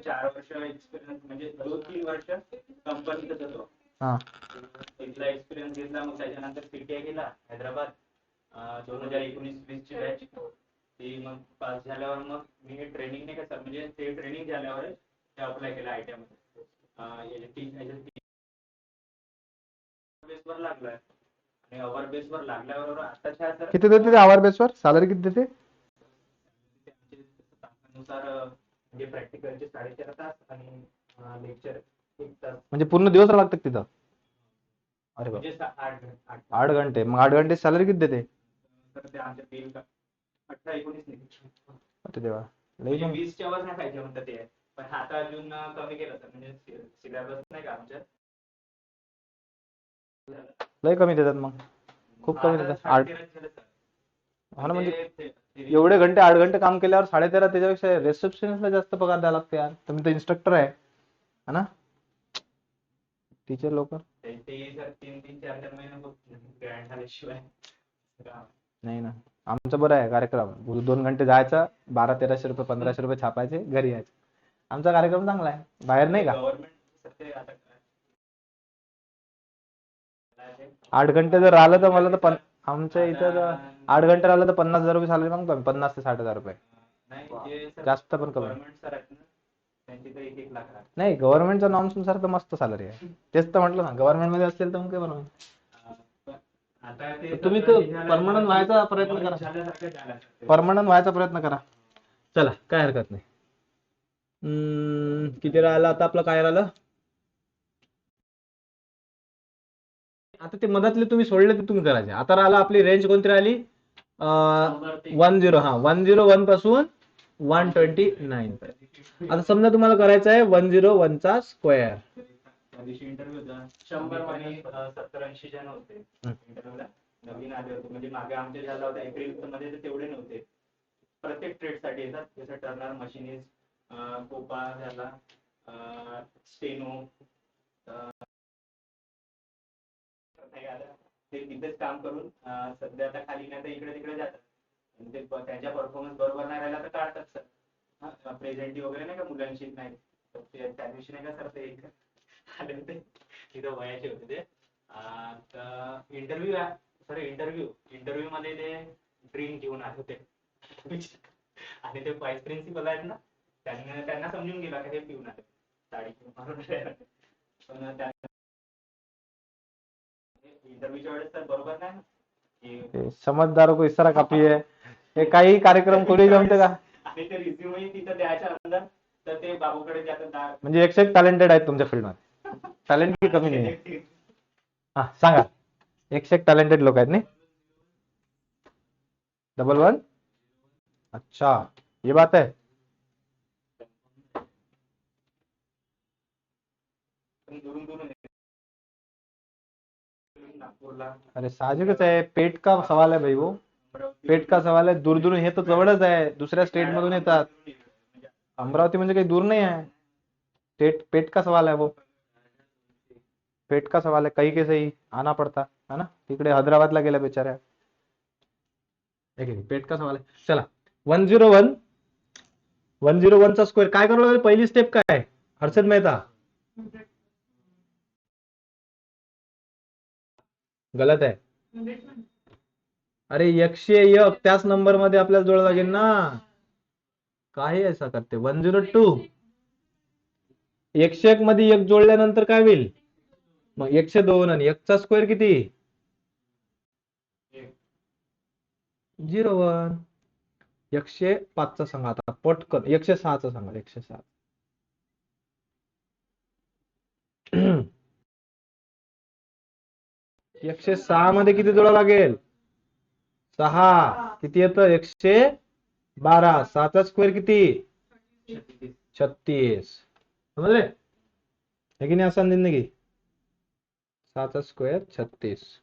4 वर्ष एक्सपिरियन्स म्हणजे 2-3 वर्ष कंपनीतच होतो. हा इथला एक्सपिरियन्स घेतला, मग त्याच्यानंतर पीटीआय केला हैदराबाद 2019-20 ची बॅच. ती मग पास झाल्यावर मग मी ट्रेनिंग नाही का सर, म्हणजे ते ट्रेनिंग झाल्यावर अप्लाय केलं आयटीआय मध्ये. बेसवर लागलाय आणि अवर बेसवर लागल्यावर आताच्या सर किती देते ते आवर बेसवर सॅलरी किती देते? नुसार म्हणजे प्रॅक्टिकलचे 4.5 तास आणि लेक्चर 1 तास, म्हणजे पूर्ण दिवस लागतात तिथं? अरे बाप, म्हणजे 8 8 घंटे. मग 8 घंटे सॅलरी किती देते? तर ते आमच्या बिल 18-19 नाही, अरे देवा, लई म्हणजे मग. 20 च्या वर नाही पाहिजे म्हणतात ते. पण आता अजून कमी केलं सर, म्हणजे सिलेबस नाही का आमच्या, लई कमी देतात मग, खूप कमी आता देतात. 13.5 झालं सर. हा ना, म्हणजे ते एवढे घंटे 8 घंटे काम केल्यावर 13.5, त्याच्यापेक्षा रिसेप्शनिस्टला जास्त पगार द्यायला लागते यार. तुम्ही तर इन्स्ट्रक्टर आहे है ना, टीचर लोक. ते सर 3-3, 4-4 महिने ग्रँड झाल्याशिवाय नाही ना, आमचं बरं आहे कार्यक्रम. 2 घंटे जायचं, 1200-1300 रुपये 1500 रुपये छापायचे, घरी यायचं. आमचा कार्यक्रम चांगला आहे, बाहेर नाही का. गव्हर्नमेंट ते आता 8 घंटे जर राहिलं तर मला तर आमच्या इथं तर 8 घंटे राहिलं तर 50,000 रुपये सॅलरी मागतो आम्ही. 50 ते 60,000 रुपये. नाही, जे सर जास्त पण कमी गव्हर्नमेंट सर आहेत ना, त्यांची तर 1-1 लाख राहते. नाही. गव्हर्नमेंटच्या नॉर्म्स नुसार तर मस्त सॅलरी आहे. तेच तर म्हटलं ना, गव्हर्नमेंट मध्ये असेल तर मग काय बनवून. आता ते तुम्ही तर परमनंट व्हायचा प्रयत्न करा. झाल्यासारखं झालं. परमनंट व्हायचा प्रयत्न करा. चला, काय हरकत नाही. किती राहिलं आता आपलं, काय राहिलं आता? ते मधातले तुम्ही सोडले ते तुम्ही करायचे. आता राहिला आपली रेंज कोणती राहिली? 10. हा, 101 पासून 129. आता समजा तुम्हाला करायचं आहे 101 चा स्क्वेअर. त्या दिवशी इंटरव्ह्यू होता, 100 आणि 70-80 जण होते इंटरव्ह्यूला. नवीन आले होते, म्हणजे मागे आमचे झाला होता एप्रिल मध्ये, तर तेवढे नव्हते. प्रत्येक ट्रेड साठी येतात, जसं टर्नर, मशीनिस्ट, कोपा झाला, स्टेनो, ते तिथेच काम करून सध्या आता खाली नाही तर इकडे तिकडे जातात. ते त्यांच्या परफॉर्मन्स बरोबर नाही राहिला तर काढतात सर. प्रेझेंटी वगैरे नाही का मुलांशी, नाही तर त्या दिवशी नाही का सर ते आले होते तिथं वयाचे होते ते. इंटरव्ह्यू सर, इंटरव्ह्यू मध्ये ते ड्रिंक घेऊन आले होते आणि ते व्हाईस प्रिन्सिपल आहेत ना, त्यांना समजून गेला की हे पिऊन आले, साडी मारून पण इंटरव्ह्यूच्या वेळेस तर बरोबर नाही ना. समझदारों को इस तरह काफी है. हे काही कार्यक्रम कोणी जमते का? आणि ते रिझ्यूमही तिथं द्यायच्या नंतर तर ते बाबूकडे जातात. म्हणजे 101 टॅलेंटेड आहेत तुमच्या फील्ड मध्ये, टॅलेंट की कमी नाही. हा, सांगा. 101 टॅलेंटेड लोक आहेत नाही. 11. अच्छा, ये बात है. दुरून दुरून नागपूरला. अरे साहजिकच आहे, पेट का सवाल है भाई. वो पेट का सवाल है. दूर दूर हे तर जवळच आहे, दुसऱ्या स्टेट मधून येतात. अमरावती म्हणजे काही दूर नाही आहे. पेट का सवाल है वो. पेट का सवाल है, कहीं के सही आना पड़ता है ना. तिकडे हैदराबादला गेल्या बेचाऱ्या. पेट का सवाल आहे. चला, 101 चा स्क्वेअर काय करावं लागेल? पहिली स्टेप काय? हर्षद मेहता, गलत आहे. अरे 101 त्याच नंबर मध्ये आपल्याला जोडावं लागेल ना. काही ऐसा करते. 102 101 मध्ये 1 जोडल्यानंतर काय होईल? मग 102 आणि 1 चा स्क्वेअर किती? 01. 105 चा सांगा आता पटकन. 106 चा सांगा. 106. 106 मध्ये किती जोडा लागेल? 6. किती येतं? 112. 6 चा स्क्वेअर किती? 36. समजले? है की नाही आसान जिंदगी? 6 चा स्क्वेअर 36.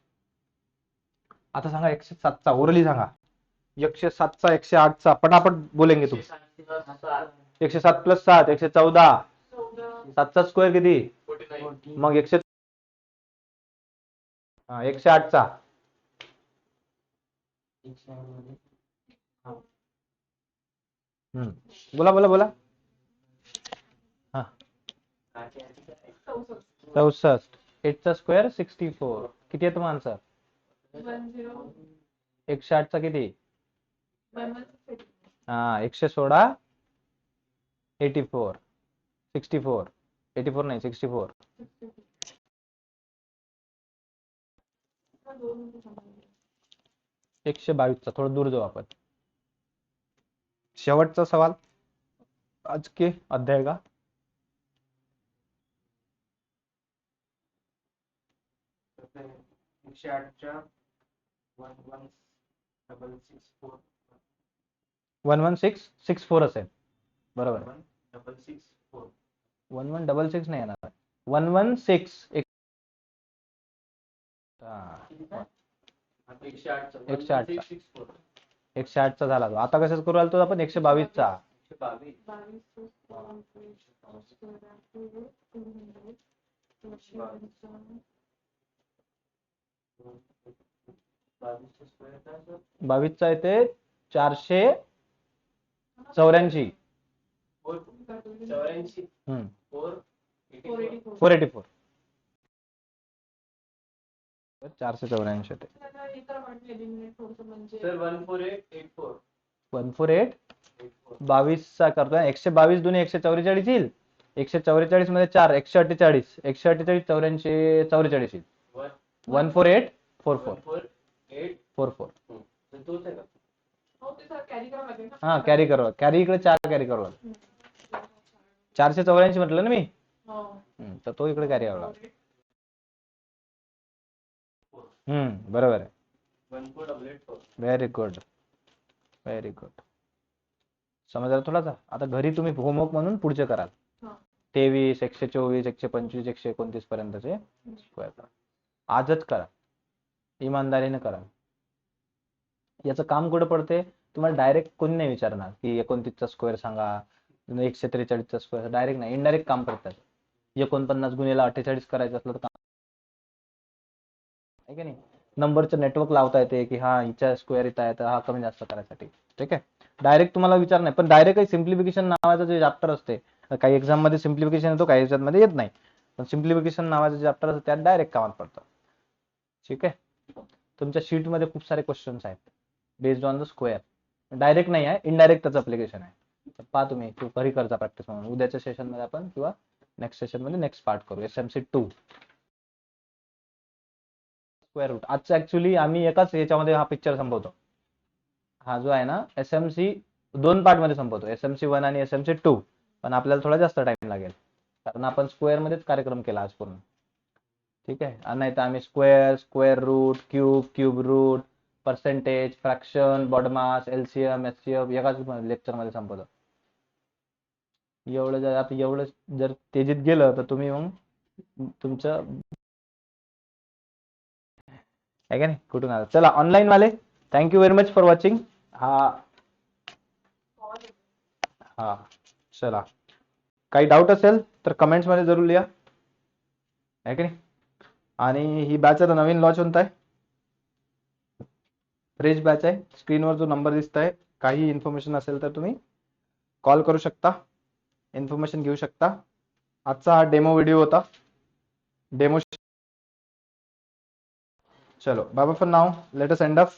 आता सांगा 107 चा ओरली सांगा. 107 चा 108 चा पटापट बोलेंगे तुम. 107 प्लस 7 114. 7 चा स्क्वेअर किती? मग 108 चा. बोला बोला बोला. हा, 64. 8चा स्क्वेअर 64. किती येतो मग आन्सर? 10 108चा किती? 11 हा 116 84 64 84 नाही 64. 122चा थोडं दूर जाऊ आपण. शेवटचा सवाल आज के अध्याय का? तर ते 108च्या 11664 11664 असेल. बरोबर. 11664 1166 नाही येणार. 116 108 108 108चा झाला तो. आता कशाच करू आलो आपण? 122चा. 22चा येते 484. 484. 484 येते. सर 14884 148 22चा करतोय. 122 दुने 144 येईल. 144 मध्ये 4 148 148 84 44 येईल. 14844 44. तोच आहे का? हा कॅरी करू. कॅरी इकडे 4 कॅरी करू. 484 म्हटलं ना मी. तर तो इकडे कॅरी आला. बरोबर आहे. 14884 व्हेरी गुड. Very good. समजलं थोडासा? आता घरी तुम्ही होमवर्क म्हणून पुढचे कराल. 23 124 125 129 पर्यंतचे स्क्वेअर करा. आजच करा. इमानदारीने करा. याचं काम कुठं पडते? तुम्हाला डायरेक्ट कोणी नाही विचारणार की 29चा स्क्वेअर सांगा, 143चा स्क्वेअर. डायरेक्ट नाही, इनडायरेक्ट काम करतात. 49 गुणिले 48 करायचं असलं तर काम आहे की नाही. नंबरचं नेटवर्क लावता येते की हा हिच्या स्क्वेअर इथं आहे तर हा कमी जास्त करायसाठी. ठीक आहे. डायरेक्ट तुम्हाला विचार नाही. पण डायरेक्ट काही सिम्प्लिफिकेशन नावाचं जे चॅप्टर असते, काही एक्झाम मध्ये सिम्प्लिफिकेशन येतो, काही एक्झाम येत नाही. पण सिम्प्लिफिकेशन नावाचं चॅप्टर असतं त्यात डायरेक्ट कामात पडतं. ठीक आहे. तुमच्या शीट मध्ये खूप सारे क्वेश्चन्स आहेत based on the square. Direct नाही आहे, इनडायरेक्ट त्याचं अप्लिकेशन आहे. पहा तुम्ही घरी करता प्रॅक्टिस म्हणून. उद्याच्या सेशन मध्ये आपण किंवा नेक्स्ट सेशन मध्ये नेक्स्ट पार्ट करू. SMC 2 square root. आजचं ऍक्च्युली आम्ही एकाच याच्यामध्ये हा पिक्चर संपवतो. हा जो आहे ना SMC 2 पार्ट मध्ये संपवतो. SMC 1 आणि SMC 2. पण आपल्याला थोडा जास्त टाइम लागेल कारण आपण स्क्वेअर मध्येच कार्यक्रम केला आज पूर्ण. ठीक आहे. नाही तर आम्ही square, square root, cube, cube root, percentage, fraction, BODMAS, LCM, HCF एकाच लेक्चर मध्ये संपवतो. एवढं जर तेजीत गेलं तर तुम्ही मग तुमचं आहे का नाही कुठून आलं. चला ऑनलाईन वाले thank you very much for watching. हा चला. काही डाऊट असेल तर कमेंट्स मध्ये जरूर लिहा. आहे की नाही. आणि ही बॅच आता नवीन लॉन्च होत आहे. फ्रेश बॅच आहे. स्क्रीनवर जो नंबर दिसत आहे, काही इन्फॉर्मेशन असेल तर तुम्ही कॉल करू शकता, इन्फॉर्मेशन घेऊ शकता. आजचा हा डेमो व्हिडिओ होता. डेमो चलो bye bye for now. Let us end of.